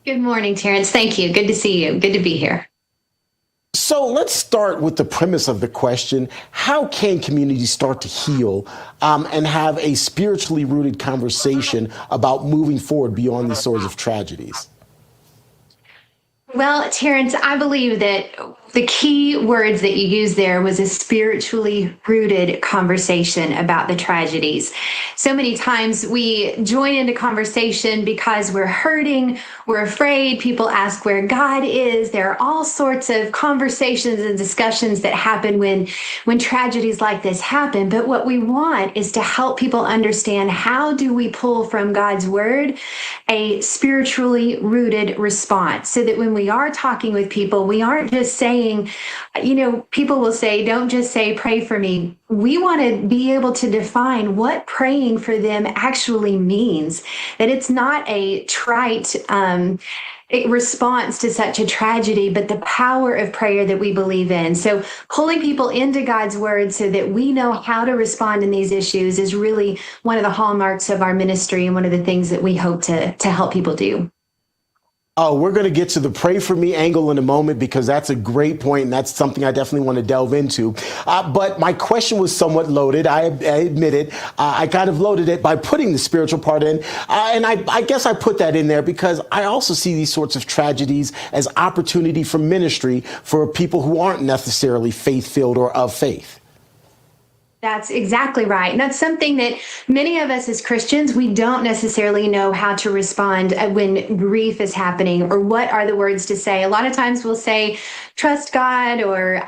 Good morning, Terrence. Thank you. Good to see you. Good to be here. So let's start with the premise of the question: how can communities start to heal and have a spiritually rooted conversation about moving forward beyond these sorts of tragedies? Well, Terrence, I believe that the key words that you used there was a spiritually rooted conversation about the tragedies. So many times we join into conversation because we're hurting, we're afraid, people ask where God is. There are all sorts of conversations and discussions that happen when tragedies like this happen. But what we want is to help people understand, how do we pull from God's word a spiritually rooted response, so that when we are talking with people, we aren't just saying, people will say, don't just say, pray for me. We want to be able to define what praying for them actually means, that it's not a trite response to such a tragedy, but the power of prayer that we believe in. So pulling people into God's word so that we know how to respond in these issues is really one of the hallmarks of our ministry and one of the things that we hope to help people do. Oh, we're going to get to the pray for me angle in a moment, because that's a great point, and that's something I definitely want to delve into. But my question was somewhat loaded. I admit it. I kind of loaded it by putting the spiritual part in. And I guess I put that in there because I also see these sorts of tragedies as opportunity for ministry for people who aren't necessarily faith-filled or of faith. That's exactly right. And that's something that many of us as Christians, we don't necessarily know how to respond when grief is happening, or what are the words to say. A lot of times we'll say, trust God, or,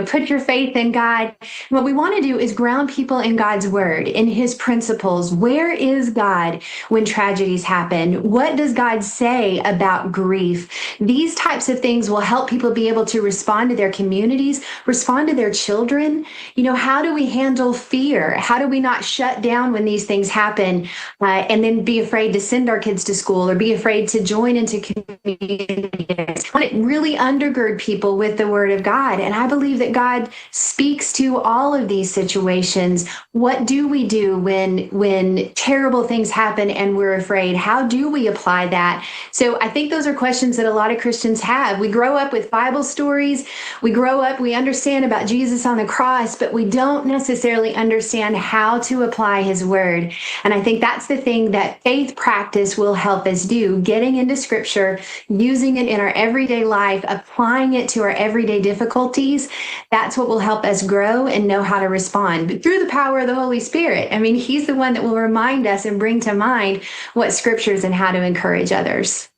put your faith in God. What we want to do is ground people in God's word, in his principles. Where is God when tragedies happen? What does God say about grief? These types of things will help people be able to respond to their communities, respond to their children. How do we handle fear? How do we not shut down when these things happen and then be afraid to send our kids to school, or be afraid to join into communities? I want to really undergird people with the word of God. And I believe that God speaks to all of these situations. What do we do when terrible things happen and we're afraid? How do we apply that? So I think those are questions that a lot of Christians have. We grow up with Bible stories. We understand about Jesus on the cross, but we don't necessarily understand how to apply his word. And I think that's the thing that faith practice will help us do: getting into scripture, using it in our everyday life, applying it to our everyday difficulties. That's what will help us grow and know how to respond. But through the power of the Holy Spirit. I mean, he's the one that will remind us and bring to mind what scriptures and how to encourage others.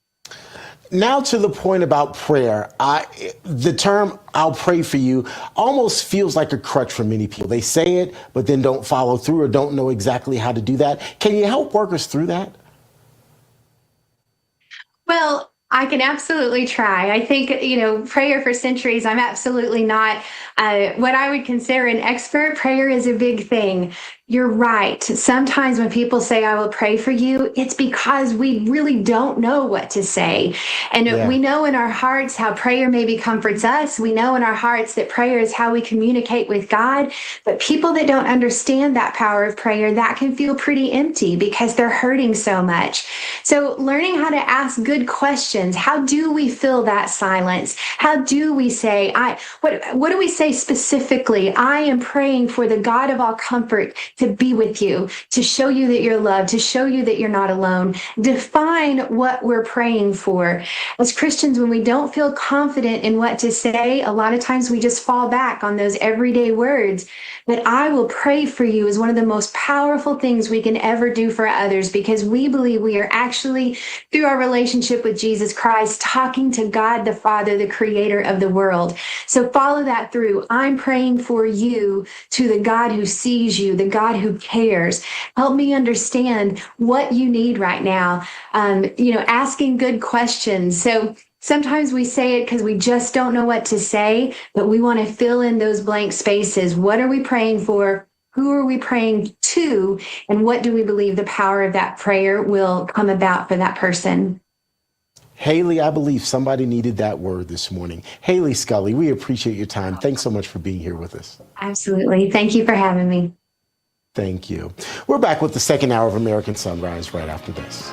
Now to the point about prayer. The term "I'll pray for you" almost feels like a crutch for many people. They say it, but then don't follow through or don't know exactly how to do that. Can you help work us through that? Well, I can absolutely try. I think, prayer for centuries, I'm absolutely not what I would consider an expert. Prayer is a big thing. You're right. Sometimes when people say, I will pray for you, it's because we really don't know what to say. And we know in our hearts how prayer maybe comforts us. We know in our hearts that prayer is how we communicate with God. But people that don't understand that power of prayer, that can feel pretty empty because they're hurting so much. So learning how to ask good questions questions. How do we fill that silence? How do we say, what do we say specifically? I am praying for the God of all comfort to be with you, to show you that you're loved, to show you that you're not alone. Define what we're praying for. As Christians, when we don't feel confident in what to say, a lot of times we just fall back on those everyday words. But I will pray for you is one of the most powerful things we can ever do for others, because we believe we are actually, through our relationship with Jesus Christ, talking to God the Father, the creator of the world. So follow that through. I'm praying for you to the God who sees you, the God who cares. Help me understand what you need right now. Asking good questions. So sometimes we say it because we just don't know what to say, but we want to fill in those blank spaces. What are we praying for? Who are we praying to? And what do we believe the power of that prayer will come about for that person? Haley, I believe somebody needed that word this morning. Haley Scully, we appreciate your time. Thanks so much for being here with us. Absolutely. Thank you for having me. Thank you. We're back with the second hour of American Sunrise right after this.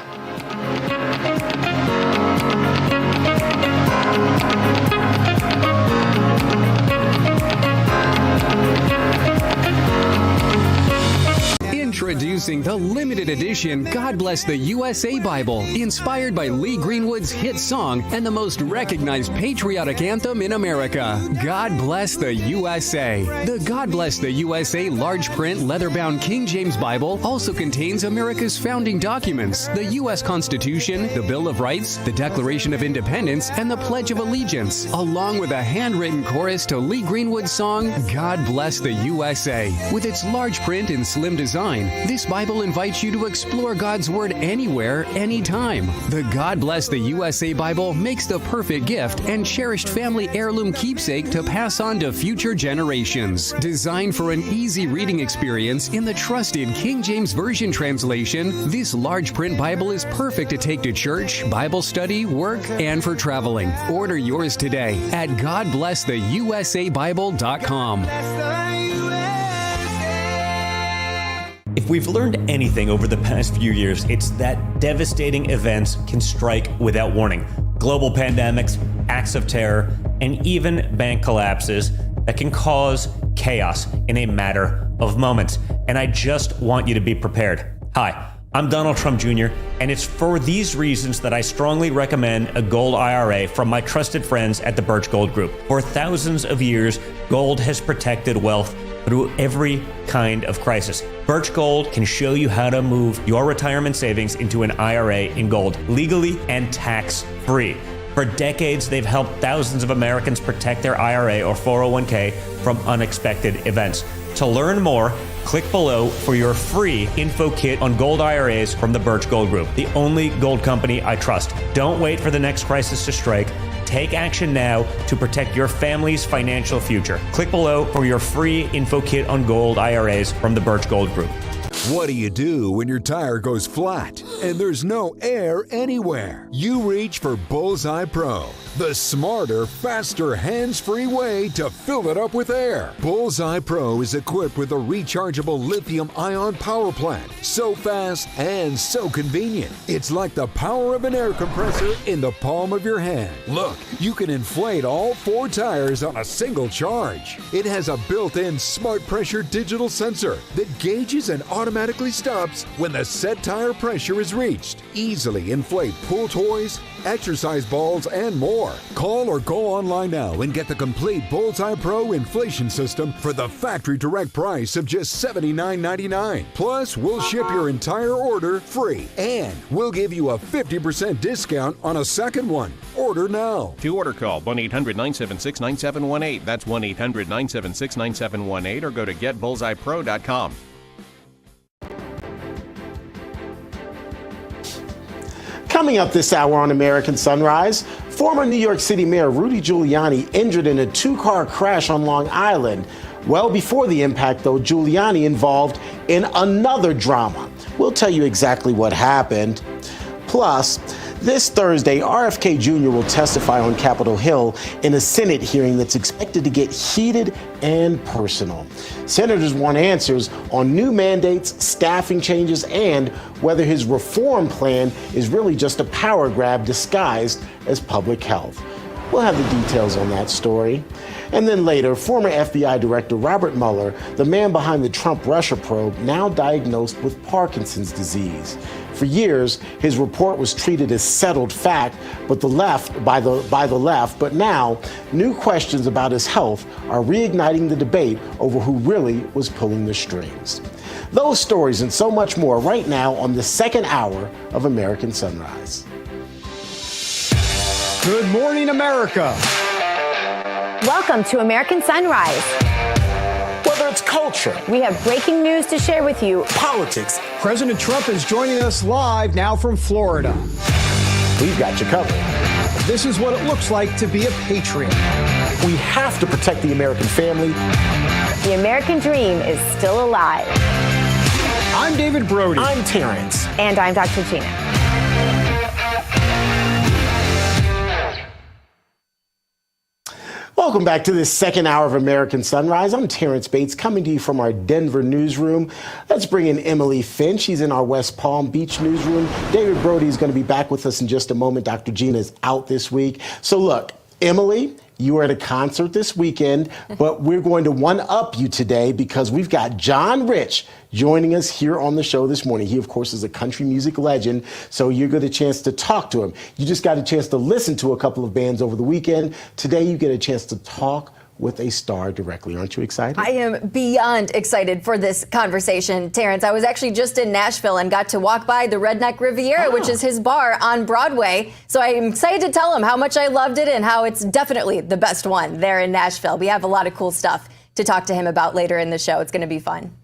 Introducing the limited edition God Bless the USA Bible, inspired by Lee Greenwood's hit song and the most recognized patriotic anthem in America, God Bless the USA. The God Bless the USA large print leather-bound King James Bible also contains America's founding documents, the U.S. Constitution, the Bill of Rights, the Declaration of Independence, and the Pledge of Allegiance, along with a handwritten chorus to Lee Greenwood's song, God Bless the USA. With its large print and slim design, this Bible invites you to explore God's Word anywhere, anytime. The God Bless the USA Bible makes the perfect gift and cherished family heirloom keepsake to pass on to future generations. Designed for an easy reading experience in the trusted King James Version translation, this large print Bible is perfect to take to church, Bible study, work, and for traveling. Order yours today at GodBlessTheUSABible.com. If we've learned anything over the past few years, it's that devastating events can strike without warning. Global pandemics, acts of terror, and even bank collapses that can cause chaos in a matter of moments. And I just want you to be prepared. Hi, I'm Donald Trump Jr., and it's for these reasons that I strongly recommend a gold IRA from my trusted friends at the Birch Gold Group. For thousands of years, gold has protected wealth through every kind of crisis. Birch Gold can show you how to move your retirement savings into an IRA in gold, legally and tax-free. For decades, they've helped thousands of Americans protect their IRA or 401k from unexpected events. To learn more, click below for your free info kit on gold IRAs from the Birch Gold Group, the only gold company I trust. Don't wait for the next crisis to strike. Take action now to protect your family's financial future. Click below for your free info kit on gold IRAs from the Birch Gold Group. What do you do when your tire goes flat and there's no air anywhere? You reach for Bullseye Pro, the smarter, faster, hands-free way to fill it up with air. Bullseye Pro is equipped with a rechargeable lithium-ion power plant. So fast and so convenient. It's like the power of an air compressor in the palm of your hand. Look, you can inflate all 4 tires on a single charge. It has a built-in smart pressure digital sensor that gauges and automatically stops when the set tire pressure is reached. Easily inflate pool toys, exercise balls, and more. Call or go online now and get the complete Bullseye Pro inflation system for the factory direct price of just $79.99. Plus, we'll ship your entire order free, and we'll give you a 50% discount on a second one. Order now. To order, call 1-800-976-9718. That's 1-800-976-9718, or go to getbullseyepro.com. Coming up this hour on American Sunrise, former New York City Mayor Rudy Giuliani injured in a 2-car crash on Long Island. Well before the impact, though, Giuliani involved in another drama. We'll tell you exactly what happened. Plus, This Thursday, RFK Jr. will testify on Capitol Hill in a Senate hearing that's expected to get heated and personal. Senators want answers on new mandates, staffing changes, and whether his reform plan is really just a power grab disguised as public health. We'll have the details on that story. And then later, former FBI Director Robert Mueller, the man behind the Trump-Russia probe, now diagnosed with Parkinson's disease. For years, his report was treated as settled fact, but by the left. But now, new questions about his health are reigniting the debate over who really was pulling the strings. Those stories and so much more right now on the second hour of American Sunrise. Good morning, America. Welcome to American Sunrise. Whether it's culture, we have breaking news to share with you. Politics. President Trump is joining us live now from Florida. We've got you covered. This is what it looks like to be a patriot. We have to protect the American family. The American dream is still alive. I'm David Brody. I'm Terrence. And I'm Dr. Gina. Welcome back to this second hour of American Sunrise. I'm Terrence Bates, coming to you from our Denver newsroom. Let's bring in Emily Finn. She's in our West Palm Beach newsroom. David Brody is going to be back with us in just a moment. Dr. Gina is out this week. So look, Emily, you were at a concert this weekend, but we're going to one-up you today because we've got John Rich joining us here on the show this morning. He, of course, is a country music legend, so you get a chance to talk to him. You just got a chance to listen to a couple of bands over the weekend. Today, you get a chance to talk with a star directly. Aren't you excited? I am beyond excited for this conversation, Terrence. I was actually just in Nashville and got to walk by the Redneck Riviera, which is his bar on Broadway. So I'm excited to tell him how much I loved it and how it's definitely the best one there in Nashville. We have a lot of cool stuff to talk to him about later in the show. It's going to be fun.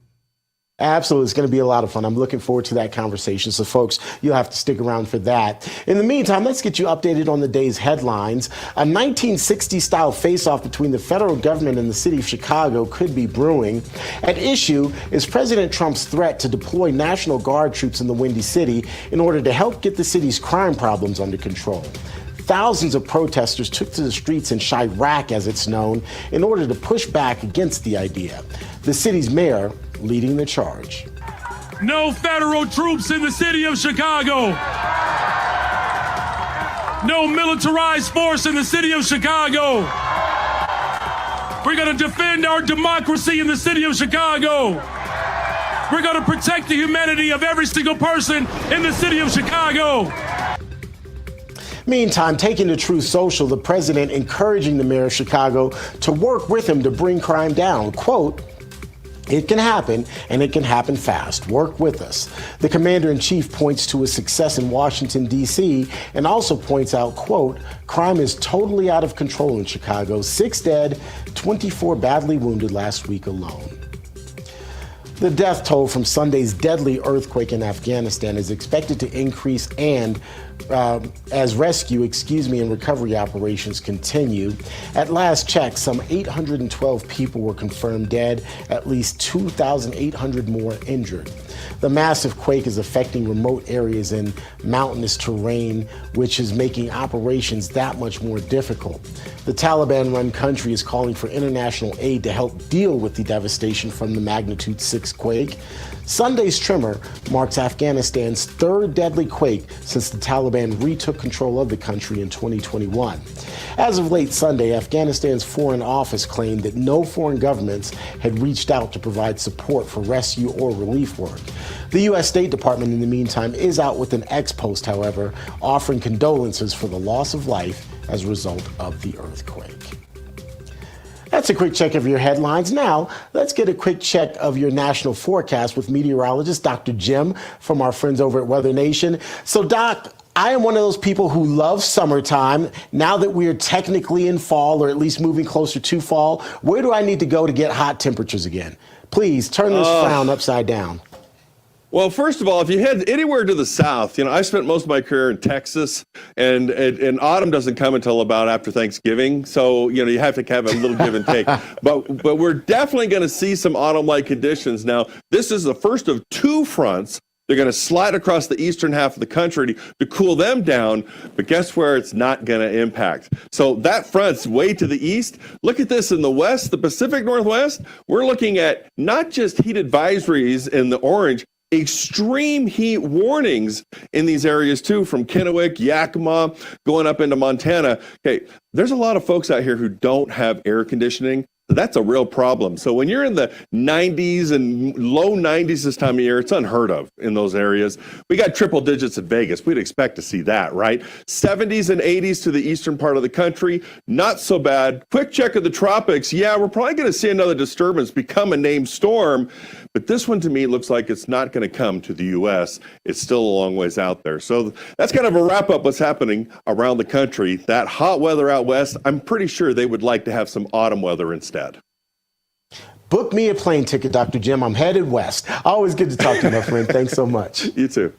Absolutely. It's going to be a lot of fun. I'm looking forward to that conversation. So, folks, you'll have to stick around for that. In the meantime, let's get you updated on the day's headlines. A 1960-style face-off between the federal government and the city of Chicago could be brewing. At issue is President Trump's threat to deploy National Guard troops in the Windy City in order to help get the city's crime problems under control. Thousands of protesters took to the streets in Chirac, as it's known, in order to push back against the idea. The city's mayor leading the charge. No federal troops in the city of Chicago. No militarized force in the city of Chicago. We're going to defend our democracy in the city of Chicago. We're going to protect the humanity of every single person in the city of Chicago. Meantime, taking to Truth Social, the president encouraging the mayor of Chicago to work with him to bring crime down. Quote, "It can happen, and it can happen fast. Work with us." The commander-in-chief points to a success in Washington, D.C., and also points out, quote, "Crime is totally out of control in Chicago. 6 dead, 24 badly wounded last week alone." The death toll from Sunday's deadly earthquake in Afghanistan is expected to increase and as rescue, and recovery operations continue. At last check, some 812 people were confirmed dead, at least 2,800 more injured. The massive quake is affecting remote areas in mountainous terrain, which is making operations that much more difficult. The Taliban-run country is calling for international aid to help deal with the devastation from the magnitude 6 quake. Sunday's tremor marks Afghanistan's third deadly quake since the Taliban retook control of the country in 2021. As of late Sunday, Afghanistan's Foreign Office claimed that no foreign governments had reached out to provide support for rescue or relief work. The U.S. State Department, in the meantime, is out with an ex-post, however, offering condolences for the loss of life as a result of the earthquake. That's a quick check of your headlines. Now, let's get a quick check of your national forecast with meteorologist Dr. Jim from our friends over at Weather Nation. So, Doc, I am one of those people who love summertime. Now that we are technically in fall, or at least moving closer to fall, where do I need to go to get hot temperatures again? Please turn this frown upside down. Well, first of all, if you head anywhere to the south, I spent most of my career in Texas, and autumn doesn't come until about after Thanksgiving. So, you have to have a little give and take. But we're definitely going to see some autumn-like conditions. Now, this is the first of 2 fronts They're going to slide across the eastern half of the country to cool them down. But guess where it's not going to impact? So that front's way to the east. Look at this in the west, the Pacific Northwest. We're looking at not just heat advisories in the orange, extreme heat warnings in these areas too, from Kennewick, Yakima, going up into Montana. Okay, there's a lot of folks out here who don't have air conditioning. That's a real problem. So when you're in the 90s and low 90s this time of year, it's unheard of in those areas. We got triple digits in Vegas. We'd expect to see that, right? 70s and 80s to the eastern part of the country, not so bad. Quick check of the tropics. Yeah, we're probably going to see another disturbance become a named storm. But this one to me looks like it's not going to come to the U.S. It's still a long ways out there. So that's kind of a wrap up what's happening around the country. That hot weather out west, I'm pretty sure they would like to have some autumn weather instead. Book me a plane ticket, Dr. Jim. I'm headed west. Always good to talk to you, my friend. Thanks so much. You too.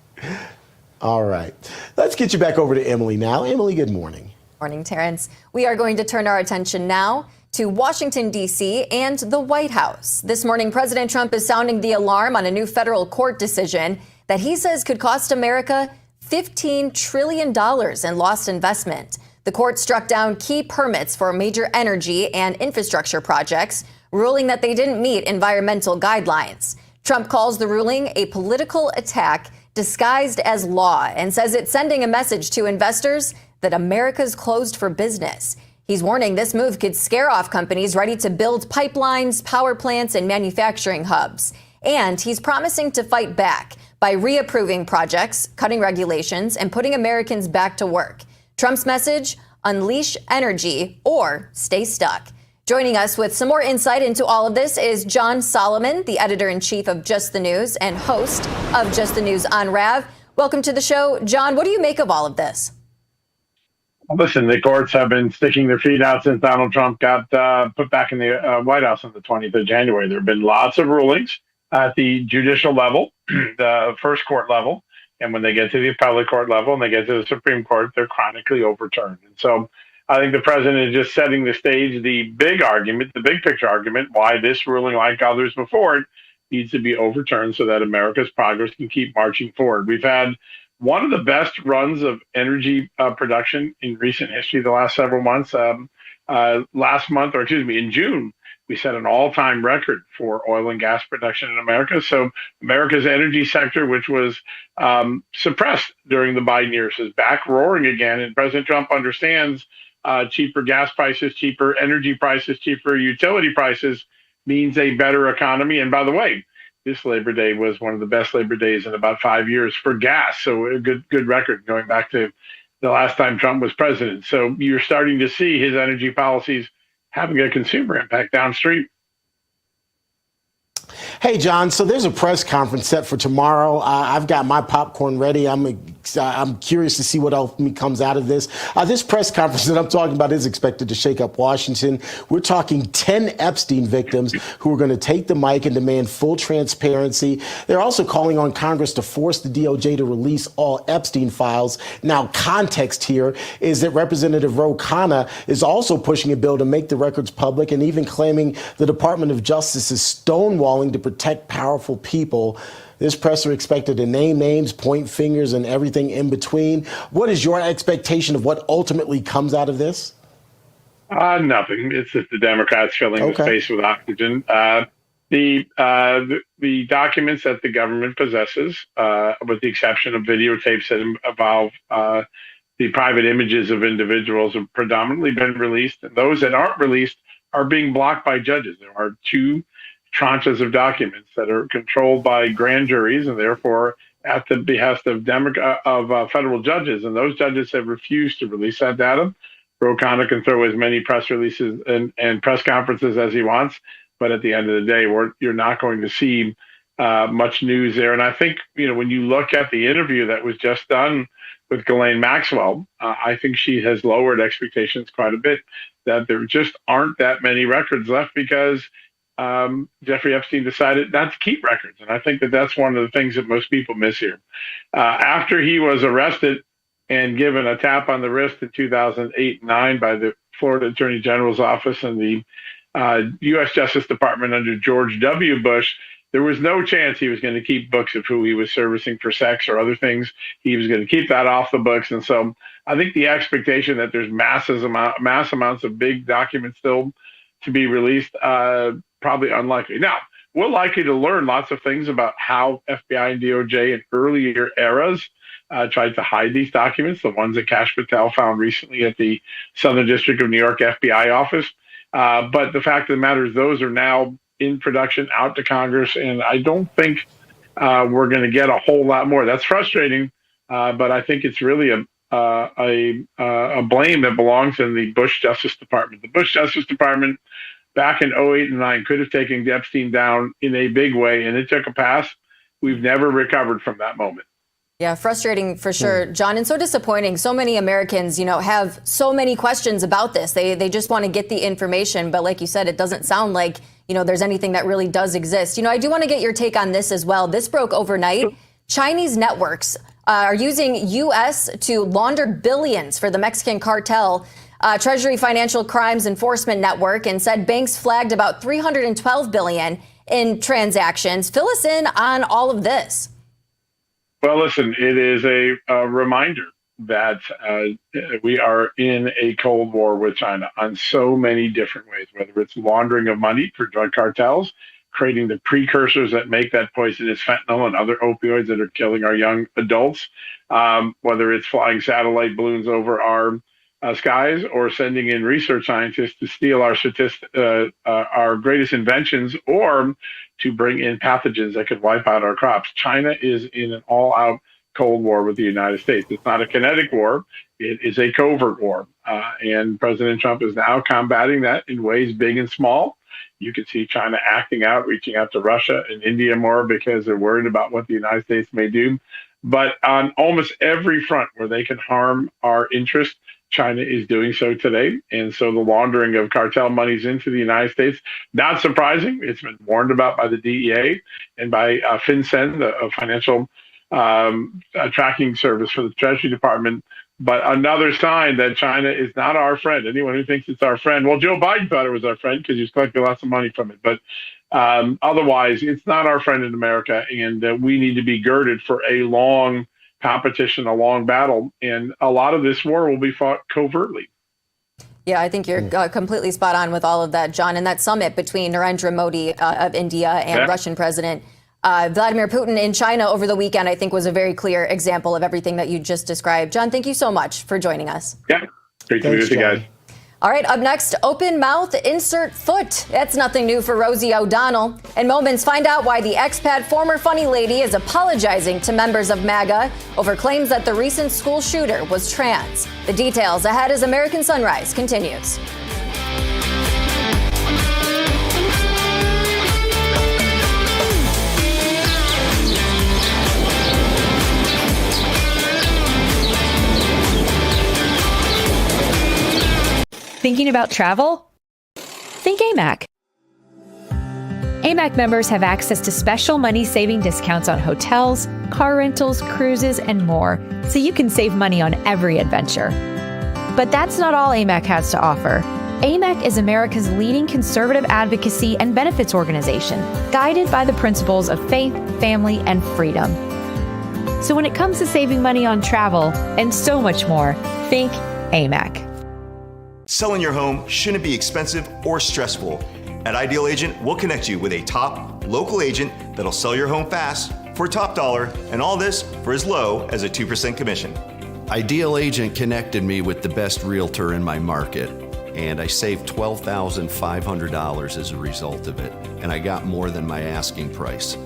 All right. Let's get you back over to Emily now. Emily, good morning. Morning, Terrence. We are going to turn our attention now to Washington, D.C. and the White House. This morning, President Trump is sounding the alarm on a new federal court decision that he says could cost America $15 trillion in lost investment. The court struck down key permits for major energy and infrastructure projects, ruling that they didn't meet environmental guidelines. Trump calls the ruling a political attack disguised as law and says it's sending a message to investors that America's closed for business. He's warning this move could scare off companies ready to build pipelines, power plants, and manufacturing hubs. And he's promising to fight back by reapproving projects, cutting regulations, and putting Americans back to work. Trump's message: unleash energy or stay stuck. Joining us with some more insight into all of this is John Solomon, the editor-in-chief of Just the News and host of Just the News on RAV. Welcome to the show. John, what do you make of all of this? Listen, the courts have been sticking their feet out since Donald Trump got put back in the White House on the 20th of January. There have been lots of rulings at the judicial level, the first court level, and when they get to the appellate court level and they get to the Supreme Court, they're chronically overturned. And so I think the president is just setting the stage, the big argument, the big picture argument, why this ruling, like others before it, needs to be overturned so that America's progress can keep marching forward. We've had one of the best runs of energy production in recent history the last several months. In June, we set an all-time record for oil and gas production in America. So America's energy sector, which was suppressed during the Biden years, is back roaring again. And President Trump understands cheaper gas prices, cheaper energy prices, cheaper utility prices means a better economy. And by the way, this Labor Day was one of the best Labor Days in about 5 years for gas. So a good record going back to the last time Trump was president. So you're starting to see his energy policies having a consumer impact downstream. Hey, John, so there's a press conference set for tomorrow. I've got my popcorn ready. I'm curious to see what else comes out of this. This press conference that I'm talking about is expected to shake up Washington. We're talking 10 Epstein victims who are going to take the mic and demand full transparency. They're also calling on Congress to force the DOJ to release all Epstein files. Now, context here is that Representative Ro Khanna is also pushing a bill to make the records public and even claiming the Department of Justice is stonewalling to protect powerful people. This press are expected to name names, point fingers, and everything in between. What is your expectation of what ultimately comes out of this? Nothing. It's just the Democrats filling the space with oxygen. The documents that the government possesses, with the exception of videotapes that involve the private images of individuals, have predominantly been released. And those that aren't released are being blocked by judges. There are two tranches of documents that are controlled by grand juries and therefore at the behest of federal judges. And those judges have refused to release that data. Ro Khanna can throw as many press releases and press conferences as he wants. But at the end of the day, you're not going to see much news there. And I think, when you look at the interview that was just done with Ghislaine Maxwell, I think she has lowered expectations quite a bit, that there just aren't that many records left because Jeffrey Epstein decided not to keep records. And I think that that's one of the things that most people miss here. After he was arrested and given a tap on the wrist in 2008-9 by the Florida Attorney General's office and the U.S. Justice Department under George W. Bush, There was no chance he was going to keep books of who he was servicing for sex or other things. He was going to keep that off the books. And so I think the expectation that there's mass amounts of big documents still to be released, probably unlikely. Now, we're likely to learn lots of things about how FBI and DOJ in earlier eras tried to hide these documents, the ones that Kash Patel found recently at the Southern District of New York FBI office. But the fact of the matter is those are now in production out to Congress, and I don't think we're going to get a whole lot more. That's frustrating, but I think it's really a blame that belongs in the Bush Justice Department. The Bush Justice Department back in 2008 and 2009 could have taken Epstein down in a big way, and it took a pass. We've never recovered from that moment. Yeah, frustrating for sure, John, and so disappointing. So many Americans, have so many questions about this. They just want to get the information, but like you said, it doesn't sound like, there's anything that really does exist. I do want to get your take on this as well. This broke overnight. Chinese networks are using U.S. to launder billions for the Mexican cartel. Treasury Financial Crimes Enforcement Network and said banks flagged about $312 billion in transactions. Fill us in on all of this. Well, listen, it is a reminder that we are in a Cold War with China on so many different ways, whether it's laundering of money for drug cartels, creating the precursors that make that poisonous fentanyl and other opioids that are killing our young adults, whether it's flying satellite balloons over our skies or sending in research scientists to steal our greatest inventions or to bring in pathogens that could wipe out our crops. China is in an all-out Cold War with the United States. It's not a kinetic war. It is a covert war. And President Trump is now combating that in ways big and small. You can see China acting out, reaching out to Russia and India more because they're worried about what the United States may do. But on almost every front where they can harm our interest, China is doing so today. And so the laundering of cartel monies into the United States, not surprising. It's been warned about by the DEA and by FinCEN, the financial tracking service for the Treasury Department. But another sign that China is not our friend. Anyone who thinks it's our friend, well, Joe Biden thought it was our friend because he's collecting lots of money from it. But otherwise, it's not our friend in America. And we need to be girded for a long competition, a long battle, and a lot of this war will be fought covertly. Yeah, I think you're completely spot on with all of that, John. And that summit between Narendra Modi of India and Russian President Vladimir Putin in China over the weekend, I think was a very clear example of everything that you just described. John, thank you so much for joining us. Yeah, great to be with you guys. All right, up next, open mouth, insert foot. That's nothing new for Rosie O'Donnell. In moments, find out why the expat former funny lady is apologizing to members of MAGA over claims that the recent school shooter was trans. The details ahead as American Sunrise continues. Thinking about travel? Think AMAC. AMAC members have access to special money-saving discounts on hotels, car rentals, cruises, and more, so you can save money on every adventure. But that's not all AMAC has to offer. AMAC is America's leading conservative advocacy and benefits organization, guided by the principles of faith, family, and freedom. So when it comes to saving money on travel and so much more, think AMAC. Selling your home shouldn't be expensive or stressful. At Ideal Agent, we'll connect you with a top local agent that'll sell your home fast for top dollar, and all this for as low as a 2% commission. Ideal Agent connected me with the best realtor in my market, and I saved $12,500 as a result of it, and I got more than my asking price.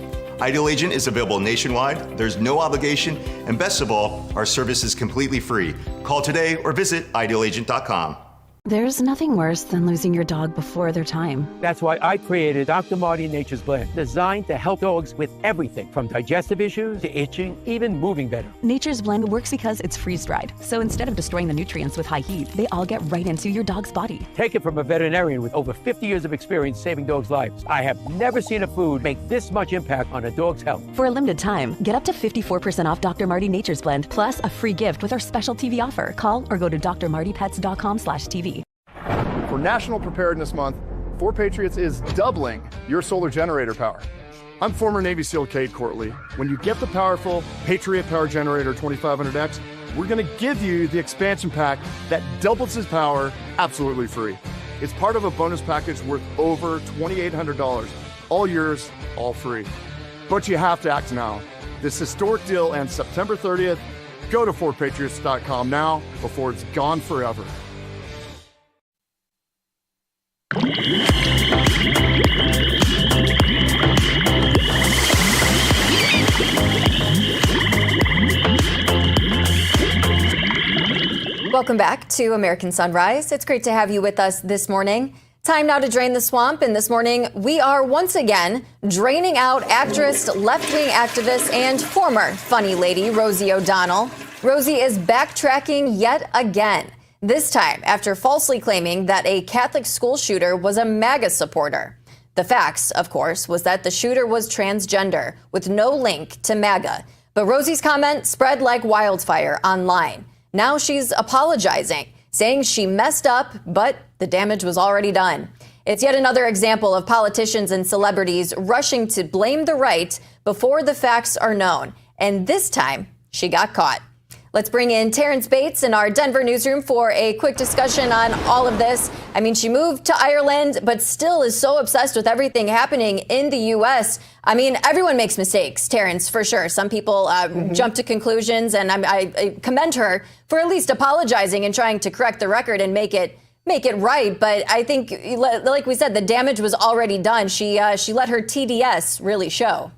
Ideal Agent is available nationwide, there's no obligation, and best of all, our service is completely free. Call today or visit idealagent.com. There's nothing worse than losing your dog before their time. That's why I created Dr. Marty Nature's Blend, designed to help dogs with everything from digestive issues to itching, even moving better. Nature's Blend works because it's freeze-dried. So instead of destroying the nutrients with high heat, they all get right into your dog's body. Take it from a veterinarian with over 50 years of experience saving dogs' lives. I have never seen a food make this much impact on a dog's health. For a limited time, get up to 54% off Dr. Marty Nature's Blend, plus a free gift with our special TV offer. Call or go to drmartypets.com/TV. For National Preparedness Month, 4 Patriots is doubling your solar generator power. I'm former Navy SEAL Cade Courtley. When you get the powerful Patriot Power Generator 2500X, we're going to give you the expansion pack that doubles its power absolutely free. It's part of a bonus package worth over $2,800. All yours, all free. But you have to act now. This historic deal ends September 30th. Go to 4patriots.com now before it's gone forever. Welcome back to American Sunrise. It's great to have you with us this morning. Time now to drain the swamp, and this morning we are once again draining out actress, left-wing activist, and former funny lady Rosie O'Donnell. Rosie is backtracking yet again, this time after falsely claiming that a Catholic school shooter was a MAGA supporter. The facts, of course, was that the shooter was transgender with no link to MAGA. But Rosie's comment spread like wildfire online. Now she's apologizing, saying she messed up, but the damage was already done. It's yet another example of politicians and celebrities rushing to blame the right before the facts are known. And this time, she got caught. Let's bring in Terrence Bates in our Denver newsroom for a quick discussion on all of this. I mean, she moved to Ireland, but still is so obsessed with everything happening in the U.S. I mean, everyone makes mistakes, Terrence, for sure. Some people jump to conclusions, and I commend her for at least apologizing and trying to correct the record and make it right. But I think, like we said, the damage was already done. She let her TDS really show.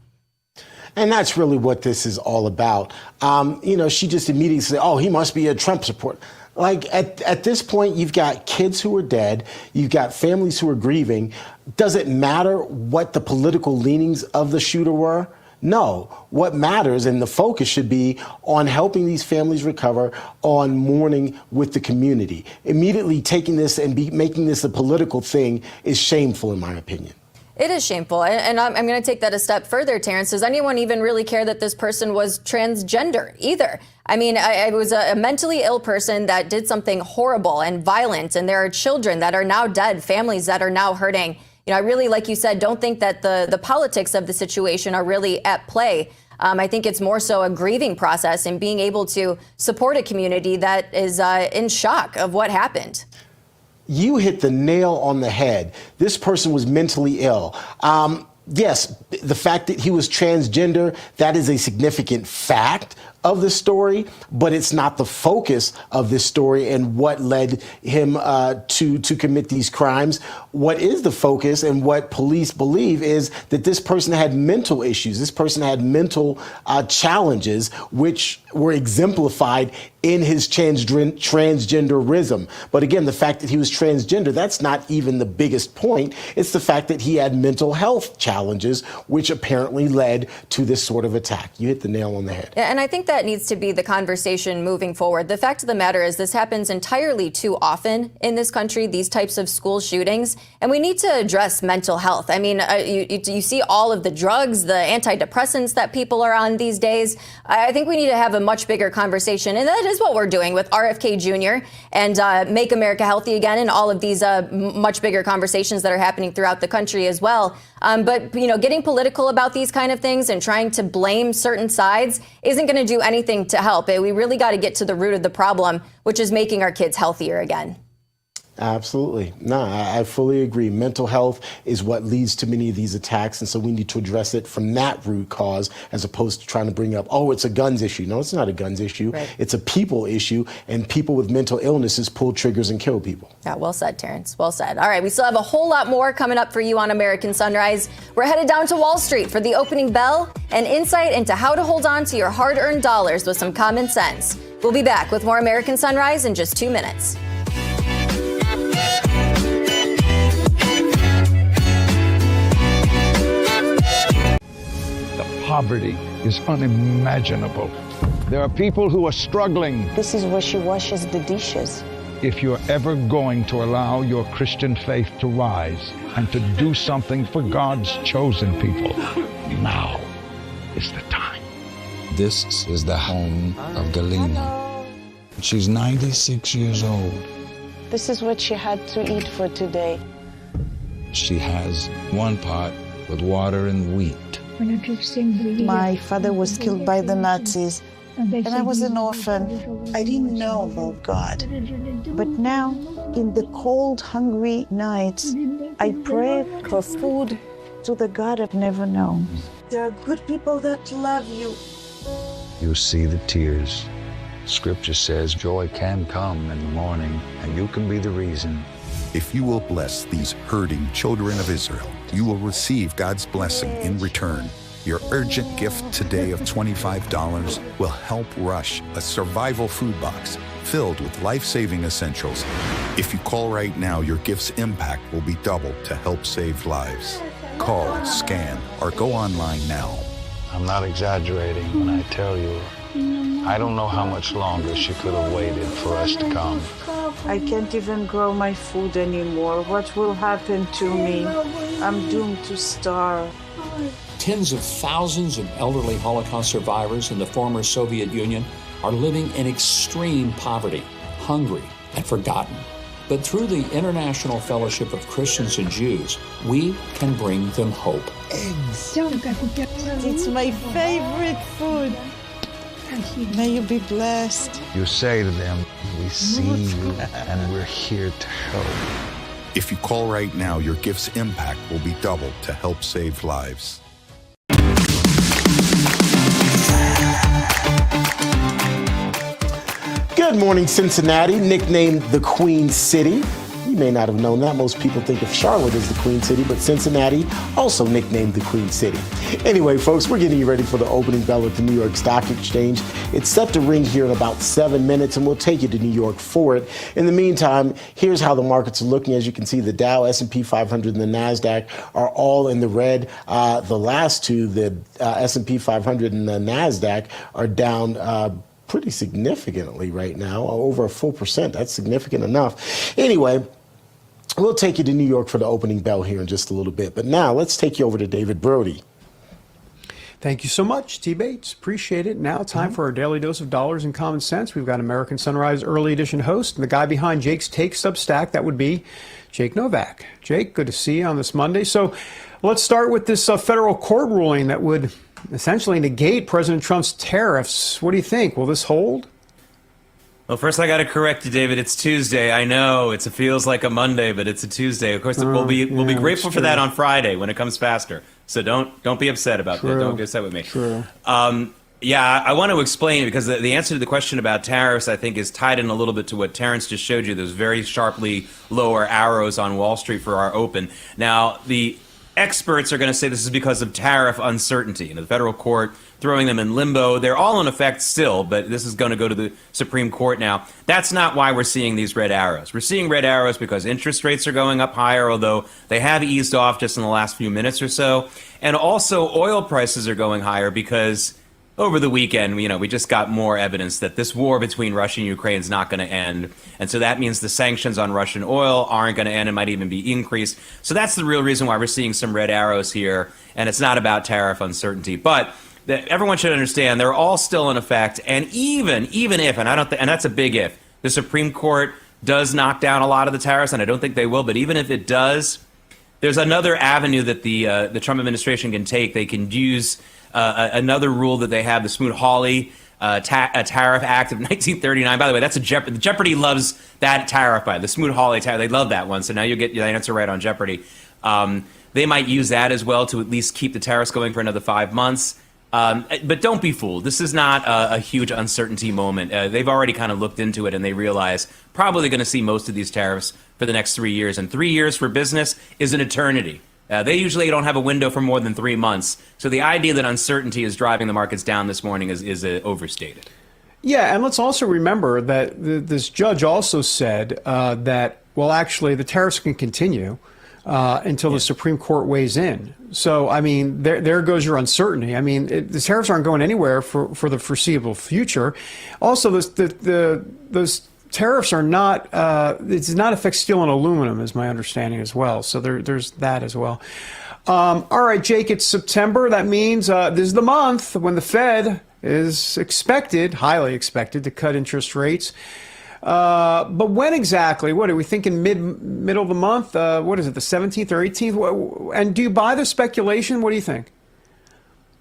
And that's really what this is all about. She just immediately said, oh, he must be a Trump supporter. Like, at this point, you've got kids who are dead. You've got families who are grieving. Does it matter what the political leanings of the shooter were? No. What matters, and the focus should be on helping these families recover, on mourning with the community. Immediately taking this and making this a political thing is shameful, in my opinion. It is shameful. And I'm going to take that a step further, Terrence. Does anyone even really care that this person was transgender either? I mean, I was a mentally ill person that did something horrible and violent. And there are children that are now dead, families that are now hurting. I really, like you said, don't think that the politics of the situation are really at play. I think it's more so a grieving process and being able to support a community that is in shock of what happened. You hit the nail on the head. This person was mentally ill. Yes, the fact that he was transgender, that is a significant fact of the story, but it's not the focus of this story and what led him to commit these crimes. What is the focus and what police believe is that this person had mental issues. This person had mental challenges, which were exemplified in his transgenderism. But again, the fact that he was transgender, that's not even the biggest point. It's the fact that he had mental health challenges, which apparently led to this sort of attack. You hit the nail on the head. Yeah, and I think that needs to be the conversation moving forward. The fact of the matter is this happens entirely too often in this country, these types of school shootings, and we need to address mental health. I mean, you see all of the drugs, the antidepressants that people are on these days. I think we need to have a much bigger conversation, and that is what we're doing with RFK Jr. and Make America Healthy Again and all of these much bigger conversations that are happening throughout the country as well. But, getting political about these kind of things and trying to blame certain sides isn't going to do anything to help. We really got to get to the root of the problem, which is making our kids healthier again. Absolutely. No, I fully agree. Mental health is what leads to many of these attacks. And so we need to address it from that root cause as opposed to trying to bring up, oh, it's a guns issue. No, it's not a guns issue. Right. It's a people issue. And people with mental illnesses pull triggers and kill people. Yeah, well said, Terrence. Well said. All right, we still have a whole lot more coming up for you on American Sunrise. We're headed down to Wall Street for the opening bell and insight into how to hold on to your hard-earned dollars with some common sense. We'll be back with more American Sunrise in just 2 minutes. Poverty is unimaginable. There are people who are struggling. This is where she washes the dishes. If you're ever going to allow your Christian faith to rise and to do something for God's chosen people, now is the time. This is the home of Galina. She's 96 years old. This is what she had to eat for today. she has one pot with water and wheat. My father was killed by the Nazis, and I was an orphan. I didn't know about God. But now, in the cold, hungry nights, I pray for food to the God I've never known. There are good people that love you. You see the tears. Scripture says joy can come in the morning, and you can be the reason. If you will bless these hurting children of Israel, you will receive God's blessing in return. Your urgent gift today of $25 will help Rush, a survival food box filled with life-saving essentials. If you call right now, your gift's impact will be doubled to help save lives. Call, scan, or go online now. I'm not exaggerating when I tell you, I don't know how much longer she could have waited for us to come. I can't even grow my food anymore. What will happen to me? I'm doomed to starve. Tens of thousands of elderly Holocaust survivors in the former Soviet Union are living in extreme poverty, hungry, and forgotten. But through the International Fellowship of Christians and Jews, we can bring them hope. Eggs. It's my favorite food. May you be blessed. You say to them, we see you and we're here to help. If you call right now, your gift's impact will be doubled to help save lives. Good morning, Cincinnati, nicknamed the Queen City. You may not have known that. Most people think of Charlotte as the Queen City, but Cincinnati also nicknamed the Queen City. Anyway, folks, we're getting you ready for the opening bell at the New York Stock Exchange. It's set to ring here in about 7 minutes, and we'll take you to New York for it. In the meantime, here's how the markets are looking. As you can see, the Dow, S&P 500, and the NASDAQ are all in the red. The last two, the S&P 500 and the NASDAQ, are down pretty significantly right now, over a full percent. That's significant enough. Anyway, we'll take you to New York for the opening bell here in just a little bit. But now let's take you over to David Brody. Thank you so much, T. Bates. Appreciate it. Now time for our daily dose of dollars and common sense. We've got American Sunrise Early Edition host and the guy behind Jake's Take Substack. That would be Jake Novak. Jake, good to see you on this Monday. So let's start with this federal court ruling that would essentially negate President Trump's tariffs. What do you think? Will this hold? Well, first I got to correct you, David. It's Tuesday. I know it feels like a Monday, but it's a Tuesday. Of course, we'll be grateful for that on Friday when it comes faster. So don't be upset about that. Don't get upset with me. True. Yeah, I want to explain because the answer to the question about tariffs, I think, is tied in a little bit to what Terrence just showed you. Those very sharply lower arrows on Wall Street for our open. Now, the experts are going to say this is because of tariff uncertainty. The federal court throwing them in limbo. They're all in effect still, but this is going to go to the Supreme Court now. That's not why we're seeing these red arrows. We're seeing red arrows because interest rates are going up higher, although they have eased off just in the last few minutes or so. And also oil prices are going higher because over the weekend, we just got more evidence that this war between Russia and Ukraine is not going to end. And so that means the sanctions on Russian oil aren't going to end and might even be increased. So that's the real reason why we're seeing some red arrows here. And it's not about tariff uncertainty. But everyone should understand they're all still in effect. And even if, and and that's a big if, the Supreme Court does knock down a lot of the tariffs, and I don't think they will, but even if it does, there's another avenue that the Trump administration can take. They can use another rule that they have, the Smoot-Hawley Tariff Act of 1939. By the way, that's a Jeopardy. Jeopardy loves that tariff, the Smoot-Hawley tariff. They love that one. So now you get the answer right on Jeopardy. They might use that as well to at least keep the tariffs going for another 5 months. But don't be fooled. This is not a huge uncertainty moment. They've already kind of looked into it, and they realize probably going to see most of these tariffs for the next 3 years. And 3 years for business is an eternity. They usually don't have a window for more than 3 months. So the idea that uncertainty is driving the markets down this morning is overstated. Yeah, and let's also remember that this judge also said that, well, actually, the tariffs can continue until the Supreme Court weighs in. So, I mean, there goes your uncertainty. I mean, the tariffs aren't going anywhere for the foreseeable future. Also, those tariffs are not, it does not affect steel and aluminum, is my understanding as well. So there's that as well. All right, Jake, it's September. That means this is the month when the Fed is highly expected to cut interest rates. But when exactly? What are we thinking? Middle of the month? What is it? The 17th or 18th? And do you buy the speculation? What do you think?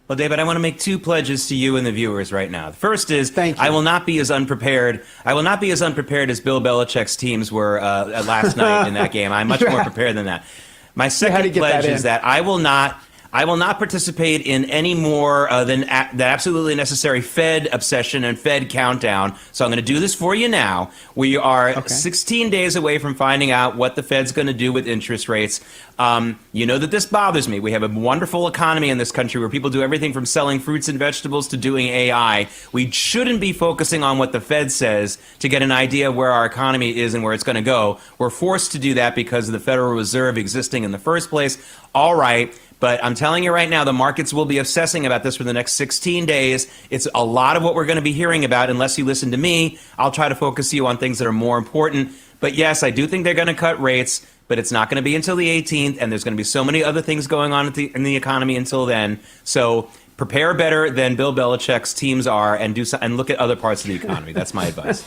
Well, David, I want to make two pledges to you and the viewers right now. The first is I will not be as unprepared. I will not be as unprepared as Bill Belichick's teams were last night in that game. I'm much more prepared than that. My second pledge is that I will not participate in any more than the absolutely necessary Fed obsession and Fed countdown. So I'm going to do this for you now. We are 16 days away from finding out what the Fed's going to do with interest rates. You know that this bothers me. We have a wonderful economy in this country where people do everything from selling fruits and vegetables to doing AI. We shouldn't be focusing on what the Fed says to get an idea of where our economy is and where it's going to go. We're forced to do that because of the Federal Reserve existing in the first place. All right. But I'm telling you right now, the markets will be obsessing about this for the next 16 days. It's a lot of what we're going to be hearing about. Unless you listen to me, I'll try to focus you on things that are more important. But yes, I do think they're going to cut rates, but it's not going to be until the 18th. And there's going to be so many other things going on in the economy until then. So prepare better than Bill Belichick's teams are and look at other parts of the economy. That's my advice.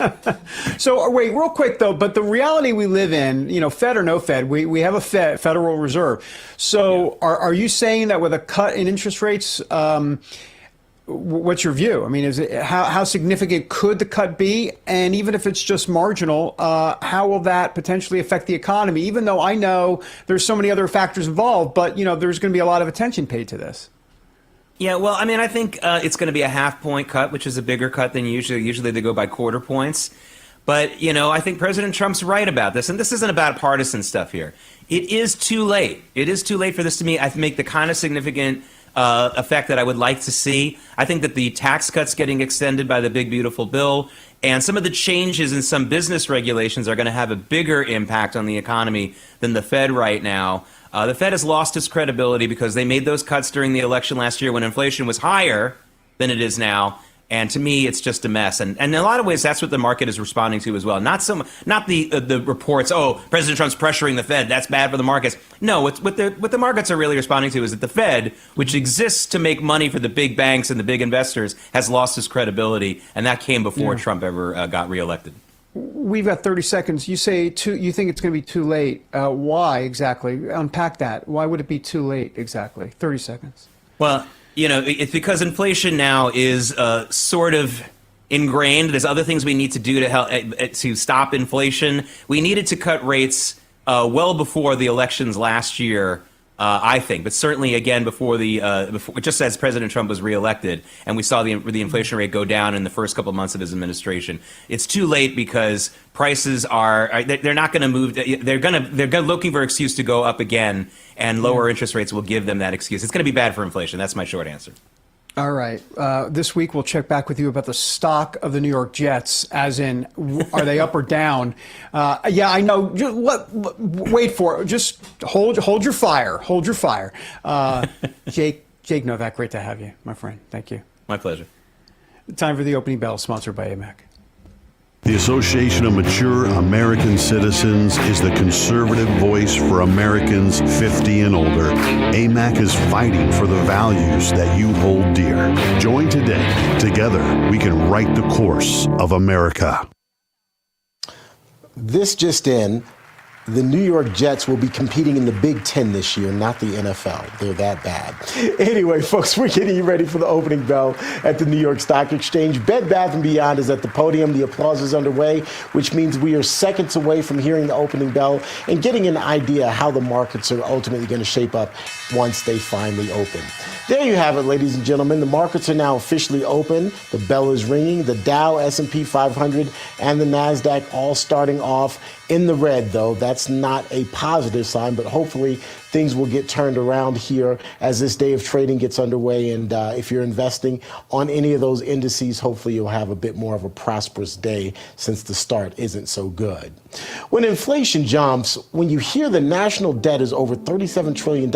So wait, real quick though, but the reality we live in, Fed or no Fed, we have a Federal Reserve. So are you saying that with a cut in interest rates, what's your view? I mean, is it how significant could the cut be? And even if it's just marginal, how will that potentially affect the economy? Even though I know there's so many other factors involved, but there's going to be a lot of attention paid to this. Yeah, well, I mean, I think it's going to be a half-point cut, which is a bigger cut than usually. Usually they go by quarter points. But, I think President Trump's right about this. And this isn't about partisan stuff here. It is too late. It is too late for this to make the kind of significant effect that I would like to see. I think that the tax cuts getting extended by the big, beautiful bill and some of the changes in some business regulations are going to have a bigger impact on the economy than the Fed right now. The Fed has lost its credibility because they made those cuts during the election last year when inflation was higher than it is now. And to me, it's just a mess. And in a lot of ways, that's what the market is responding to as well. Not the reports, President Trump's pressuring the Fed, that's bad for the markets. No, what the markets are really responding to is that the Fed, which exists to make money for the big banks and the big investors, has lost its credibility. And that came before Trump ever got reelected. We've got 30 seconds. You say you think it's going to be too late. Why exactly? Unpack that. Why would it be too late exactly? 30 seconds. Well, it's because inflation now is sort of ingrained. There's other things we need to do to help to stop inflation. We needed to cut rates well before the elections last year. I think, but certainly again before just as President Trump was reelected, and we saw the inflation rate go down in the first couple of months of his administration. It's too late because prices they're not going to move. They're looking for an excuse to go up again, and lower interest rates will give them that excuse. It's going to be bad for inflation. That's my short answer. All right. This week, we'll check back with you about the stock of the New York Jets, as in, are they up or down? Yeah, I know. Wait for it. Just hold your fire. Hold your fire. Jake Novak, great to have you, my friend. Thank you. My pleasure. Time for the opening bell, sponsored by AMAC. The Association of Mature American Citizens is the conservative voice for Americans 50 and older. AMAC is fighting for the values that you hold dear. Join today. Together, we can write the course of America. This just in. The New York Jets will be competing in the Big Ten this year, not the NFL. They're that bad. Anyway, folks, we're getting you ready for the opening bell at the New York Stock Exchange. Bed Bath & Beyond is at the podium. The applause is underway, which means we are seconds away from hearing the opening bell and getting an idea how the markets are ultimately going to shape up once they finally open. There you have it, ladies and gentlemen. The markets are now officially open. The bell is ringing. The Dow, S&P 500, and the NASDAQ all starting off in the red, though. That's not a positive sign, but hopefully things will get turned around here as this day of trading gets underway. And if you're investing on any of those indices, hopefully you'll have a bit more of a prosperous day since the start isn't so good. When inflation jumps, when you hear the national debt is over $37 trillion,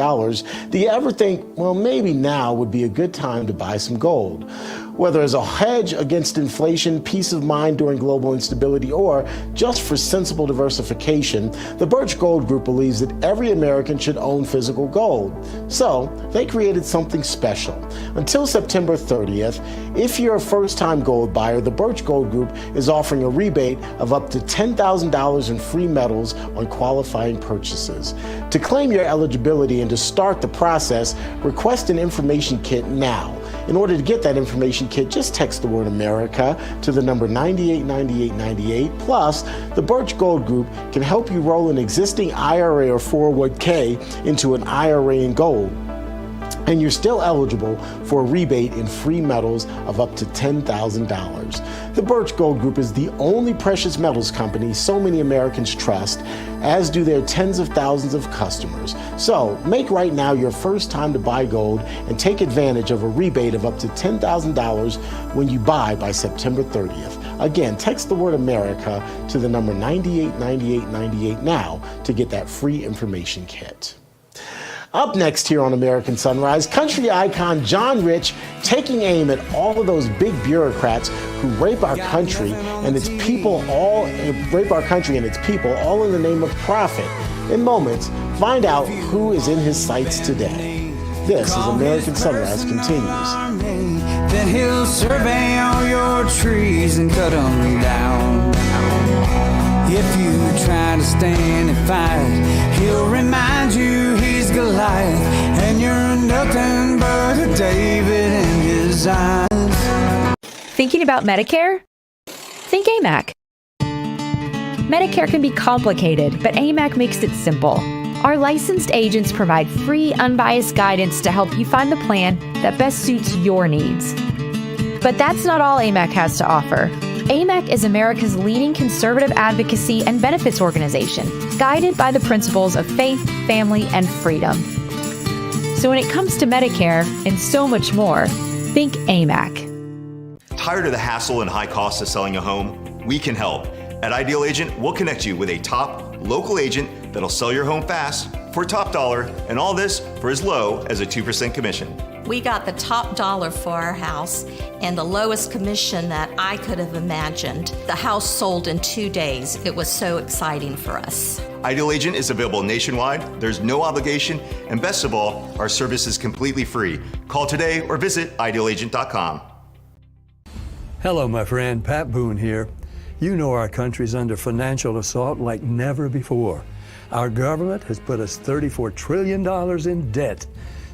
do you ever think, well, maybe now would be a good time to buy some gold? Whether as a hedge against inflation, peace of mind during global instability, or just for sensible diversification, the Birch Gold Group believes that every American should own physical gold. So they created something special. Until September 30th, if you're a first-time gold buyer, the Birch Gold Group is offering a rebate of up to $10,000 in free metals on qualifying purchases. To claim your eligibility and to start the process, request an information kit now. In order to get that information kit, just text the word America to the number 989898. Plus, the Birch Gold Group can help you roll an existing IRA or 401k into an IRA in gold. And you're still eligible for a rebate in free metals of up to $10,000. The Birch Gold Group is the only precious metals company so many Americans trust, as do their tens of thousands of customers. So make right now your first time to buy gold and take advantage of a rebate of up to $10,000 when you buy by September 30th. Again, text the word America to the number 989898 now to get that free information kit. Up next here on American Sunrise, country icon John Rich taking aim at all of those big bureaucrats who rape our country and its people, all in the name of profit. In moments, find out who is in his sights today. This is American Sunrise continues. Then he'll survey all your trees and cut them down. If you try to stand and fight, he'll remind you he's Goliath, and you're nothing but a David in his eyes. Thinking about Medicare? Think AMAC. Medicare can be complicated, but AMAC makes it simple. Our licensed agents provide free, unbiased guidance to help you find the plan that best suits your needs. But that's not all AMAC has to offer. AMAC is America's leading conservative advocacy and benefits organization, guided by the principles of faith, family, and freedom. So when it comes to Medicare and so much more, think AMAC. Tired of the hassle and high costs of selling a home? We can help. At Ideal Agent, we'll connect you with a top local agent that'll sell your home fast for top dollar, and all this for as low as a 2% commission. We got the top dollar for our house and the lowest commission that I could have imagined. The house sold in 2 days. It was so exciting for us. Ideal Agent is available nationwide. There's no obligation, and best of all, our service is completely free. Call today or visit idealagent.com. Hello, my friend. Pat Boone here. You know our country's under financial assault like never before. Our government has put us $34 trillion in debt.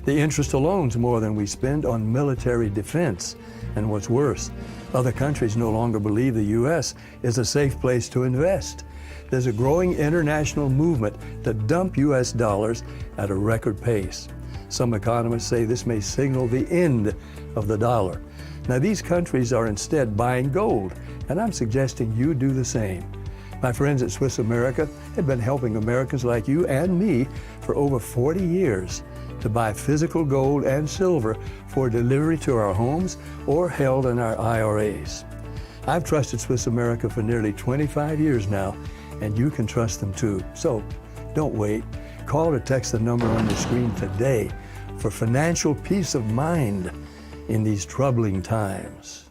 The interest alone's more than we spend on military defense. And what's worse, other countries no longer believe the U.S. is a safe place to invest. There's a growing international movement to dump U.S. dollars at a record pace. Some economists say this may signal the end of the dollar. Now, these countries are instead buying gold, and I'm suggesting you do the same. My friends at Swiss America have been helping Americans like you and me for over 40 years to buy physical gold and silver for delivery to our homes or held in our IRAs. I've trusted Swiss America for nearly 25 years now, and you can trust them too. So don't wait. Call or text the number on your screen today for financial peace of mind in these troubling times.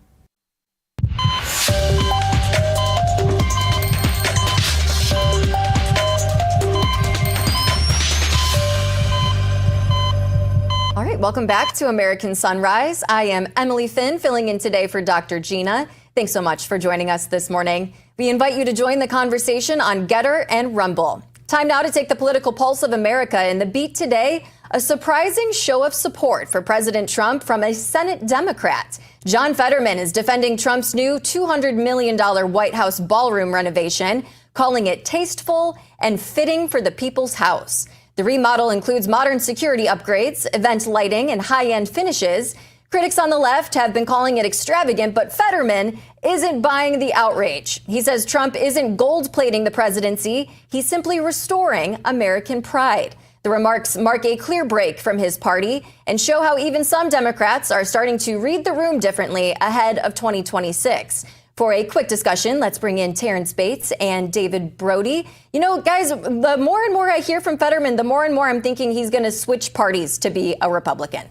All right, welcome back to American Sunrise. I am Emily Finn, filling in today for Dr. Gina. Thanks so much for joining us this morning. We invite you to join the conversation on Getter and Rumble. Time now to take the political pulse of America. In the beat today, a surprising show of support for President Trump from a Senate Democrat. John Fetterman is defending Trump's new $200 million White House ballroom renovation, calling it tasteful and fitting for the people's house. The remodel includes modern security upgrades, event lighting, and high-end finishes. Critics on the left have been calling it extravagant, but Fetterman isn't buying the outrage. He says Trump isn't gold-plating the presidency. He's simply restoring American pride. The remarks mark a clear break from his party and show how even some Democrats are starting to read the room differently ahead of 2026. For a quick discussion, let's bring in Terrence Bates and David Brody. You know, guys, the more and more I hear from Fetterman, the more and more I'm thinking he's going to switch parties to be a Republican.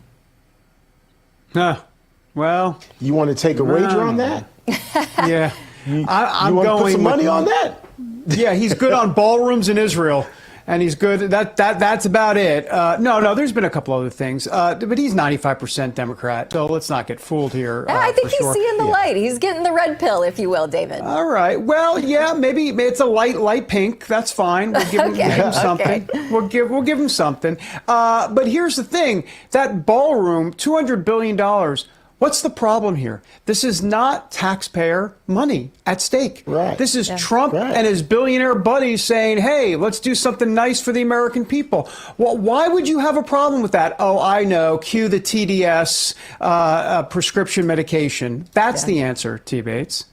Well, you want to take a wager on that? Yeah. I'm going to put some money on that? Yeah, he's good on ballrooms in Israel. and he's good. That's about it. No, there's been a couple other things, but he's 95% Democrat, so let's not get fooled here. I think he's seeing the light. He's getting the red pill, if you will, David. All right. Well, yeah, maybe it's a light pink. That's fine. We'll give him something. We'll give him something. But here's the thing: that ballroom, $200 billion. What's the problem here? This is not taxpayer money at stake. Right. This is Trump and his billionaire buddies saying, hey, let's do something nice for the American people. Well, why would you have a problem with that? Oh, I know. Cue the TDS prescription medication. That's the answer, T. Bates.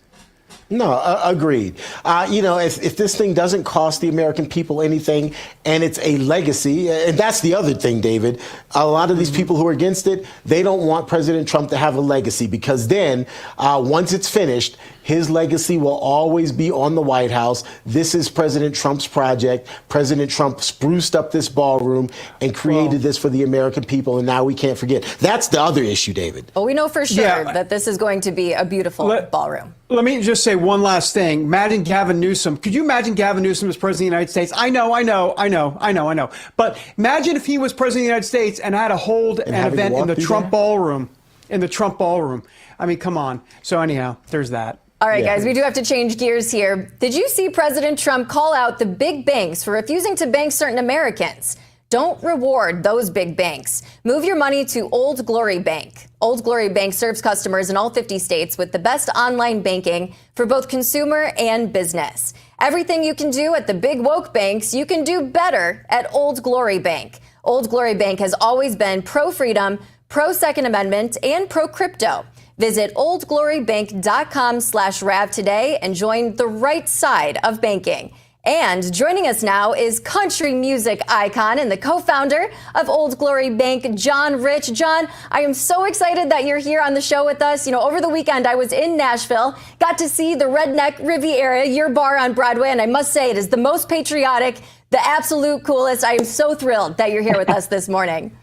No, agreed. If this thing doesn't cost the American people anything and it's a legacy, and that's the other thing, David, a lot of these people who are against it, they don't want President Trump to have a legacy because then once it's finished, his legacy will always be on the White House. This is President Trump's project. President Trump spruced up this ballroom and created this for the American people, and now we can't forget. That's the other issue, David. Well, we know for sure that this is going to be a beautiful ballroom. Let me just say one last thing. Imagine Gavin Newsom. Could you imagine Gavin Newsom as president of the United States? I know. But imagine if he was president of the United States and had to hold an event in the Trump ballroom. I mean, come on. So anyhow, there's that. All right, guys, we do have to change gears here. Did you see President Trump call out the big banks for refusing to bank certain Americans? Don't reward those big banks. Move your money to Old Glory Bank. Old Glory Bank serves customers in all 50 states with the best online banking for both consumer and business. Everything you can do at the big woke banks, you can do better at Old Glory Bank. Old Glory Bank has always been pro-freedom, pro-Second Amendment, and pro-crypto. Visit oldglorybank.com/RAV today and join the right side of banking. And joining us now is country music icon and the co-founder of Old Glory Bank, John Rich. John, I am so excited that you're here on the show with us. You know, over the weekend, I was in Nashville, got to see the Redneck Riviera, your bar on Broadway, and I must say it is the most patriotic, the absolute coolest. I am so thrilled that you're here with us this morning.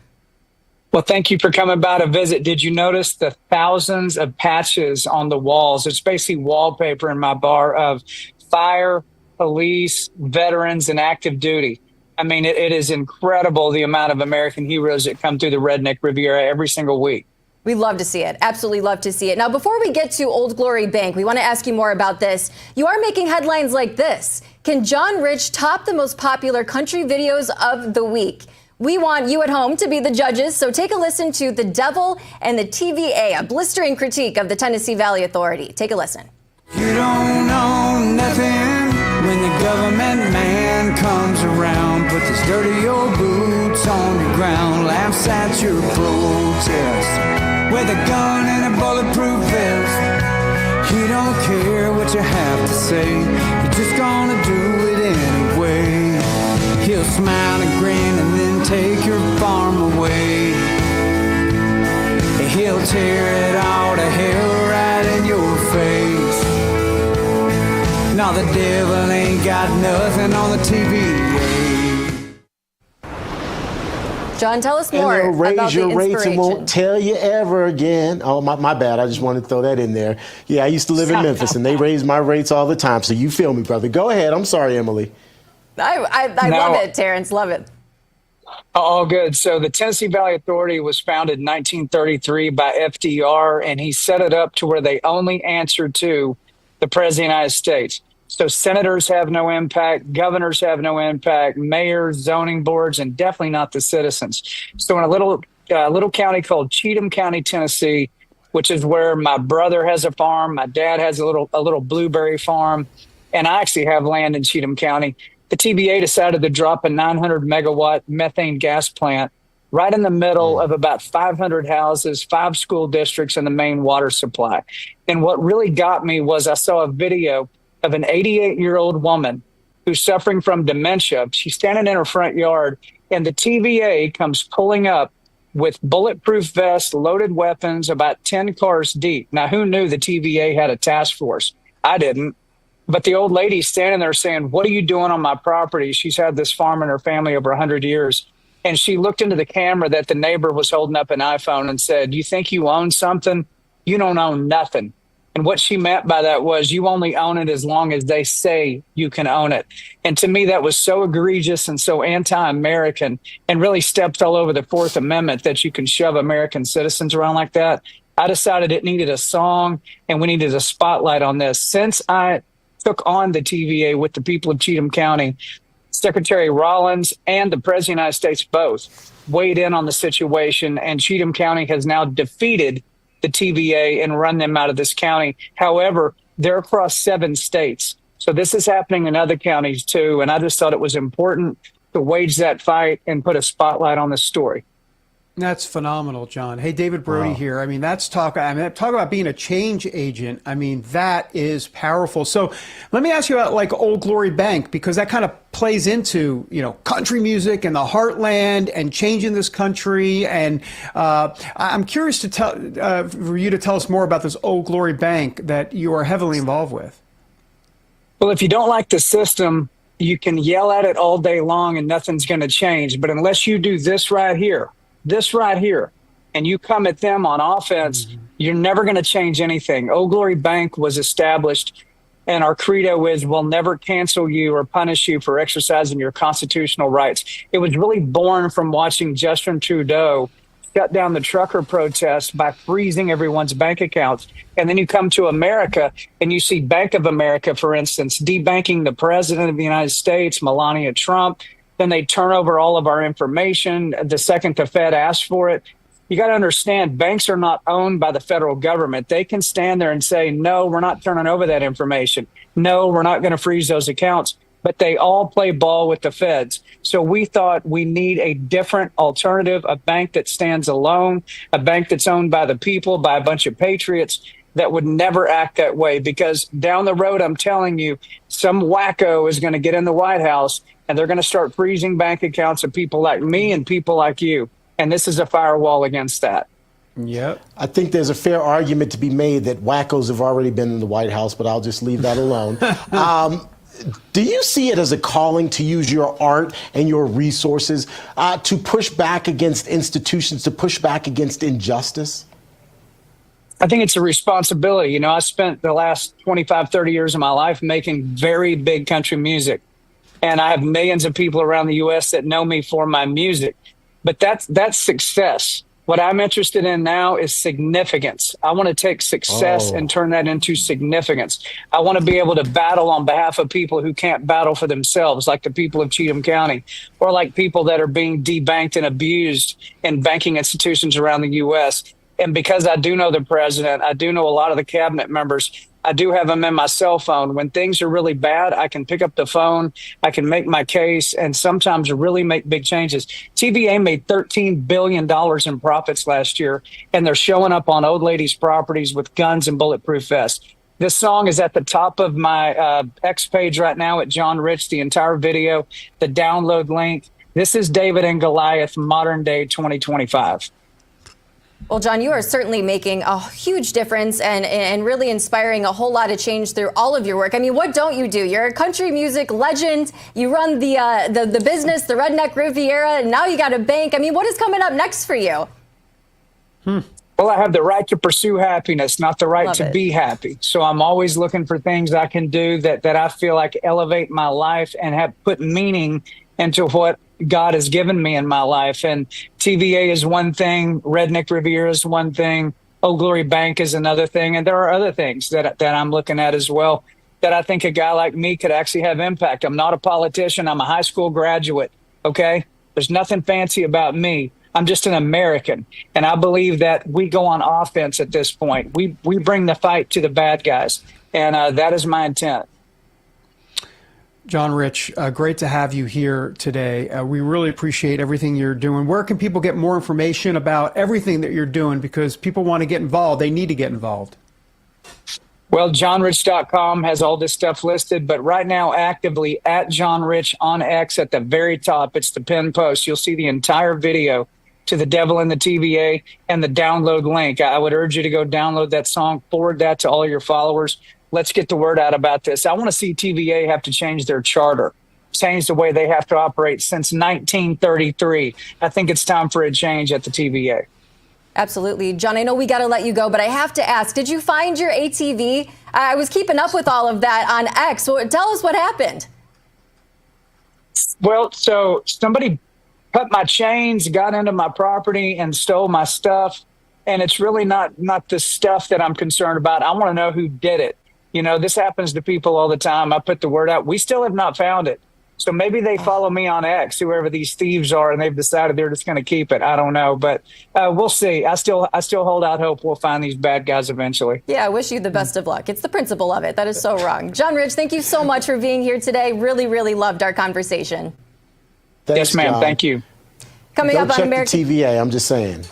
Well, thank you for coming by to visit. Did you notice the thousands of patches on the walls? It's basically wallpaper in my bar of fire, police, veterans, and active duty. I mean, it is incredible the amount of American heroes that come through the Redneck Riviera every single week. We love to see it. Absolutely love to see it. Now, before we get to Old Glory Bank, we want to ask you more about this. You are making headlines like this. Can John Rich top the most popular country videos of the week? We want you at home to be the judges, so take a listen to The Devil and the TVA, a blistering critique of the Tennessee Valley Authority. Take a listen. You don't know nothing when the government man comes around. Put those dirty old boots on the ground, laughs at your protest with a gun and a bulletproof vest. He don't care what you have to say, you're just gonna do it anyway. He'll smile and grin and then take your farm away. He'll tear it all to hell right in your face. Now the devil ain't got nothing on the TVA. John, tell us more and raise about your the rates inspiration. and won't tell you ever again. Oh, my bad. I just wanted to throw that in there. Yeah, I used to live in Memphis, and they raise my rates all the time. So you feel me, brother. Go ahead. I'm sorry, Emily. I love it, Terrence. Love it. All good. So the Tennessee Valley Authority was founded in 1933 by FDR, and he set it up to where they only answered to the President of the United States. So senators have no impact, governors have no impact, mayors, zoning boards, and definitely not the citizens. So in a little county called Cheatham County, Tennessee, which is where my brother has a farm, my dad has a little blueberry farm, and I actually have land in Cheatham County. The TVA decided to drop a 900 megawatt methane gas plant right in the middle of about 500 houses, 5 school districts, and the main water supply. And what really got me was I saw a video of an 88-year-old woman who's suffering from dementia. She's standing in her front yard, and the TVA comes pulling up with bulletproof vests, loaded weapons, about 10 cars deep. Now, who knew the TVA had a task force? I didn't. But the old lady's standing there saying, what are you doing on my property? She's had this farm in her family over 100 years. And she looked into the camera that the neighbor was holding up an iPhone and said, you think you own something? You don't own nothing. And what she meant by that was you only own it as long as they say you can own it. And to me, that was so egregious and so anti-American and really stepped all over the Fourth Amendment that you can shove American citizens around like that. I decided it needed a song and we needed a spotlight on this. Since I took on the TVA with the people of Cheatham County, Secretary Rollins and the President of the United States both weighed in on the situation, and Cheatham County has now defeated the TVA and run them out of this county. However, they're across 7 states. So this is happening in other counties too. And I just thought it was important to wage that fight and put a spotlight on this story. That's phenomenal, John. Hey, David Brody here. I mean, talk about being a change agent. I mean, that is powerful. So let me ask you about like Old Glory Bank, because that kind of plays into, country music and the heartland and changing this country. And I'm curious to for you to tell us more about this Old Glory Bank that you are heavily involved with. Well, if you don't like the system, you can yell at it all day long and nothing's going to change. But unless you do this right here, and you come at them on offense, you're never going to change anything. Old Glory Bank was established, and our credo is we'll never cancel you or punish you for exercising your constitutional rights. It was really born from watching Justin Trudeau shut down the trucker protest by freezing everyone's bank accounts. And then you come to America and you see Bank of America, for instance, debanking the president of the United States, Melania Trump. Then they turn over all of our information the second the Fed asks for it. You got to understand, banks are not owned by the federal government. They can stand there and say, no, we're not turning over that information. No, we're not going to freeze those accounts. But they all play ball with the feds. So we thought we need a different alternative, a bank that stands alone, a bank that's owned by the people, by a bunch of patriots that would never act that way. Because down the road, I'm telling you, some wacko is going to get in the White House and they're going to start freezing bank accounts of people like me and people like you. And this is a firewall against that. Yep. I think there's a fair argument to be made that wackos have already been in the White House, but I'll just leave that alone. Do you see it as a calling to use your art and your resources to push back against institutions, to push back against injustice? I think it's a responsibility. I spent the last 25, 30 years of my life making very big country music. And I have millions of people around the U.S. that know me for my music. But that's success. What I'm interested in now is significance. I want to take success and turn that into significance. I want to be able to battle on behalf of people who can't battle for themselves, like the people of Cheatham County, or like people that are being debanked and abused in banking institutions around the U.S. And because I do know the president, I do know a lot of the cabinet members, I do have them in my cell phone. When things are really bad, I can pick up the phone, I can make my case, and sometimes really make big changes. TVA made $13 billion in profits last year, and they're showing up on old ladies' properties with guns and bulletproof vests. This song is at the top of my X page right now at John Rich, the entire video, the download link. This is David and Goliath, modern day 2025. Well, John, you are certainly making a huge difference and really inspiring a whole lot of change through all of your work. I mean, what don't you do? You're a country music legend. You run the business, the Redneck Riviera, and now you got a bank. I mean, what is coming up next for you? Well, I have the right to pursue happiness, not the right to be happy. So I'm always looking for things I can do that I feel like elevate my life and have put meaning into what God has given me in my life. And TVA is one thing, Redneck Riviera is one thing, Old Glory Bank is another thing, and there are other things that I'm looking at as well that I think a guy like me could actually have impact. I'm not a politician, I'm a high school graduate, okay? There's nothing fancy about me. I'm just an American, and I believe that we go on offense at this point. We bring the fight to the bad guys, and that is my intent. John Rich, great to have you here today. We really appreciate everything you're doing. Where can people get more information about everything that you're doing? Because people want to get involved. They need to get involved. Well, johnrich.com has all this stuff listed, but right now actively at John Rich on X at the very top, it's the pinned post. You'll see the entire video to The Devil in the TVA and the download link. I would urge you to go download that song, forward that to all your followers. Let's get the word out about this. I want to see TVA have to change their charter, change the way they have to operate since 1933. I think it's time for a change at the TVA. Absolutely. John, I know we got to let you go, but I have to ask, did you find your ATV? I was keeping up with all of that on X. So tell us what happened. Well, so somebody cut my chains, got into my property, and stole my stuff. And it's really not the stuff that I'm concerned about. I want to know who did it. You know, this happens to people all the time. I put the word out. We still have not found it. So maybe they follow me on X, whoever these thieves are, and they've decided they're just going to keep it. I don't know, but we'll see. I still hold out hope we'll find these bad guys eventually. Yeah, I wish you the best of luck. It's the principle of it. That is so wrong. John Rich, thank you so much for being here today. Really, really loved our conversation. Thanks, yes, ma'am. John. Thank you. Coming Don't up check on American the TVA, I'm just saying.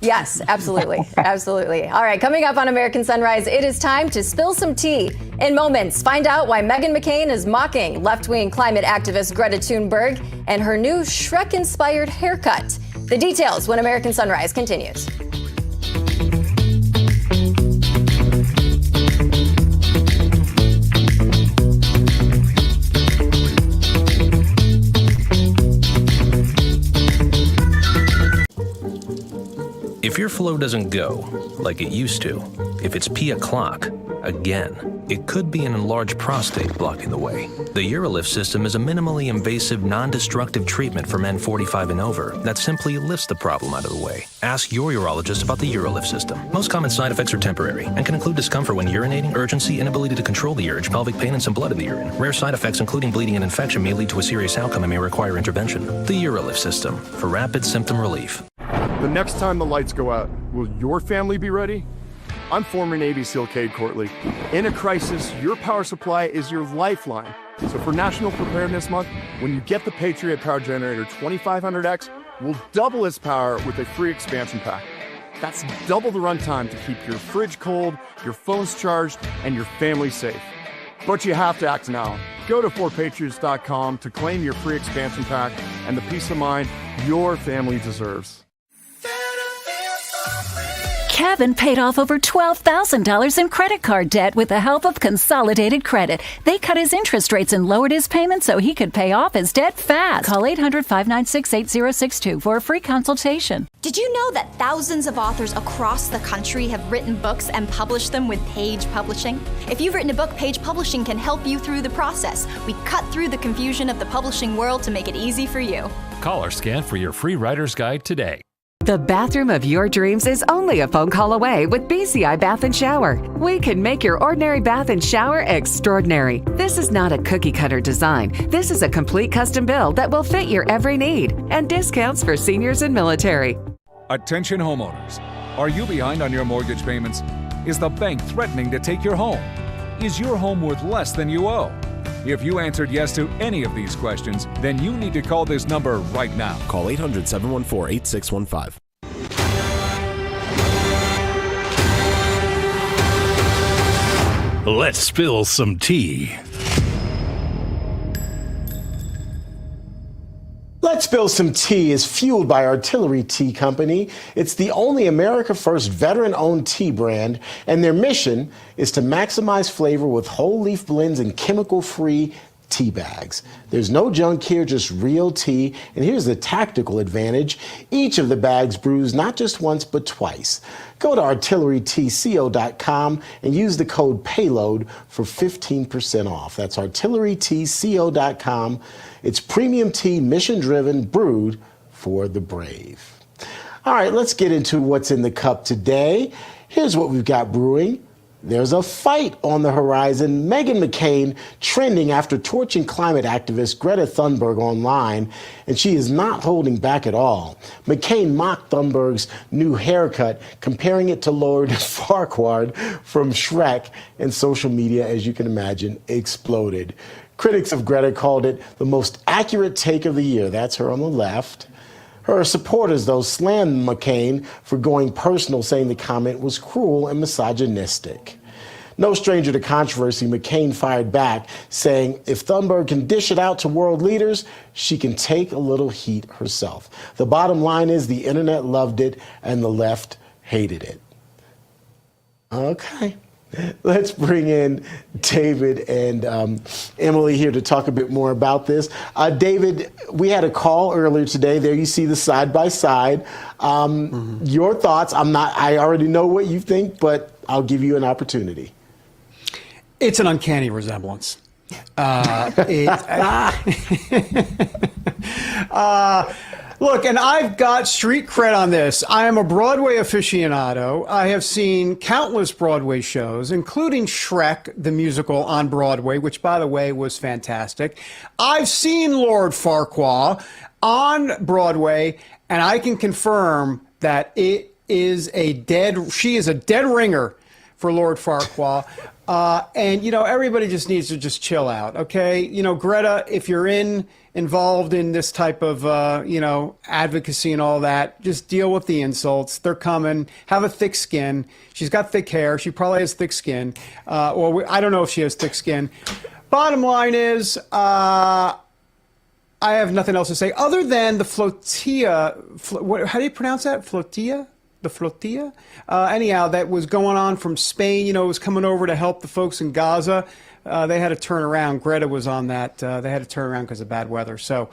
Yes, absolutely. Absolutely. All right, coming up on American Sunrise, it is time to spill some tea. In moments, find out why Meghan McCain is mocking left-wing climate activist Greta Thunberg and her new Shrek-inspired haircut. The details when American Sunrise continues. If your flow doesn't go like it used to, if it's pee o'clock again, it could be an enlarged prostate blocking the way. The Urolift system is a minimally invasive, non-destructive treatment for men 45 and over that simply lifts the problem out of the way. Ask your urologist about the Urolift system. Most common side effects are temporary and can include discomfort when urinating, urgency, inability to control the urge, pelvic pain, and some blood in the urine. Rare side effects, including bleeding and infection, may lead to a serious outcome and may require intervention. The Urolift system for rapid symptom relief. The next time the lights go out, will your family be ready? I'm former Navy SEAL Cade Courtley. In a crisis, your power supply is your lifeline. So for National Preparedness Month, when you get the Patriot Power Generator 2500X, we'll double its power with a free expansion pack. That's double the runtime to keep your fridge cold, your phones charged, and your family safe. But you have to act now. Go to 4patriots.com to claim your free expansion pack and the peace of mind your family deserves. Kevin paid off over $12,000 in credit card debt with the help of Consolidated Credit. They cut his interest rates and lowered his payments so he could pay off his debt fast. Call 800-596-8062 for a free consultation. Did you know that thousands of authors across the country have written books and published them with Page Publishing? If you've written a book, Page Publishing can help you through the process. We cut through the confusion of the publishing world to make it easy for you. Call or scan for your free writer's guide today. The bathroom of your dreams is only a phone call away with BCI Bath and Shower. We can make your ordinary bath and shower extraordinary. This is not a cookie cutter design. This is a complete custom build that will fit your every need, and discounts for seniors and military. Attention homeowners. Are you behind on your mortgage payments? Is the bank threatening to take your home? Is your home worth less than you owe? If you answered yes to any of these questions, then you need to call this number right now. Call 800-714-8615. Let's spill some tea. Let's Spill Some Tea is fueled by Artillery Tea Company. It's the only America First veteran-owned tea brand, and their mission is to maximize flavor with whole leaf blends and chemical-free tea bags. There's no junk here, just real tea. And here's the tactical advantage. Each of the bags brews not just once, but twice. Go to artillerytco.com and use the code PAYLOAD for 15% off. That's artillerytco.com. It's premium tea, mission-driven, brewed for the brave. All right, let's get into what's in the cup today. Here's what we've got brewing. There's a fight on the horizon. Meghan McCain trending after torching climate activist Greta Thunberg online, and she is not holding back at all. McCain mocked Thunberg's new haircut, comparing it to Lord Farquaad from Shrek, and social media, as you can imagine, exploded. Critics of Greta called it the most accurate take of the year. That's her on the left. Her supporters, though, slammed McCain for going personal, saying the comment was cruel and misogynistic. No stranger to controversy, McCain fired back, saying if Thunberg can dish it out to world leaders, she can take a little heat herself. The bottom line is the internet loved it and the left hated it. Okay. Let's bring in David and Emily here to talk a bit more about this. David, we had a call earlier today. There you see the side-by-side. Your thoughts, I already know what you think, but I'll give you an opportunity. It's an uncanny resemblance. Look, and I've got street cred on this. I am a Broadway aficionado. I have seen countless Broadway shows, including Shrek, the musical on Broadway, which, by the way, was fantastic. I've seen Lord Farquaad on Broadway, and I can confirm that she is a dead ringer for Lord Farquaad. And, everybody just needs to just chill out, okay? Greta, if you're involved in this type of, advocacy and all that, just deal with the insults. They're coming. Have a thick skin. She's got thick hair. She probably has thick skin. I don't know if she has thick skin. Bottom line is, I have nothing else to say other than the flotilla. How do you pronounce that? Flotilla? The flotilla? Anyhow, that was going on from Spain. It was coming over to help the folks in Gaza. They had to turn around. Greta was on that. They had to turn around because of bad weather. So,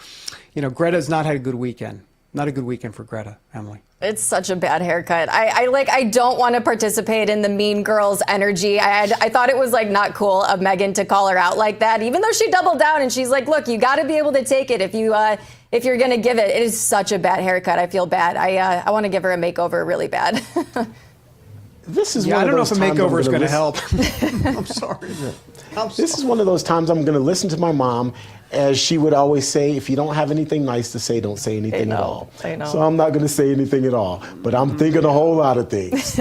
Greta's not had a good weekend. Not a good weekend for Greta, Emily. It's such a bad haircut. I don't want to participate in the mean girls energy. I thought it was not cool of Meghan to call her out like that, even though she doubled down and she's like, look, you got to be able to take it if you're going to give it. It is such a bad haircut. I feel bad. I want to give her a makeover really bad. This is I don't know if a makeover is going to help. I'm sorry. This is one of those times I'm going to listen to my mom, as she would always say, if you don't have anything nice to say, don't say anything at all. I know. So I'm not going to say anything at all. But I'm thinking a whole lot of things.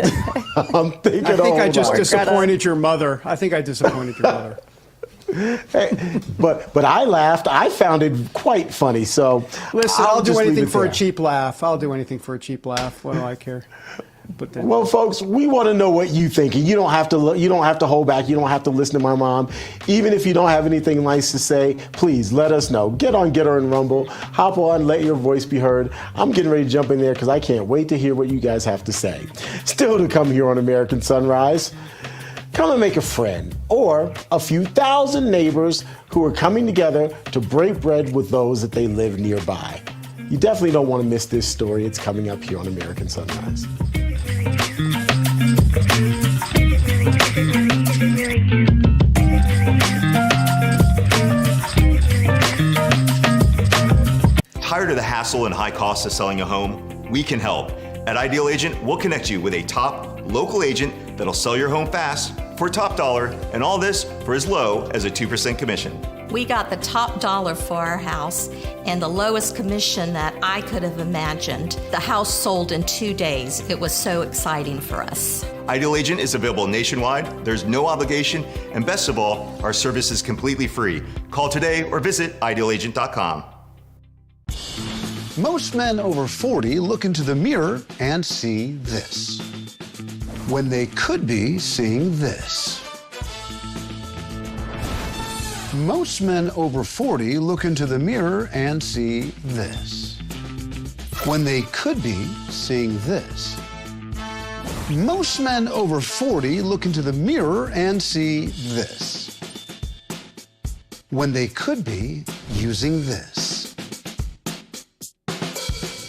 I think I just disappointed your mother. I think I disappointed your mother. But I laughed. I found it quite funny. So listen, I'll do anything for a cheap laugh. I'll do anything for a cheap laugh. What do I care? Well, folks, we want to know what you think, and you don't have to hold back. You don't have to listen to my mom. Even if you don't have anything nice to say, please let us know. Get on Getter and Rumble. Hop on, let your voice be heard. I'm getting ready to jump in there because I can't wait to hear what you guys have to say. Still to come here on American Sunrise. Come and make a friend or a few thousand neighbors who are coming together to break bread with those that they live nearby. You definitely don't want to miss this story. It's coming up here on American Sunrise. Tired of the hassle and high costs of selling a home? We can help. At Ideal Agent, we'll connect you with a top local agent that'll sell your home fast for top dollar, and all this for as low as a 2% commission. We got the top dollar for our house and the lowest commission that I could have imagined. The house sold in 2 days. It was so exciting for us. Ideal Agent is available nationwide. There's no obligation, and best of all, our service is completely free. Call today or visit idealagent.com. Most men over 40 look into the mirror and see this, when they could be seeing this. Most men over 40 look into the mirror and see this, when they could be seeing this. Most men over 40 look into the mirror and see this, when they could be using this.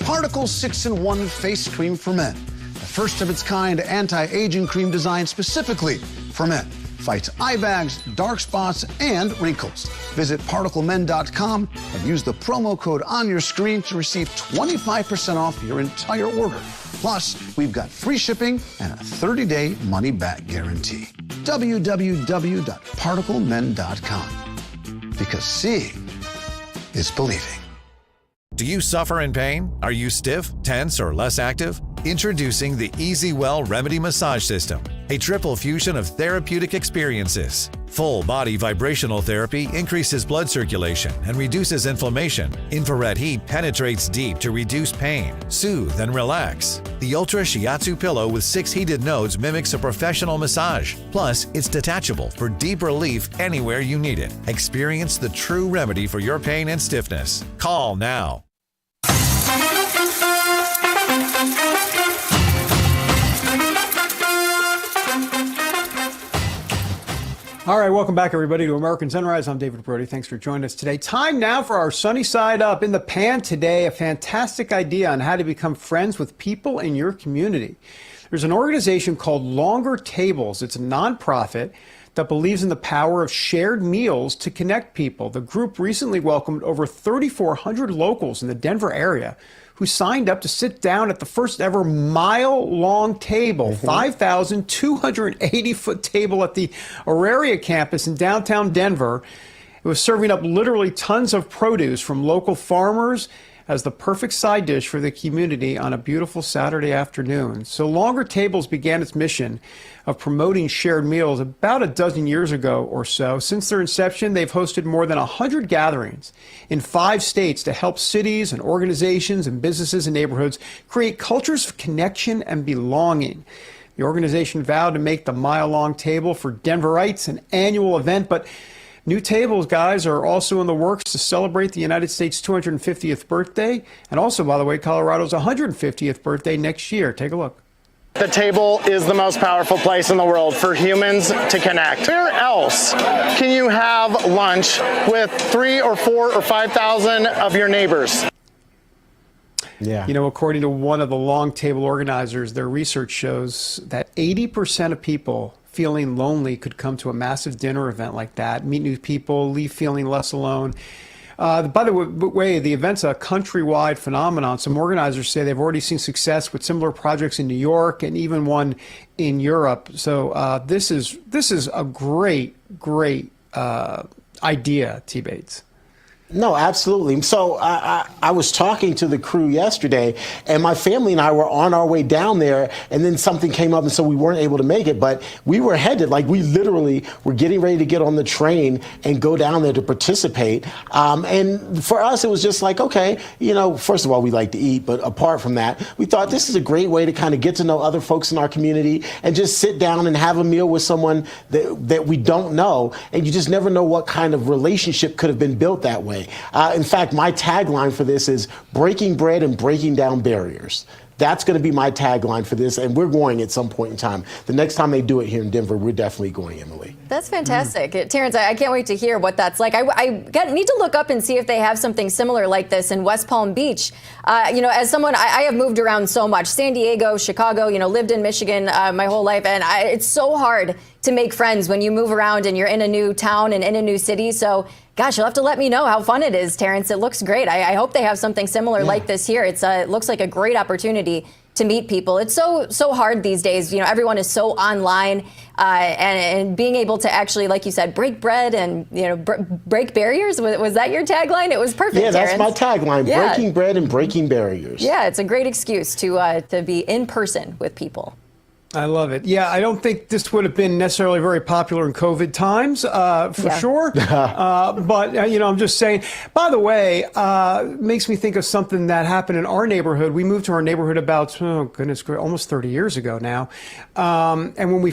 Particle 6-in-1 Face Cream for Men, the first of its kind anti-aging cream designed specifically for men. Fights eye bags, dark spots, and wrinkles. Visit ParticleMen.com and use the promo code on your screen to receive 25% off your entire order. Plus, we've got free shipping and a 30-day money-back guarantee. www.ParticleMen.com. Because seeing is believing. Do you suffer in pain? Are you stiff, tense, or less active? Introducing the Easy Well Remedy Massage System, a triple fusion of therapeutic experiences. Full body vibrational therapy increases blood circulation and reduces inflammation. Infrared heat penetrates deep to reduce pain, soothe, and relax. The Ultra Shiatsu pillow with 6 heated nodes mimics a professional massage. Plus, it's detachable for deep relief anywhere you need it. Experience the true remedy for your pain and stiffness. Call now. All right, welcome back, everybody, to American Sunrise. I'm David Brody. Thanks for joining us today. Time now for our sunny side up. In the pan today, a fantastic idea on how to become friends with people in your community. There's an organization called Longer Tables. It's a nonprofit that believes in the power of shared meals to connect people. The group recently welcomed over 3,400 locals in the Denver area who signed up to sit down at the first ever mile-long table, 5,280-foot table at the Auraria campus in downtown Denver. It was serving up literally tons of produce from local farmers as the perfect side dish for the community on a beautiful Saturday afternoon. So Longer Tables began its mission of promoting shared meals about a dozen years ago or so. Since their inception, they've hosted more than 100 gatherings in 5 states to help cities and organizations and businesses and neighborhoods create cultures of connection and belonging. The organization vowed to make the mile-long table for Denverites an annual event, but new tables, guys, are also in the works to celebrate the United States' 250th birthday, and also, by the way, Colorado's 150th birthday next year. Take a look. The table is the most powerful place in the world for humans to connect. Where else can you have lunch with 3 or 4 or 5,000 of your neighbors? Yeah. You know, according to one of the long table organizers, their research shows that 80% of people feeling lonely could come to a massive dinner event like that, meet new people, leave feeling less alone. By the way, the event's a countrywide phenomenon. Some organizers say they've already seen success with similar projects in New York and even one in Europe. So this is a great idea, T. Bates. No, absolutely. So I was talking to the crew yesterday, and my family and I were on our way down there, and then something came up, and so we weren't able to make it. But we were headed, like we literally were getting ready to get on the train and go down there to participate. And for us, it was just like, okay, you know, first of all, we like to eat, but apart from that, we thought this is a great way to kind of get to know other folks in our community and just sit down and have a meal with someone that we don't know. And you just never know what kind of relationship could have been built that way. In fact, my tagline for this is breaking bread and breaking down barriers. That's going to be my tagline for this, and we're going at some point in time. The next time they do it here in Denver, we're definitely going, Emily. That's fantastic. Terrence, I can't wait to hear what that's like. I need to look up and see if they have something similar like this in West Palm Beach. You know, as someone, I have moved around so much. San Diego, Chicago, you know, lived in Michigan my whole life, and it's so hard to make friends when you move around and you're in a new town and in a new city. So, gosh, you'll have to let me know how fun it is, Terrence. It looks great. I hope they have something similar like this here. It looks like a great opportunity to meet people. It's so hard these days. You know, everyone is so online, and being able to actually, like you said, break bread and, you know, break barriers. Was that your tagline? It was perfect. Yeah, that's Terrence. my tagline: breaking bread and breaking barriers. Yeah, it's a great excuse to be in person with people. I love it. Yeah, I don't think this would have been necessarily very popular in COVID times, for sure. But, you know, I'm just saying, by the way, makes me think of something that happened in our neighborhood. We moved to our neighborhood about, almost 30 years ago now. And when we